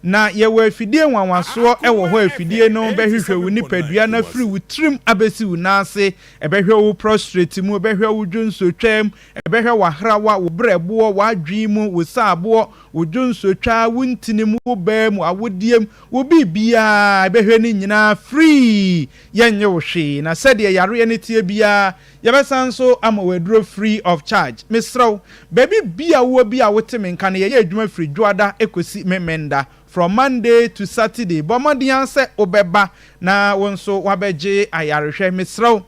na ye we afidie nwanwaso ewo ho afidie no behwehwe wo nipadua na free wo trim abesi wo nase ebehwe wo prostrate mu ebehwe wo dwonsotwam ebehwe wahrawa wo brebo wo adwimu wo saabo wo dwonsotwa wo ntinimu wo bam awodiem wo bibia ebehwe ni nyina free yenye wo hwe na sede yare ne tie bia yebesanso ama wedro free of charge misraw baby bia wo bia woteme nka ne ye adwuma free dwoada ekosi memenda from Monday to Saturday bomodian se obeba na wonso wabeje ayarehwe misraw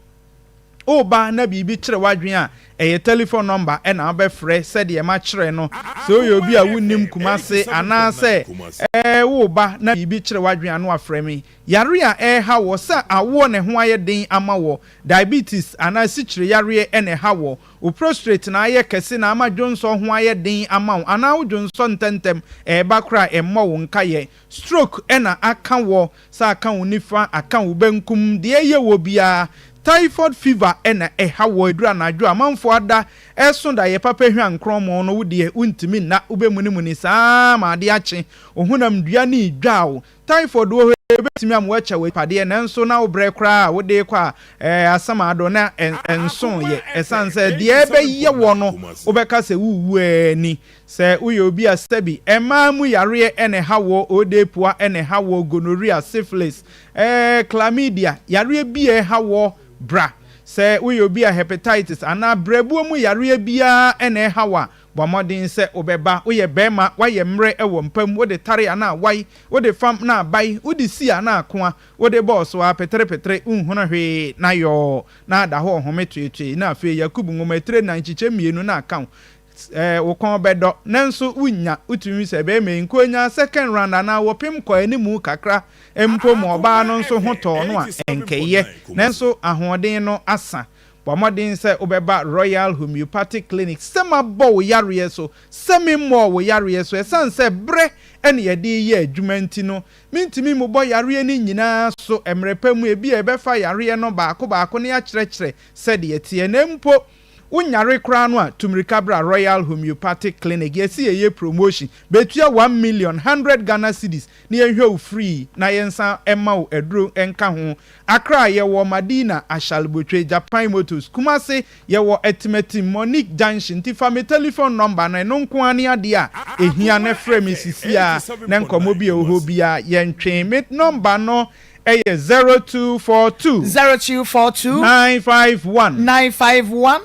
oba na bibi kire wadwen a eye telephone number e na obefre said ye ma kire no so yo bi a wunnim Kumase ana se oba na bibi kire wadwen anu afremi yare a ha wo sa awo ne ho aye den ama wo diabetes ana si kire yare e ne ha wo o prostrate na aye kese na ama dwonso ho aye den ama wo ana wo dwonso ntentem ba kra emmo wo nkaye stroke e na aka wo sa aka wo nifa aka wo benkum de ye wo bia typhoid fever ena hawo edura na adwo amanfo ada esonda ye papa hwa nkromo no wudie untimi na ubemunimuni saa ma ade ache ohunam dua ni dwao typhoid wo betimi amwacha we pade nanso na obre kra wode kwa asama ado na enso ye esanse de ebe ye wo no obeka se wuwu ani se uyo obi asabi emamu yare ene hawo odepua ene hawo gonorrhea syphilis chlamydia yare bi hawo bra se we obi a hepatitis ana brebuo mu yare bia ene hawa bomodin se obeba we bema waye mre ewo mpam wo de tare ana wai wo de fam na bai wo de si ana akoa wo de boss wa petre unhuna hwe na yo na da ho hometwetwe na afi yakubu ngometre na nchiche mienu na account wo kon bedo nanso unya utumi se be me nkonya second round na wo pim kwa animu kakra empo mo oba no nso hoto no a enkeye nanso ahoden no asa bomodin se obeba Royal Homeopathic Clinic sema bo yare so semi mo wo yare so esanse bre ene ye de ye adwumanti no mintimi mo bo yare ni nyina so emrepam e bi e befa yare no baako ne ya kyerɛkyerɛ sɛ de tie na mpo unyare kra no a tumirika bra Royal Homeopathic Clinic yesi ye promotion betua 1 million 100 Ghana cedis na yehwe free na yensa emma wo eduro enka ho Accra ye wo Madina Ashalbotwe Japan Motors Kumase ye wo Etimetim Monique Junction ti fa me telephone number na no nko ani ade a ehia na frame sisi a na nkomo bi oho bia ye ntwe me number no 0242 951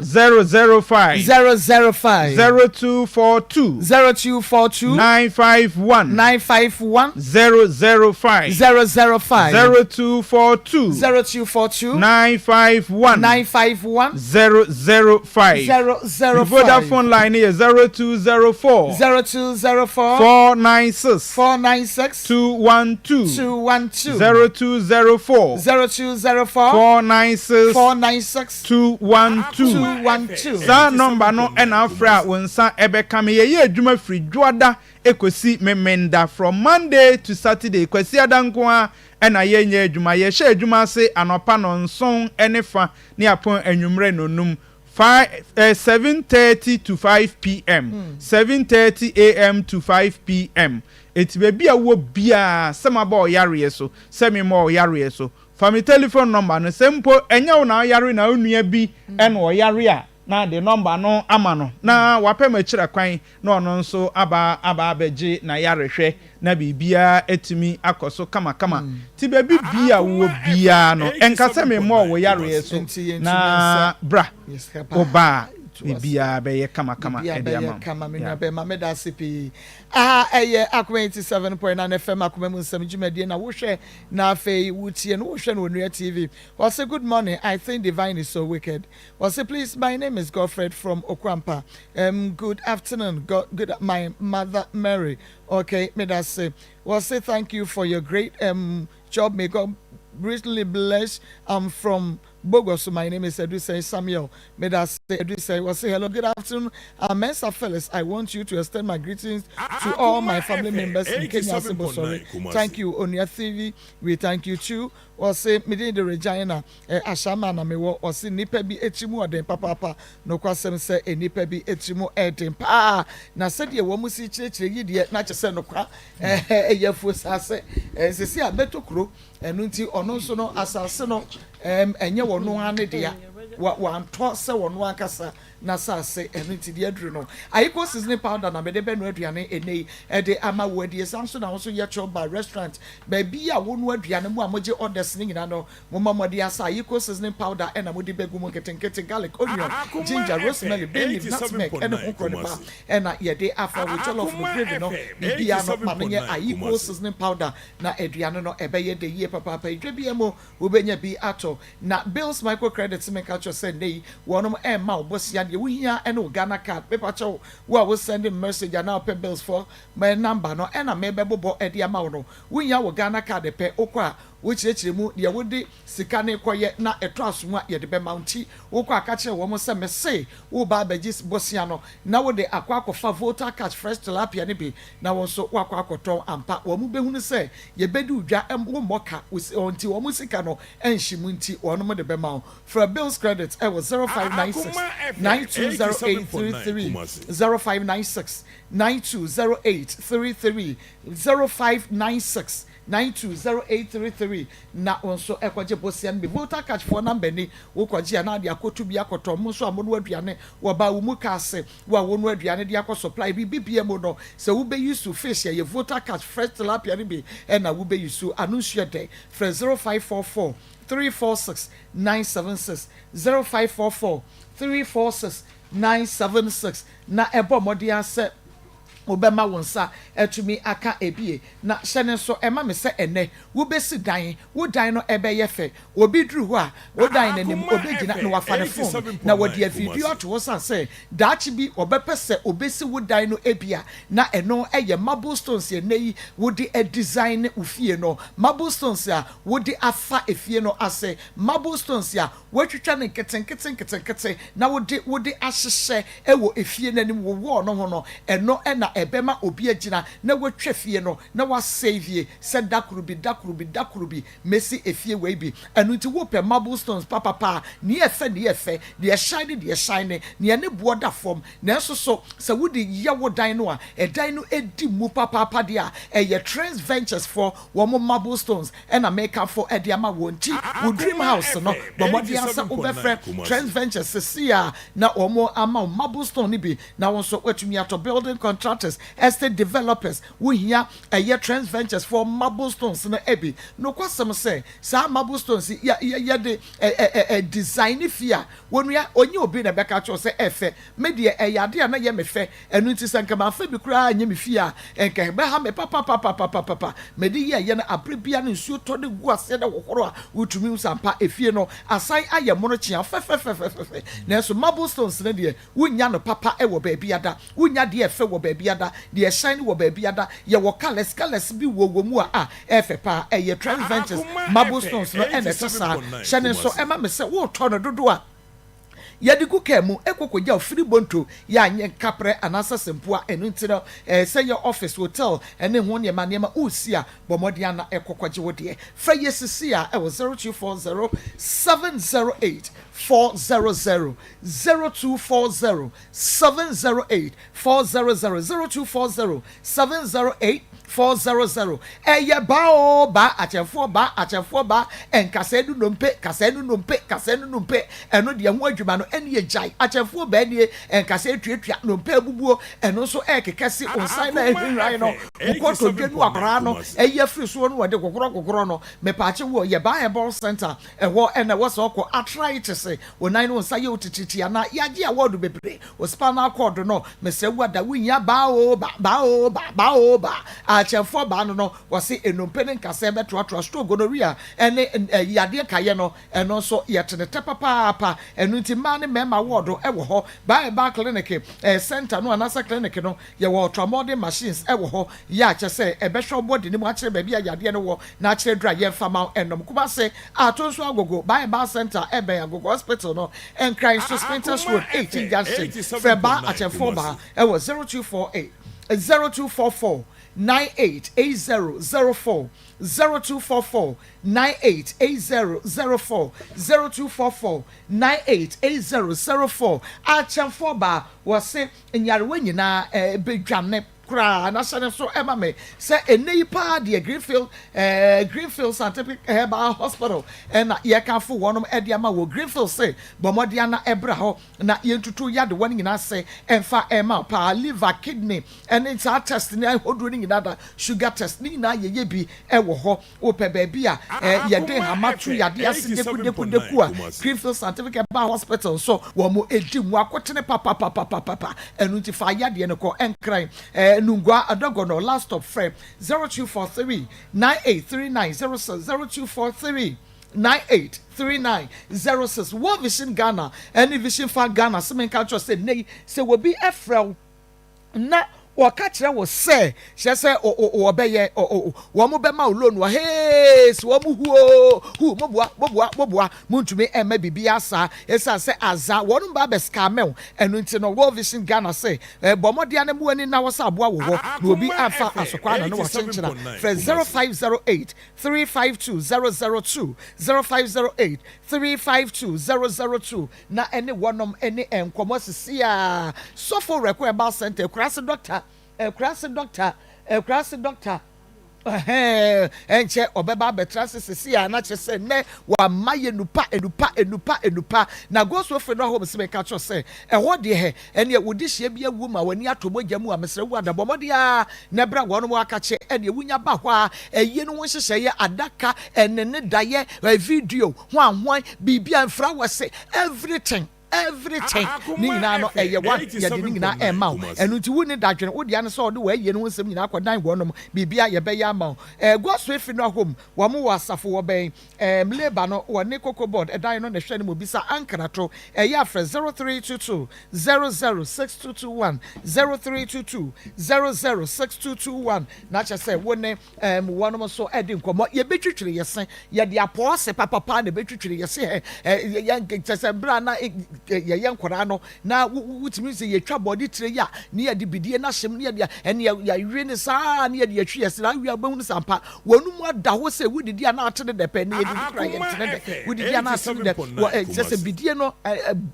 005 0242 951 005 0242 951 005 Vodafone line is 0204 496 212 0204 496 212 Sa number no and afra wonsa ebe kame ye adwuma free dwoada ekosi memenda from Monday to Saturday kwasi adanko a ena ye nya adwuma ye hye adwuma se anopa no nson enefa ne apon anwumre nonum 7:30 to 5 p.m. 7:30 a.m. to 5 p.m. It's baby a wo bia sama ba oyare so semi mo oyare so family telephone number no sempo enya wo na oyare na onua bi en oyare a na the number no ama no na wapem akira kwan na ono nso aba abeje na yarehwe na bibia etimi akoso kama ti baby bia wo bia no enka semi mo wo yare so na bra oba bibia be ye kama ediama kama me na be ma me da sipi eye Akoma 87.9 FM Akoma mu nsam djumade na wo hwe na afei wutie no wo hwe no Onua TV. Was say good morning, I think divine is so wicked. Was say please, my name is Godfred from Okwampa. Good afternoon, good my mother Mary. Okay, me da say was say thank you for your great job. May God richly bless. I'm from Bogos, my name is Edwin Samuel. May that say Edwin say, well, say hello, good afternoon. Mensa Felix, I want you to extend my greetings to all my family members in Kenya. Sorry. Thank you, Onua TV. We thank you too. Or say me the Regina, Ashama na me or say nipa bi echimu odem papa no kwasem say nipa bi echimu edem pa na said ye wo musi chirechire yidie na chese no kwa eyefo sase sesi abeto kro enu nti ono nso no asase no enye wono ane dia wa anto se wono akasa na sase enu nti dia duru no ayiko seasoning powder na me de benu aduane enei e de ama wo adie samso na so ye choba restaurant ba bia wono aduane mu amoje orders ni nyina no mama modi asa ayiko seasoning powder e na modi begu mu ketenkete garlic onion ginger rosemary bay leaf nutmeg e no kokro ba e na ye de afa with all of the gravy no bia no mamenye ayiko seasoning powder na aduane no ebe ye de ye papa dwe bia mo wo benya bi ato na bills microcredit me catch say nei wonom e ma obosia de wo hia e no Ghana card paper chow wo will send a message and now pay bills for my number no e na me bebo e de ama wo no wo hia wo Ghana card pe okwa which mu de wodi sika ne koye na eto asomu a ye de be mounti wo kwa ka kire wo mo se me say wo ba bagis bosia no na wo de akwa akofa voter card fresh tilapia ne bi na wo so wakwa akoton ampa wo mu behunu se ye bedi udwa embo moka onti wo mu sika no enhyimu nti wono mo de be ma for bills credit it was 0596 920833 0596 920833 0596 920833 na onso ekwaje bosian be voter catch for number ni wo kwaje na de akotu bi akoto mo so amono aduane wo ba wo mu ka ase wo wonu aduane de akọ supply bi bibie mo no se wo be use to fish ye voter catch fresh tilapia ni bi e na wo be use anunsia de for 0544 346 976 0544 346 976 na ebo modi ase obema wonsa etumi aka ebie na hyene so ema me se ene wo besi dan wo dan no ebe ye fe obi duru ho a wo dan nanim obegina no wafa ne phone na wo de video to wo say daachi bi obepese obesi wo dan no ebia na eno eye marble stones ye nei wo de a design ufie no marble stones a wo de afa efie no ase marble stones a wo twetwa ne keten na wo de ahyehye ewo efie nanim wo wo no ho no eno na ebema obi agina na wotwe fie no na wa save se dakurubi mesi efie we bi enu nti wo pe marble stones papa ne efe de shine ne ne boda form na so se wodi ye wo dan no a edan no edi mu papa de a eye Trends Ventures for wo marble stones and a make up for edi ama wonti wo dream house no bomodi ansa obefre Trends Ventures sesia na omo ama marble stone ni bi na won so watumi ato building contractors estate developers wo hia eye Trends Ventures for marble stones na ebi no kwasem say sa marble stones ya de design fia wonua onye obi na beka cho say efe me de eyade na ye mefe enu nti sanka ma fa bi kura anya me fia enka be ha me papa me de ye na abrebia na nsuo to de gu ase da wohoro a wotumi usampa efie no asai aye mono chia fe na so marble stones na de wonya no papa e wo ba bia da wonya de efe wo ba bia da de shine wo ba bia da ye wo colors bi wo mu a efe pa eye Trends Ventures marble stones no ene sesa shine so ema me se wo to no dodo a yadi ku kemu ekokoja ofiri bonto ya anye kapre anasa sempua enu ntino say your office hotel ene ho ne ma usia bomodi ana ekokoje wode fra yesisia e 0240 708 400 0240 708 400 0240 708 400 eye ba achefo ba enkasenu nompe eno de ho adwuma no ene ye jai achefo ba ne enkase tuatua nompe abubuo eno so ekekese onsan na ehunran no ukoto dwenu akra no eye free so no wode kokoro no me paache wo ye ba Herbal center ewo ene wo so ko arthritis onan no nsa ye otititi ana yaje award bebre o spinal cord no me se wada winya ba achefo ba no wose enompe ne nkase beto stroke gonorrhea ene yade kaye no eno so yetene papa enu nti mane mema wodo ewo ho Herbal clinic center no anasa clinic no ye wo ultramodern machines ewo ho ya che se ebehwe body ni mu a kire ba bia yade no wo na kire dra ye fama enom kuma se atonso agogo Herbal center ebe agogo hospital no enkran so Spinters Road 18 Junction Freba achefo ba ewo 0248 0244 988004 0244 988004 0244 988004 achefo ba wose nyarwe nyina bedwane kra na sane so ema me se enei pa de Greenfield Scientific Herbal Hospital na ye kan fo wonom e de ama wo Greenfield say bomodia na ebra ho na ye ntutu ya de won nyina se emfa ema pa liver kidney and it's a test na hodro ni nyina da sugar test ni na ye bi e wo ho wo pe ba bia ye de hamatu ya de ase deku a Greenfield Scientific Herbal Hospital so wo mo edi mu akotene papa enu nti fa ya de ne ko enkran Nungwa Adogono last stop frame 0243 983906 0243 983906 World Vision Ghana any Vision for Ghana some culture say nay say will be Efrel na waka kire wo se hye obeye wo mo be ma loan wo hey so wo hu moboa muntumi ema bibia sa esa se aza wonu ba be scam enu nti no World Vision Ghana say bomodia na mu ani na wo sa aboa wo ho na obi afa asokwa na no wo chenchena for 0508 352002 0508 352002 na ene wonom ene enkomo sisia sofo record Herbal center Krasi doctor enche obeba betrase sisia na chese ne wa maye enupa na go so fe no ho mse ka cho se ho de he ene wodi hye bia wu ma wani atomogya mu amesre wu adabomodia na bra wo no mu aka che ene wunya ba ho a eye no hyehyeye adaka ene ne daye video ho anhwan bibia mfra wose everything ni na no eye one ye de ni na e ma enu ti wu ni dadwene wo dia ne so de we ye no nsem ni na kwadan wonom bibia ye be ya ma go so efi no home wo mo wasafo wo ben labor no wo ne cocoa board edan no ne hwe ne mo bisa ankrato eye afre 0322 006221 0322 006221 na cha say wo ne wonom so edi nkomo ye betwitwire yesen ye de apose papa na betwitwire yesen ye chese bra na yɛyɛ nkwadaa no na wotumi sɛ yɛtwa bɔde tire yɛ a ne yɛde bidie no ahyɛm ne yɛde ɛne yɛawie ne saa ne yɛde yɛtwi yɛse na awie abɛhu no sampa wɔno mu ada hɔ sɛ wodidi a na ate ne dɛpɛ ne yɛdidi kora yɛntene dɛ wodidi a na ate ne dɛ kyɛ sɛ bidie no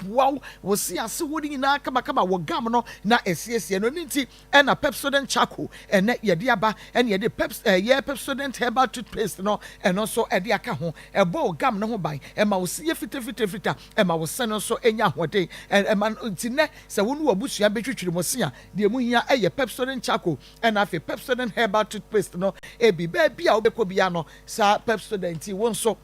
boa wo se ase wo ne nyinaa kamakama wɔ gam no na ɛsiesie no ne nti ɛna Pepsodent charcoal ɛnɛ yɛde aba ɛne yɛde Pepsodent herbal toothpaste no ɛno nso ɛde aka ho ɛbɔ wo gam no ho ban ɛma wo sie fita ɛma wo sɛ no nso ɛnya ahoɔden ɛma nti nɛ sɛ wo ne wabusua bɛtwitwiri mo se a deɛ mu hia ɛyɛ Pepsodent charcoal ɛna afei Pepsodent herbal toothpaste no ebi baabi a wobɛkɔ bia no saa Pepsodent wo nso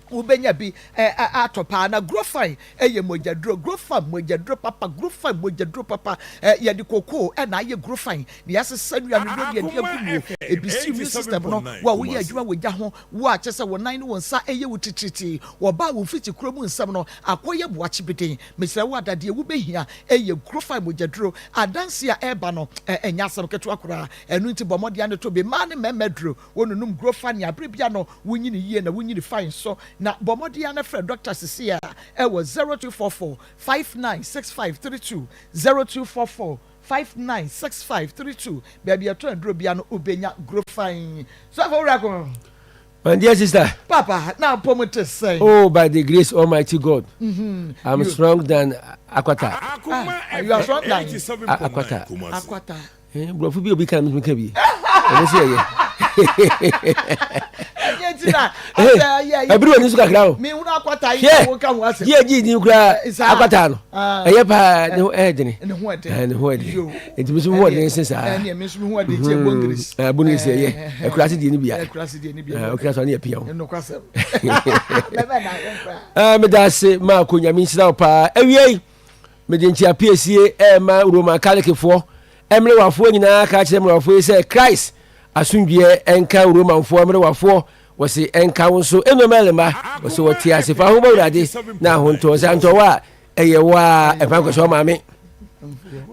wobɛnya bi atɔ paa na grofine ɛyɛ mogyaduro papa grofine mogyaduro papa yɛde kokoo ɛna ayɛ grofine ne yɛasesa nnua no deɛ de agu ebi steam system no wo a woyɛ adwuma wogya ho wo a kyɛ sɛ wo nan ne wo nsa ɛyɛ wo titiritii wɔba wo mfiti kuro mu nsɛm no akɔyɛ boakye beden mesrɛ wo adadeɛ wobɛhia ɛyɛ grofine mogyaduro adanse a ɛba no ɛnya asɛm ketewa koraa ɛno nti bɔ mmɔdeɛ no to bi maa ne mɛmɛ duro wonunum grofine abere bia no wonyini yie na wonyini fine so na bɔmmɔdeɛ no frɛ Dr. Sisia ɛwɔ 0244 596532 0244 596532 baabi ɛtɔ nduro bia no obenya grofine so afɔ wura ko my dear sister papa na pomo to say oh by the grace Almighty God I'm strong than Akwata you are strong than Akwata bro fu bi obi kan mi ka bi ɛno sɛ yɛ everyone is kakra o me hu Akwata yi wo ka ho ase ye ji ni kura Akwata no ɛyɛ pa ne ho ɛdene ne ho ɛdene enti mi so ho ɛdene sensa ɛne mi so ho ɛdene che bongiris bongiris yɛ ɛkura se die ni bia ɛkura so ne yɛ pia no kwasem me da se ma ko nyame nsira pa awie me de ntia piesie ma Roman Catholic-foɔ emre wafoɔ nyinaa ka kyerɛ emre wafoɔ sɛ Christ asundue enka Romanfoɔ emre wafoɔ wɔsi enka wo nso enomelema wɔsi wɔte ase fa ho bawurade na ahontɔ santɔwa ɛyɛ wa ɛfankɔsɔ maame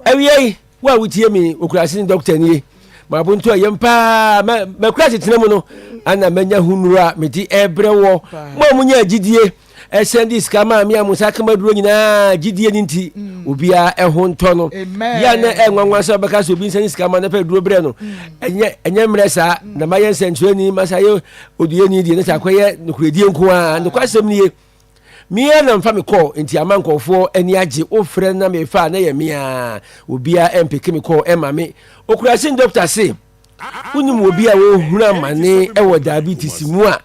awie wa wutie mi okurase ni doctor nie ma bunto yempa ma kurase tenemu no ana manya hunura medi ebrewo mo munya agidie ɛsɛndi skama mi amusa kama duro nyinaa gidie ninti obia ɛho ntɔ no ya na ɛnwanwa sɛ bɛka so obi nsɛni skama na pɛ duro brɛ no ɛnyɛ mmerɛ saa na ma yɛ nsɛnkyerɛni masa yɛ oduyɛni die ne sɛ akɔyɛ nokoredie nko a nokwasɛm nie mia na mfa me kɔ nti ama nkɔfoɔ ani agye ofrɛ na me fa na yɛ mia obia ɛmpeke me kɔ ɛma me okurasin doctor se unim obia wo hura mane ɛwɔ diabetes mu a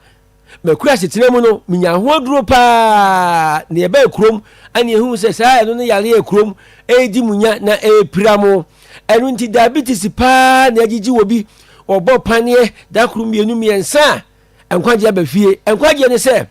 makura setena mu no minya ho duro pa ne eba ekrom ani ehu se saa eno ne yare ekrom edi munya na epiramo enu nti diabetes pa na agigi wobi obo panie da kru mienu miensa enkwaje abafie enkwaje ne se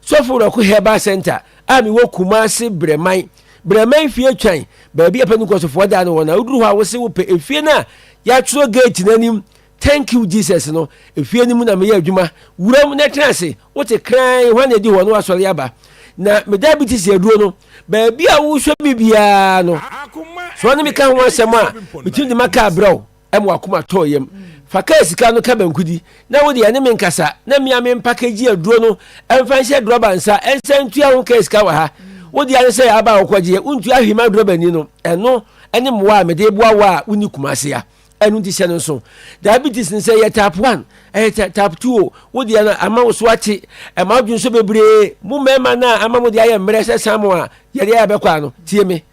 sofo ro ko Herbal Center ami wo Kumasi breman fie twan ba bia panu ko sofo da no wona uduru ho awose wo pe efie na ya tro gate nanim. Thank you Jesus no efie ni mu na me yɛ adwuma wuram na transe wote kran hwan edi hɔ no asɔre aba na me diabetes yɛduro no ba bia wo hwɛ bibia no so ne me ka ho asɛm a bitin de maka abrɛw ɛmo Akoma tɔ yam fa ka sika no ka bankudi na wo de ya ne me nkasa na me ame package aduro no ɛmfa nhyɛ droba nsa ɛnsa ntua ho ka sika wa ha wo de ya ne sɛ aba okɔgye untu ahwima droba ni no ɛno ɛne mwa me de boa wa uni Kumasi ya enu ti sɛ no so diabetes n sɛ yɛ type 1 type 2 wo de na ama wo so ate ama dwun so bebre mu mema na ama mo de ayɛ mmerɛ sɛ samo a yɛde ayɛ bɛkɔ ano tie me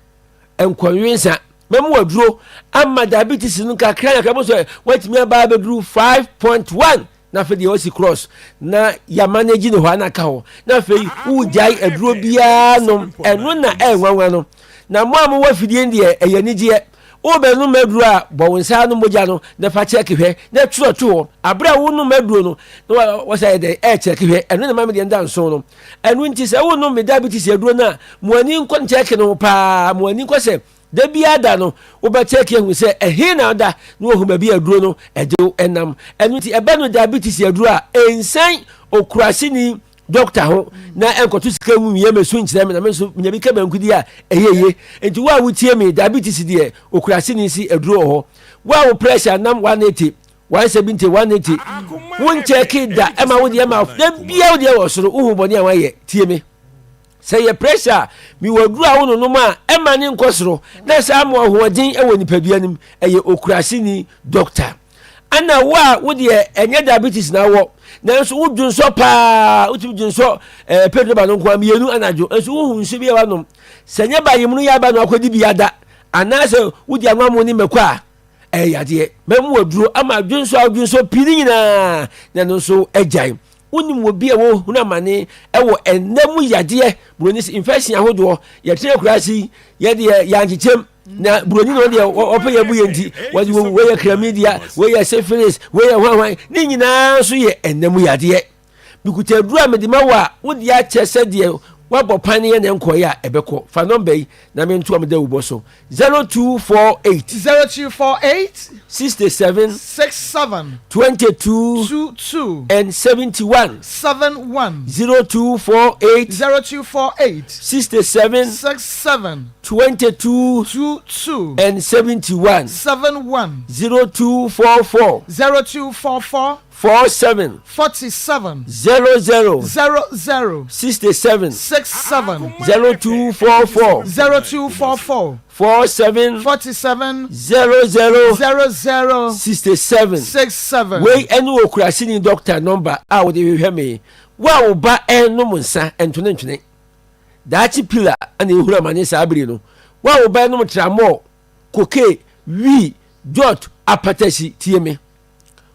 enkonwensa memu waduro ama diabetes no kakra na kamo so watimi aba beduru 5.1 na fe de osi cross na ya manage ne ho anaka ho na fe wo jai aduro bia no enu na enwanwa no na mo am wa fidie ndie eyanigye o be no maduro a bo wonsa no moja no na fa check hwe na tuoto abra wo no maduro no na wo say de check hwe eno na ma me de ndanso no enu nti se wo no me diabetes aduro na mo ani nko check no pa mo ani nko se da bia da no wo ba check hu se ehe na da no hu ba bia aduro no ede enam enu nti ebe no diabetes aduro a ensan okurase ni doctor ho na enkoto sika mu ye mesu nkyerɛ me na me so nya bi ka bankudi a eyeye enti wa wutie me diabetes de okurase ni si aduro ho wa wo pressure nam 180 170 180 won check da ema wo de ema da bia wo de wo soro wo hu bɔne a wa ye tie me say ye pressure mi waduru a wono no ma e ma ne nkosoro na sa mo hoodin e woni paduanim eye okurasini doctor ana wa wo de enye diabetes na wo nanso wo dwunso pa wo ti dwunso pedro ba no kwa mienu anajo enso wo hunso bi e wa no senya ba yimnu ya ba no akodi bi ada anase wo de anwamo ni mekwa yade memu waduro ama dwunso pini nyina na no so agyan unim wo bia wo huna mane ewo enam yade bronis infection ahodo ye tire kurasi ye de yankichem na broni no de opa ye bu yenti wadi wo ye chlamydia wo ye syphilis wo ye hwan ni nyina so ye enam yade bikuta duru amedima wa wo de a chese de wabo pani ye nkoya ebeko fa number yi na me nto ameda wo so 0248 67 22 and 71 0248 67 22 and 71 0244 47 00 67 0244 47 00 67 we enu okurasini doctor number a wo de hwehwe me wa wo ba enu munsa entune dachi pillar ana ehura mane sabiri no wa wo ba enu tramo koke wi jot apatashi tieme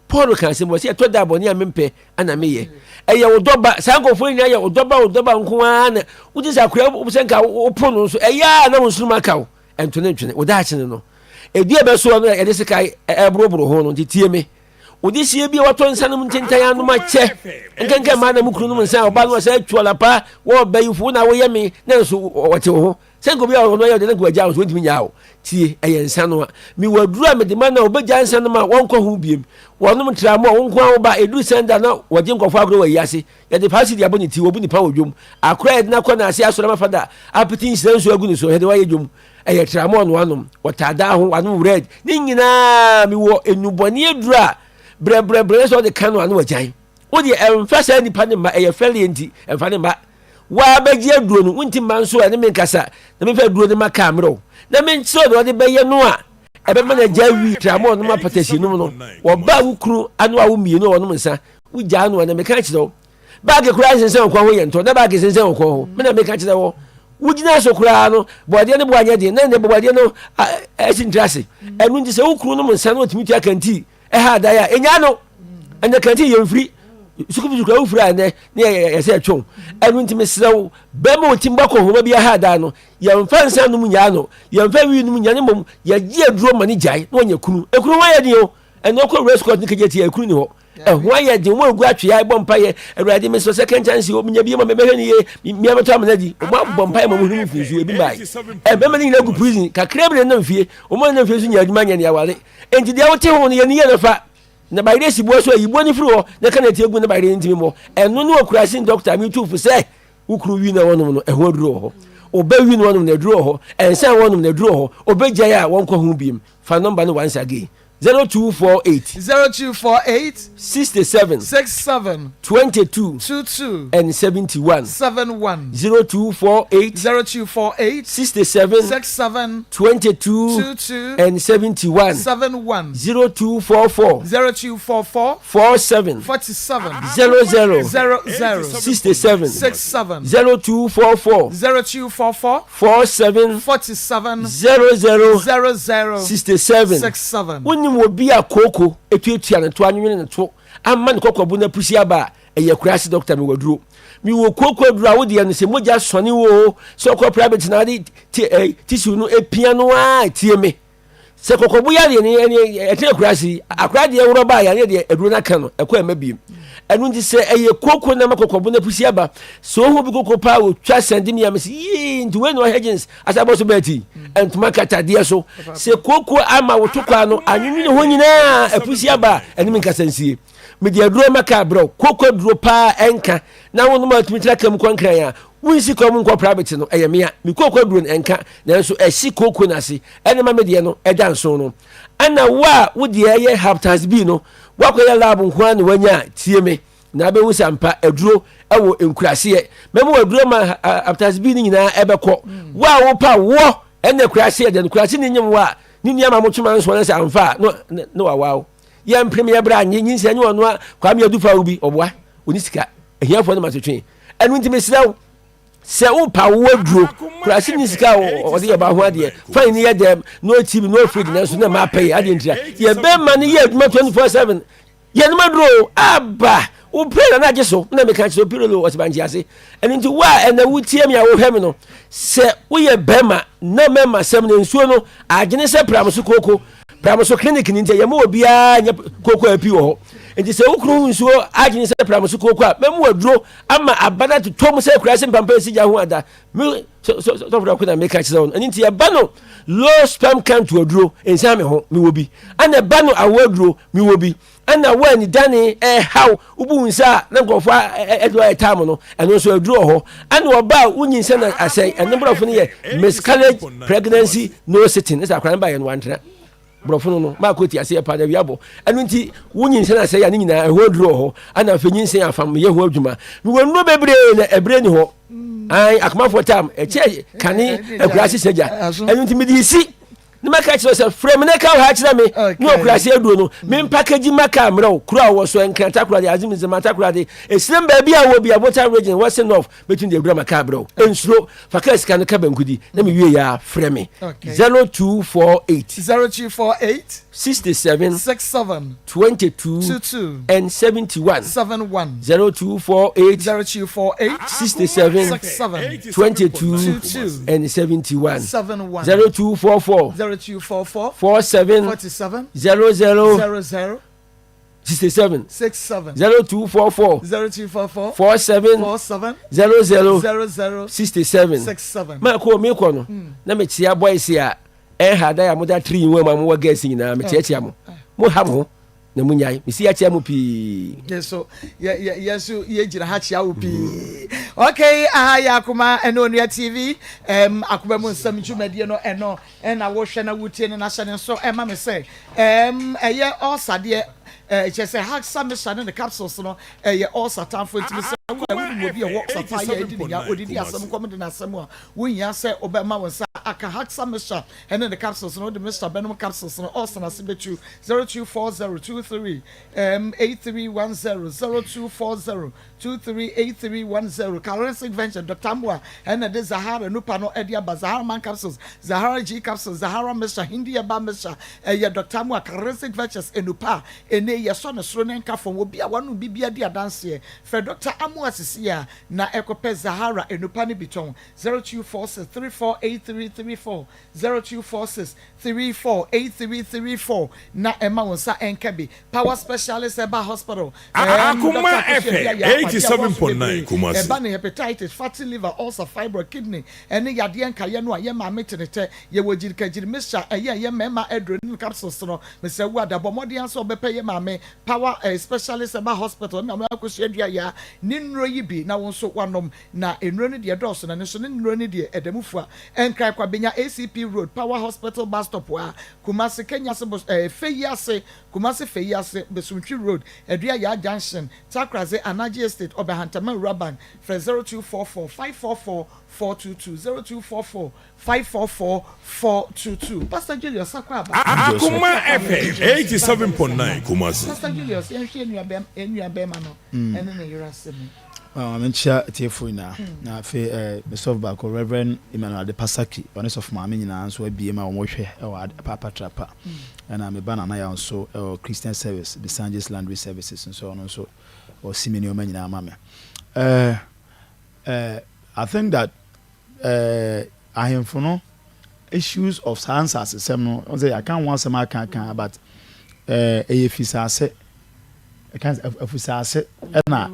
Paul kan se mo se to da boni amempe ana meye eye wodoba sankofo nya ye wodoba nko ana wuti sakura wo se nka wo pono so eya na wonsuluma kawo entune wo da chine no edie be so no ye de sika ebrobro ho no tieme wodi sie bi wato nsanum ntintan anuma che nkenke ma na mukuru no nsan oba no se atwola pa wo bayifo na wo ye me na so wote ho senko bi no ye de na gwaja so ntimi nyaa tie eye nsano a mi waduru a medima na obegya nsano ma wonko ho biem wonum tramo wonko ho ba edu senda na wogye nkofo agro wa yase ye de pasi dia boni ti obu nipa wodwom akora ye na kɔ na ase asora mafada apeti nsiranso agu ni so ye de wa ye dwom eye tramo no anom wotada ho anu red ni nyina mi wo enuboni eduru a bre so de kanu anu wagyan wo de emfasa nipa ne ma eye fele enti emfa ne ma wa begye aduro no wonti manso ene me nkasa na me fa aduro ne maka amro na me nso de ode beye no a ebe ma na jawi tramo no ma patasi no no wo ba wukuru anu a wo mienu wo no nsa wo gya no na me ka kire wo ba ge kura sensen ko ho ye nto na ba ge sensen ko ho me na me ka kire wo wo gina so kura no bode ne bo anya de na ne bode no esintrase enu nti se wukuru no nsa no otimi tu akanti ha da ya enya no anya kanti ye mfiri sukubu ufura ne yese atwon enu ntime srew be ma otimba ko ho bia ha da no ye mfa nsa no nya no ye mfa wi no nya ne mom ye gi aduro mani jai no nya kunu ekunu wa ye de o eno ko race court ni kejeti ekunu ni ho ho ye de mo egu atwe ya bo mpa ye awurade me so second chance o nya bi ma me be hwani ye mi ameto amnadi o ma bo mpa ye ma mo hunu fizu ebi bai be ma ni na gu prison ka krebre na mfie o mo na mfie so nya adwuma nya ne ya wale enti de wote ho ne ye ni ye na fa na bayre sibo so yibo ni firi ho na kana tie gu na bayre ntimi mo eno no okurasi doctor mi tufu se ukuru wi na wonum no eho aduro ho oba wi na wonum na aduro ho ensan wonum na aduro ho obegya ya wonko ho biem fa number no once again 0248 67 22 and 71 0248 67 22 and 71 0244 47 00 67 0244 47 00 67 wo bi akoko etuatua ne to anwene ne to amma ne kokwabu na pusi aba eye kurasi doctor me waduro mi wo koko aduro a wo de ne se moja sone wo so ko private na de tissue no epia no a tie me se kokwabu ya de ne ete kurasi akra de woro ba ya ne de aduro na ka no ekwa mabiem enu nti se eye koko na makokwabu na pusi aba so ho bi koko pa wo twa send me am se yi nti we no agents asabo so beti entuma kata de so se koko ama wo tokwa no anwunni ho nyina apusi aba eni min kasansie me de aduro maka bro koko duro pa enka na wo no ma tumi tira kam kwankran ya wunsi kom nko private no eye mea me koko duro enka na so ehyi koko na se eni ma me de no eda nso no ana wa wo de eye hepatitis B no wakoya lab nko an wanya tie me na be hu sampa aduro ewo enkurase memo aduro ma aptas bi ni nyina ebekọ wa wo pa wo ene kurase de kurase ni nyim wa ni nia ma motuma nso na samfa no wa ye premier bra nyi nsia nyi ono kwa me adufa wo bi oboa oni sika ehiafo na matwetwe enu ntime sirawo se wo pa wo aduro kurase ni sika o de ye ba ho ade fine ni ye dem no tv no fridge na so na ma pay ade ntira ye be ma ni ye aduma 24/7 ye no maduro aba wo pray na age so na me kan so pray lo osibanji ase enu nti wa ena wutie me a wo hwem no se wo ye bema na mema sem ne nsuo no agene se pram so koko pram so clinic ni nti ye mo bia nya koko api wo ho nti se wo kru nsuo agene se pram so koko a memo aduro ama abada to tom se kurase mpampa si ja ho ada me so for ko na me kan so nti ye ba no low sperm count to aduro ensa me ho me wo bi ana ba no awaduro me wo bi ana when dani how ubu nsa na nkofo edo time no eno so aduro ho ana oba unyin nsa na asai eno brofo ne ye miscarriage pregnancy no sitting is akran ba ye no antra brofo no ma ko ti ase pa da wiabo eno nti unyin nsa na asai ya nyina ho aduro ho ana fanyin nsa afam ye ho adwuma mi wonu bebre na ebre ni ho ai akoma for time eche kani akurasi seja eno nti mi di si ni maka chiro se frame ne ka ha chira me no kurase aduro no me package maka mro kura wo so enkanta kura de azimi zemata kura de esrem ba bia wo bia bota region western of between the grama ka bro ensuro fakas kan ka bankudi na me wie ya frame 0248 67 22 and 71 0248 67 22 and 71 0244 47 00 67 0244 47 00 67 ma ko me ko no na me tia boys ya hada ya moda 3 in 1 ma mo gas nyina me tia mo ha mo na munyai misi ya tia mo pi yeso yeso ye gira ha tia wo pi okay ya Akoma eno Onua TV Akoma mu nsam ntwumade no eno na wo hwe na wutie ne na hyene so ma me say eye osade chese haksa me shane the capsules no eye osatan for ntimi say wo bi e wo safa ya edi ya odidi asem komede na asem a wonya say obema wonsa aka haksa me sha ene the capsules no the Mr. Benum capsules no osana sibetu 024023 8310 0240238310 Currency Venture Dr. Mwa ene de Zahara nupa no edia Zahara man capsules Zahara G capsules Zahara Mr. Hindi ba Mr. eye Dr. Mwa Currency Ventures enupa ene ye so no soro nenka fom obi a wanu bibia dia dance Fred Dr. Amu asisia na ekope Zahara enupa ne biton 0246348334 0246348334 na ema wonsa enkabi Power Specialist Herbal Hospital Akoma FM 87.9 Kumasi eba ne hepatitis fatty liver ulcer fibroid kidney ene yade enka ye no ye ma metenete ye wojirikajiri mixture ye mema edronin capsules no me se wu adabo modian so bepe ye ma me Power Specialist Herbal Hospital na akosu adua ya ninro yi bi na wonso wanom na enro ne de dose na ne so ninro ne de edamufua enkrai kwa benya ACP Road Power Hospital bus stop wa Kumasi Kenya se Feyase Kumasi Feyase Besuntwi Road Edua ya Junction Takraze Anaji Estate Obehantaman Raban for 0244 544 422 Pastor Julius Sakwaba Akoma FM 87.9 Kumasi Pastor Julius enua bema no ene ne yerasemi mentia tiefo na fe Mr. Back Reverend Emmanuel de Pasaki honest of maame nyina nso abie ma wo hwe papa trapa na me bana na ya nso Christian service the Sanjes Laundry Services nso no nso o simeni o manyina mama I think that I am for no issues of science as some no say I can't want some can but efisase kan efisase na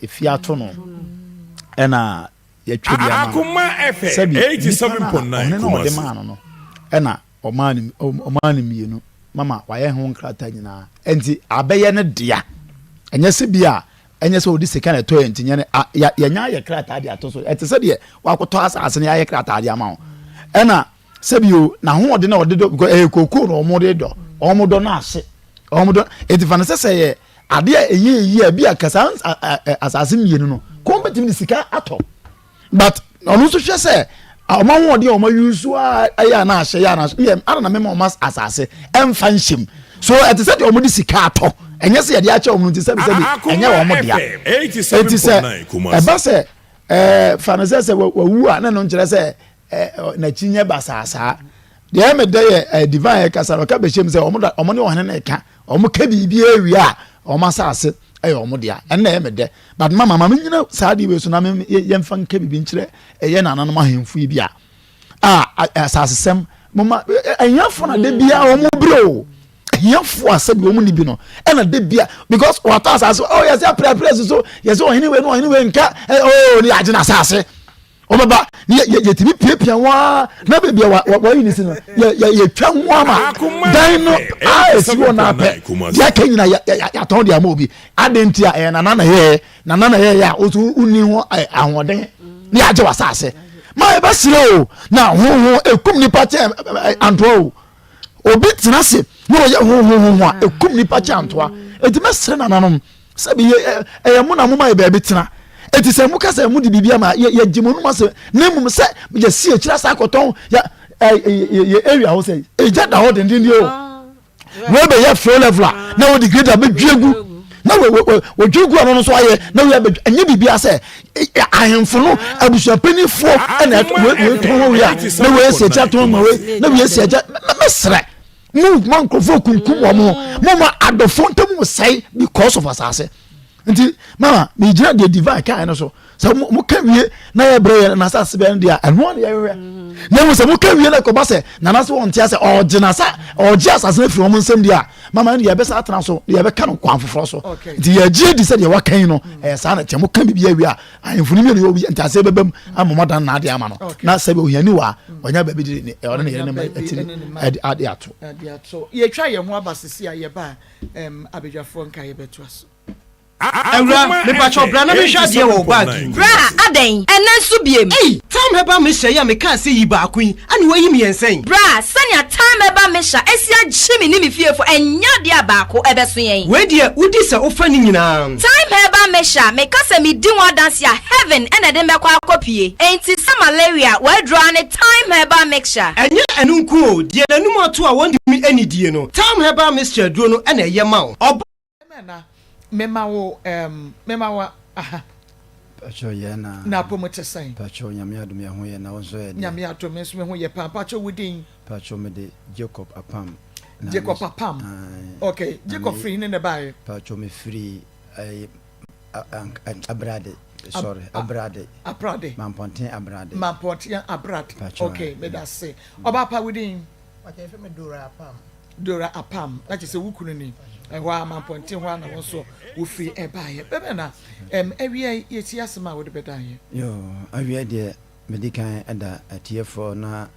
fiato no na ya twedi ama Akoma FM 87.9 Kumasi no na omani mienu mama waye ho nkrata nyina enti abeye ne dia enye se bia enye se odi seka na to enti nye ya nya ye krata dia to so eti se de wakoto asase ne ya krata dia ma na se bio na ho ode na ode do because koko no omodo do na ase omodo eti fa na se ye ade eye bi akasa asase mienu no competitive ni sika ato but onu so hwe se ọmọ wọn de ọmọ yusu aya na ahye ya na ara na mema ọmọ asase emfa nhyem so ete se de ọmọ de sika ato enye se ye de ache ọmọ nti se enye ọmọ dia eti se eba se fanase se wawu a na no nkere se na chinye basasa de em de ye divine kasaro ka behyem se ọmọ ne ohene na eka ọmọ ka bibi awi a ọmọ asase ọmọ dia ena em de but mama nyina saadi we so na me yemfa nka bibi nkire eye na nanom ahemfu bi a asasesem mama enyafo na de bia ọmọ bro enyafo asabi ọmọ ni bi no ena de bia because what asase yes ya press so yes anyway nka ni agina asase obaba ye tibi piepia wa na bebia wa yini sino ye twa ho ama dan no esi wona pe ya kanyina ya ton dia ma obi adentia nanana ye ya otu uni ho ahoden ni age wasase ma e ba sire o na ho ekum ni pa che anto obi tena se no ye ho a ekum ni pa che anto a enti mesere nananom sabi ye mu na mu ma ye ba bi tena eti se mu ka se mu di bibia ma ye gimonu ma se nemu se ye si ekira sa koton ya area ho se eja da ho den o we be ye flow level na wo di grader be dwegu na wo dwegu ano so aye na we be anya bibia se ahemfo no abusua panifo na we ton we a na we se ekira ton ma we na we se ekira mesre mu man krofo kunkum wo mo ma adofo ntam sai because of asase nti mama me jira de divine kan no so mo ka wie na ye bre na sa se be ndia eno na ye we na mo se mo ka wie na ko ba se na na so won tia se o jina sa o ji asase firi mo nsem dia mama ndia be sa atena so ye be ka no kwan foforo so nti ye ji di se de wa kan no sa na te mo ka bibia wi a ahemfuni me no obi nti ase bebam amomodan na ade ama no na se be ohani wa onya ba bi di ne o na ye na ati ade ato ye twa ye ho abasisi a ye ba abedwafo nka ye beto aso Ewra me pa cho bra na me hwa de wo bag bra aden enen so biem time heba me hye ya me ka se yi ba akun ani wo yi me yensen bra sanya time heba me hya esia gyimi ni me fiefo enya de abako ebeso yen we de udi se ofa ni nyina time heba me hya me ka se me di one dance ya heaven ena de me kwa akopie enti se malaria we draw ne time heba mixture enya enu nku o de nanum ato a won di mi anidie no time heba mixture duro no ena ye ma o mema wa aha pacho ye na pomote sai pacho nyame adom ye ho ye na wonso ye nyame adom me so me ho ye pacho wudin pacho me de Jacob Apam okay Jacob free ne bae pacho me free abrade sorry abrade mamponten abrade okay me da say oba pa wudin wache fe me Dora Apam that is a wukunu ni ehwa mamponten ho na wonso wo free e bae bebe na ewie ye ti asema wo de bedan yo awie de medican ada atiefo na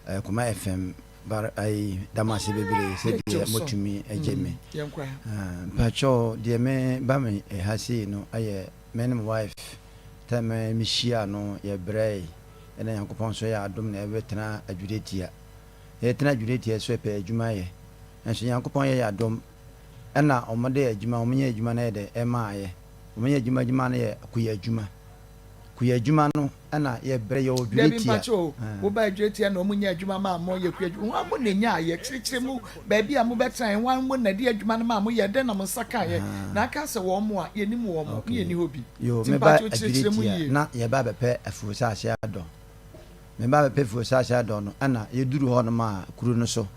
Akoma FM bar ai damase bebre se de motumi ejeme pacho de me ba me hasi no aye menem wife teme mi shia no ye brei ena yankopon so ya adom na ebetena adwuretia ye tena adwuretia so pe adwuma ye enso yankopon ye adom ena omode adwuma omenye adwuma na de ema ye omenye adwuma na ye kuya adwuma no ena ye brei ye odwuretia wo ba adwuretia na omenye adwuma ma mo ye kuya adwuma wo na nya ye kirikire mu ba bia mo betran wan mo na de adwuma na ma mo ye de na mo saka ye na aka se wo mo a ye ni mo wo mo ye ni hobi yo me ba adwuretia na ye ba bepe afusa ase adon me ba bepe afusa ase adon no ana ye duru ho no ma kuru no so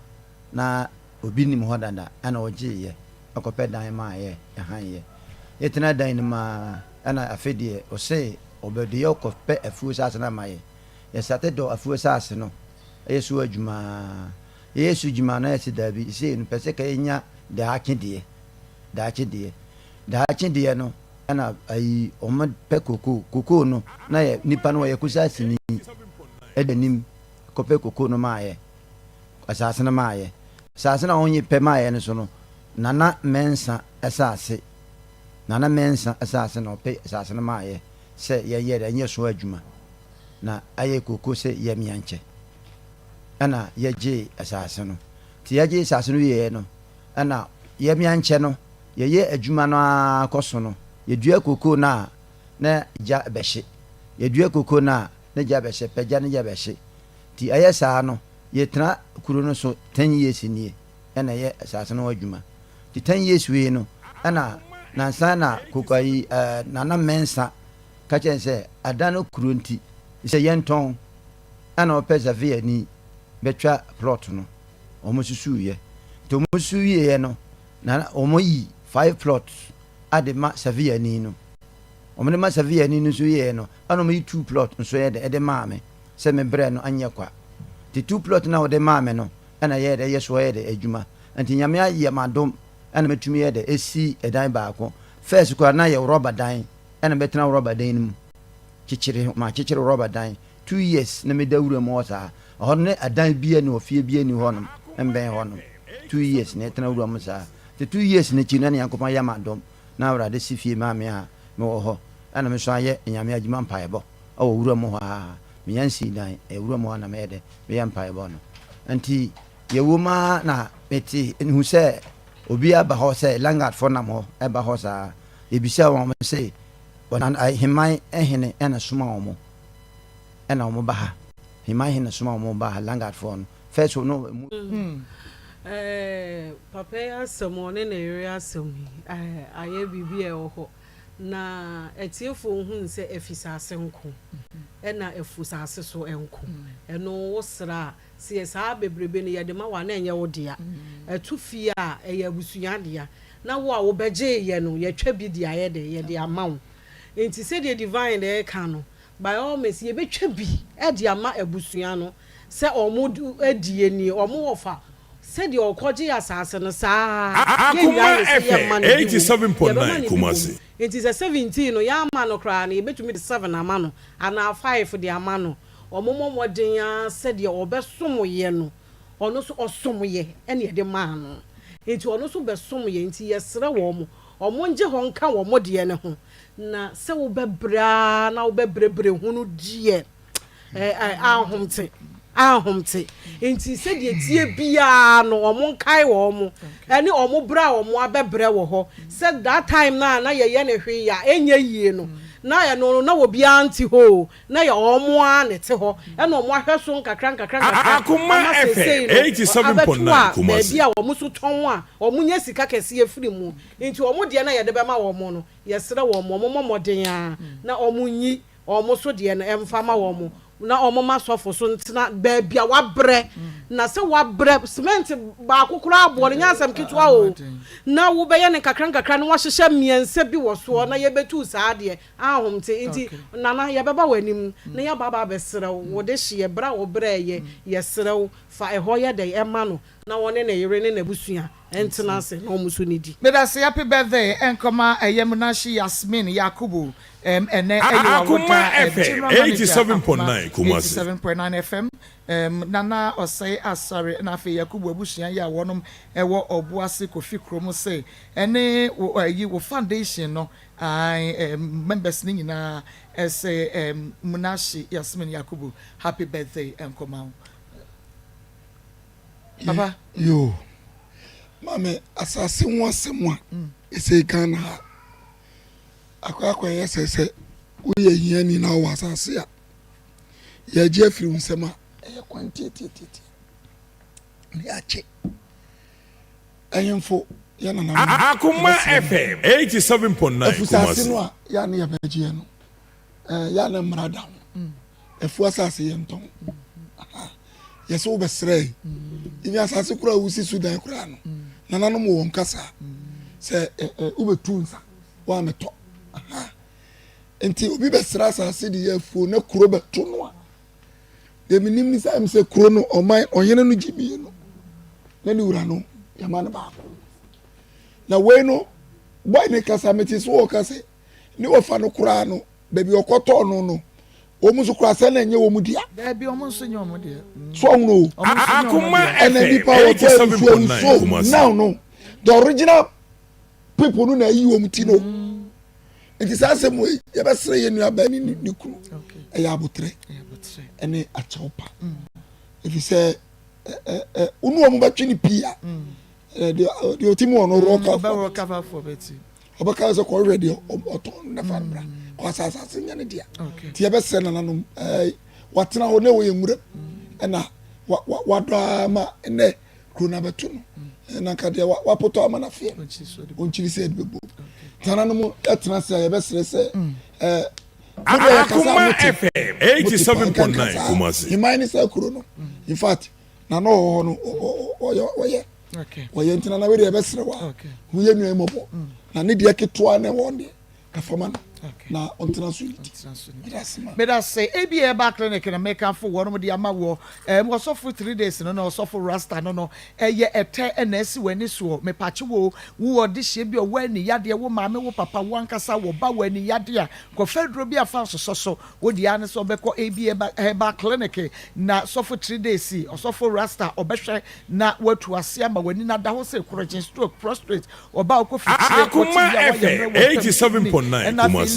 na obi nim ho dada ana oje ye akope dan ma ye han ye yetena dan ni ma ana afedie o se obedi yokope afusa ase na ma ye ye sate do afusa ase no yesu adwuma yesu dwuma na yesi dabi se no pese ka nya da akide no ana ai oma pe koko no na ye nipa no ye kusa sini edenim kope koko no ma ye asase na ma ye asase na onye pe ma ye no so no nana mensa asase no pe asase na ma ye se ye de nye so adwuma na aye koko se ye mianche ana ye je asase no ti ye je asase no ye no ana ye mianche no yɛyɛ adwuma no akɔso no yɛdua koko na gya bɛhye yɛdua koko na gya bɛhye pagya ne gya bɛhye ti ɛyɛ saa no yɛtena kuro no so 10 years nie ɛna yɛ asase no adwuma ti 10 years wei no ɛna nansa na koko yi nana mensa ka kyɛn sɛ ada no kuro nti sɛ yɛntɔn ɛna ɔpɛ Xavier ni bɛtwa plot no ɔmo susuuyɛ nti ɔmo susuuyɛ no na ɔmo yi 5 plots ade ma Xavier ni no ɔmo de ma Xavier ni no so yɛ no ɛna ɔmo yi 2 plots nso yɛ de ɛde maa me sɛ me brɛ no anyɛ kwa ti 2 plots na ɔde maa me no ɛna yɛ de yɛ so yɛ de adwuma nti nyame ayɛ madom ɛna metumi yɛ de esi ɛdan baako first kwa na yɛ rubber dan ɛna bɛtena rubber dan no mu kyekyere rubber dan 2 years na me da wura mu ɔsa ɔhɔ ne adan bia ne ofie bia ni hɔ nom ɛmbɛn hɔ nom 2 years na ɛtena wura mu saa the 2 years ne chi na ne yankopɔn yɛ madom na awurade si fie ma me a me wɔ hɔ ɛna me so ayɛ nyame adwuma mpaebɔ ɛwɔ wura mu hɔ a me yansi dan wura mu hɔ na me yɛ de me yɛ mpaebɔ no nti yɛwo ma na mete hu sɛ obi aba hɔ sɛ langard fo nam hɔ ɛba hɔ saa ebisa wɔn sɛ wɔn heman ɛhene ɛna soma wɔn ɛna wɔn ba ha heman hene soma wɔn ba ha langard fo no first no papa asɛm ɔne na yɛre asɛm ayɛ biribi a ɛwɔ hɔ na etiefo hu sɛ efisase nko ɛna efusase so enko ɛno wosra sie saa bebrebe ne yɛde ma wa na ɛnyɛ wo dea ɛtu fie a ɛyɛ abusua dea na wo a wo bɛgye yɛ no yɛtwa bi di ayɛ de yɛde ama wo enti sɛ de divine de ɛka no by all means yɛbɛtwa bi ɛde ama abusua no sɛ ɔmo adie ni ɔmo wɔfa sɛ de ɔkɔgye asase no saa Akoma FM 87.9 Kumasi enti sɛ 17 no ya ama no kra na yɛbɛtumi de 7 ama no ana 5 de ama no ɔmomɔmɔden a sɛ de ɔbɛsom yɛ no ɔno so ɔsom yɛ ɛne yɛde maa no enti ɔno so bɛsom yɛ enti yɛsrɛ wɔn ɔmo ngye hɔ nka wɔn deɛ ne ho na sɛ wo bɛbra na wo bɛbrebre hu no die ahomte enti sɛ de tie bia no ɔmo nkai wɔn ɛne ɔmo bra ɔmo abɛbrɛ wɔ hɔ sɛ that time na yɛyɛ ne hwe ya enye yie no na yɛ no na wo bia anti ho na yɛ ɔmo a ne te hɔ ɛna ɔmo ahwɛ so nkakra Akoma FM 87.9 Kumasi bia ɔmo so tɔn a ɔmo nya sika kɛse afiri mu enti ɔmo de na yɛde bɛma wɔn no yɛsrɛ wɔn ɔmo mɔmɔden a na ɔmo nyi ɔmo so de na ɛmfa ma wɔn na ɔmo ma sɔfo so ntena baabi a wabrɛ na sɛ wabrɛ cement baako kura aboɔ nya asɛm ketwa o na wo bɛyɛ ne kakra no wahyehyɛ miɛnsa bi wɔ soɔ na yɛbɛtu saa deɛ ahomte enti nana yɛbɛba w'anim na yɛbaba bɛsrɛ wo de hye yɛbra wo brɛ yɛsrɛ wo fa ɛhɔ yɛ de ɛma no na wɔne ne yere ne n'abusua ɛntena ase na ɔmo so ne di medase happy birthday enkoma ayemnashi Yasmin Yakubu Akoma FM 87.9 Kumasi 87.9 FM nana osai asare na afi Yakubu abusua ya wonom ewo obuase kofi kromo say ene yi wo foundation no members ni nyina ese Munashi Yasmin Yakubu happy birthday enkoma papa yo mame asase ho asem a ese Ghana akwa yɛsɛ wo yɛ hiani na wo asase a yɛgye afiri nsɛm a ɛyɛ kwantitititi ne akye ɛyɛmfo yɛnana Akoma FM 87.9 afusase no a yɛane yɛbɛgyeɛ no yɛane mmara ho afu asase yɛntɔn yɛsɛ wo bɛsrɛ ibi asase kora a wosi Sudan kora no nananom wɔ nkasa sɛ wobɛtu nsa woametɔ enti obi bɛsra asase de yɛafuo na kuro bɛto no a de menim ni sɛ kuro no ɔman ɔhene no gyimie no na ne wura no yɛma no baako na wei no boy ne kasa meti so wɔ kase ne wɔfa no koraa no baabi ɔkɔtɔɔ no ɔmu so koraa sɛ na ɛnyɛ wɔ mu dia baabi ɔmu nso nyɛ ɔmu dia so ɔno Akoma FM 87.9 Kumasi now no the original people no na yi wɔ mu ti no enti saa asɛm wei yɛbɛsrɛ yɛ nuaba ne kuru ɛyɛ abotrɛ ɛne akyɛw pa ɛfiri sɛ wone wɔ mu bɛtwe ne pii a the team on rock cover for Betty. Obaka's already on the family. Because I said, Yandia. Tia Besson and what now no way and what drama and the Kunabatuno. And I can't what put on a fear. When she said, Tanamo, Atnasa, Besser say, Akoma FM 87.9 Kumasi. He minus a Kurono. In fact, no, okay. Well, you're not very best. Okay. We are no more. Na need ya kitwa na wonde ka fama na ontena suiti but I say ABA back clinic na make am for one de ama wo mo so for 3 days no so for rasta no eye ete na esi wani so me pache wo de hye bi o wani yade wo maame wo papa wo ankasa wo ba wani yade a ko fedro bi afa so wo di ane so be ko ABA back clinic na so for 3 days o so for rasta obehwe na watu ase ama wani na da ho se collagen stroke prostrate oba ko fi Akoma FM 87.9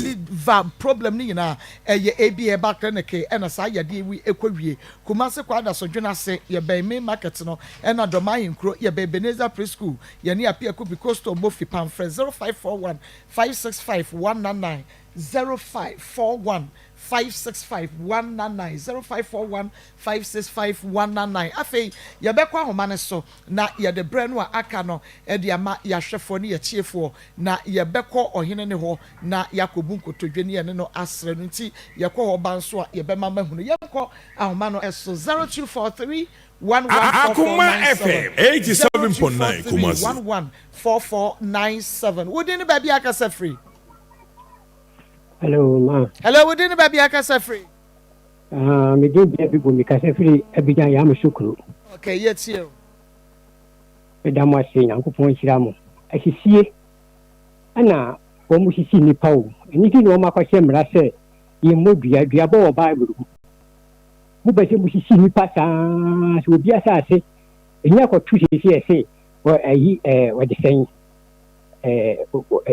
problem ni na ABA back clinic na sa yade wi ekwawie Kumasi kwada so dwena se ye be me market no na Doma Yinkro ye be Beneza preschool ye ne apia ko because to mofi pamfre 0541 565 199 0541 565 199 0541 565 199 afei ye be kwa homa ne so na ye de bre no aka no e de ama ya hwefo ne ye chiefo na ye be ko ohene ne ho na yakobu nkotodwe ne ye no asre no nti ye ko ho ban so a ye be mama hunu ye ko ahoma no eso 0243 Akoma FM 87.9 Kumasi 114497 wodin ba bia ka se free. Hello, ma. Hello, we didn't baby akasa free. Me did people me kasa free Abidjan ya shukuru. Okay, yes you. Me da mo se Nyankopon hira mo. Ahihie. Ana wo mu hisi ni pawo. Ni ti no ma kwa hye mra se ye modua ba wo Bible. Mu ba se mu hisi ni pasa so bi asa se. Enya ko tu hisi se wo ayi wo de sen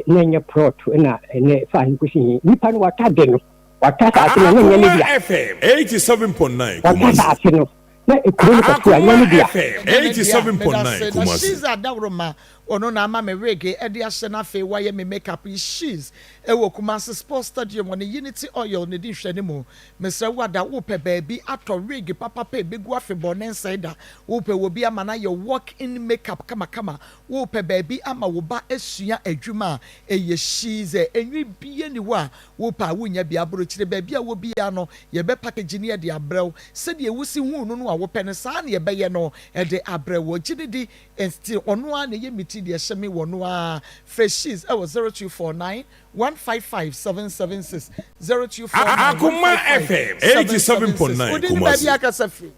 nanya prot na ne fa ni kushi ni pa no watade no watasa ase no nanya ne dia FM 87.9 watasa ase no na ekuru ko tu anya ne dia 87.9 Kumasi she's adawroma ono na ama me rege e de ahye na fe wa ye me makeup she's e wo Kumasi sports stadium on Unity oil ne di hwe ne mu mesra wada wo pe baabi ato rege papa pe begu afe bonen sida wo pe wo bi ama na your walk in makeup kama wo pe baabi ama wo ba asua adwuma e ye she's enwi bie ni wa wo pa wo nya bia bro kire baabi a wo bia no ye be package ni e de abrew se de wusi hu no a wo pe ne sa na ye be ye no e de abrew gididi still ono a na ye miti de sheme wono a freshies e was 0249 155776 0249 Akoma FM 87.9 Kumasi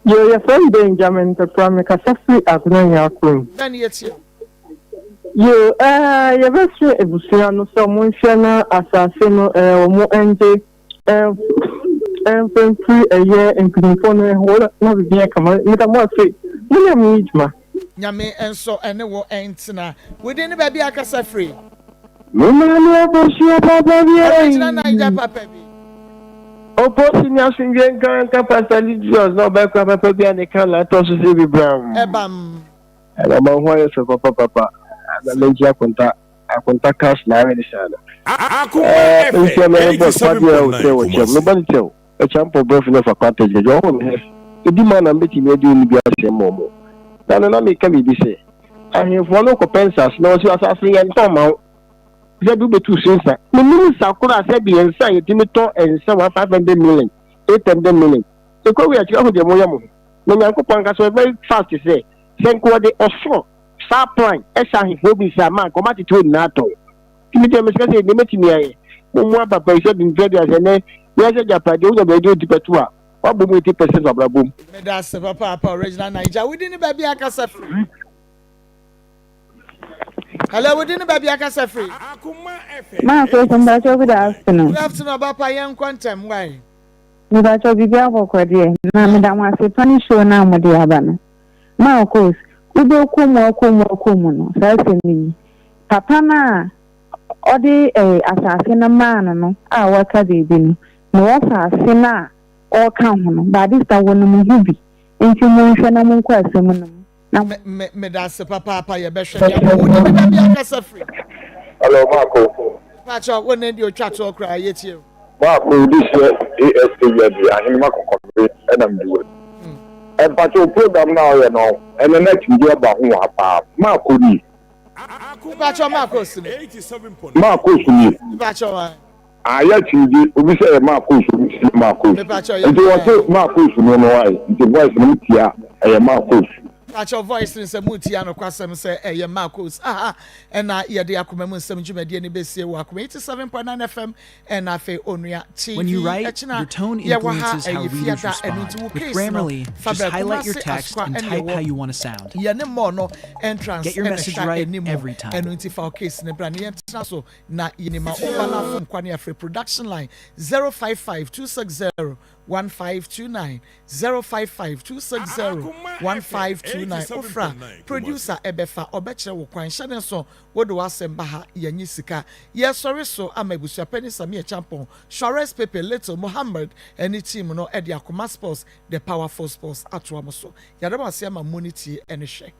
Your friend Benjamin the Prime Kasafri Agnoya Kum. Then yet you best ebusiano so munshana asasino omo ende free a year in Pinfone whole no be come metamorphic. No need ma. Nyame enso ene wo entina within the baby akasa free. Mama boshia papa bi. Original Naija papa bi. Opposition singe kan capacity religious no be papa bi an kan la to so be brown. Ebam. Ela ma ho yeso papa. Na lenji akonta cash na we nisana. Akoma FM 87.9 nobody tell. A champion both no for advantage. You own here. Edi man na meti me do ni bi ase momo. Na me ka bi say. Ahemfo no compensas na o si asase yen ton ma. Ze bi betu sensa. Me ni sakura se bi ensa yetimi ton ensa 500 million, 800 million. So ko we a chira ho de moya mo. Me Nyankopon ka so very fast say. Senko de ofo. Sa plan e sa ahemfo bi sa man ko mati to na to. Kimi te me se ni meti mi aye. Mo papa ise bi nfedo ase ne. Yes, Japan, you will do Tipetua. What will be 80% of the boom? That's Papa original Naija. We didn't baby akasa free. Hello, we didn't baby akasa free. Akoma FM Ma Akos, good afternoon. Good afternoon, Papa Young Quantum. Why? Me ba cho bibia ko de. Na me da wa se pani show na mo de abana. Ma Akos, ube okumu no. Sa se mi. Papa na odi asase na man no a waka bebi no. No asase na o kan ho no ba this ta wonu mu bi enti mu hwe na mu nkwa asem no me da se papa ye be hwe ya wo ni be bia kasa free. Hello Marco. Pacho won ndi o twa to okra ye tie. Marco this ASTV ahima kokore enam duwe. And Pacho program now you know and the next video ba ho apa Marco ni. Pacho Marco si. 87.9 Marco ni. Pacho wa. Aya chindi obi say Marco so Marco. Nti wo say Marco no no why. Nti voice no tia e Marco. Pacho voice in se muti ano kwasem se eye Marcos na ye de akoma mu nsem dwumade ni besie wo akoma 87.9 FM and afi onua TV. When you write, your tone influences how readers respond. With Grammarly, just highlight your text and type how you want to sound. Ye ne mo no entrance get your message right every time. And unti fa case ne bra ne entrance so na yinima obala fom kwane afre production line 055-260-1529 055-260-1529 ofra producer ebefa obekere wo kwan hyene so wodo wasem ba ha yanyi sika ye sorry so amabusu apeni sami champon Shores Pepe Little Muhammad any team no e de Akoma Sports the powerful sports atwa mo so yadama se ama monity ene hwe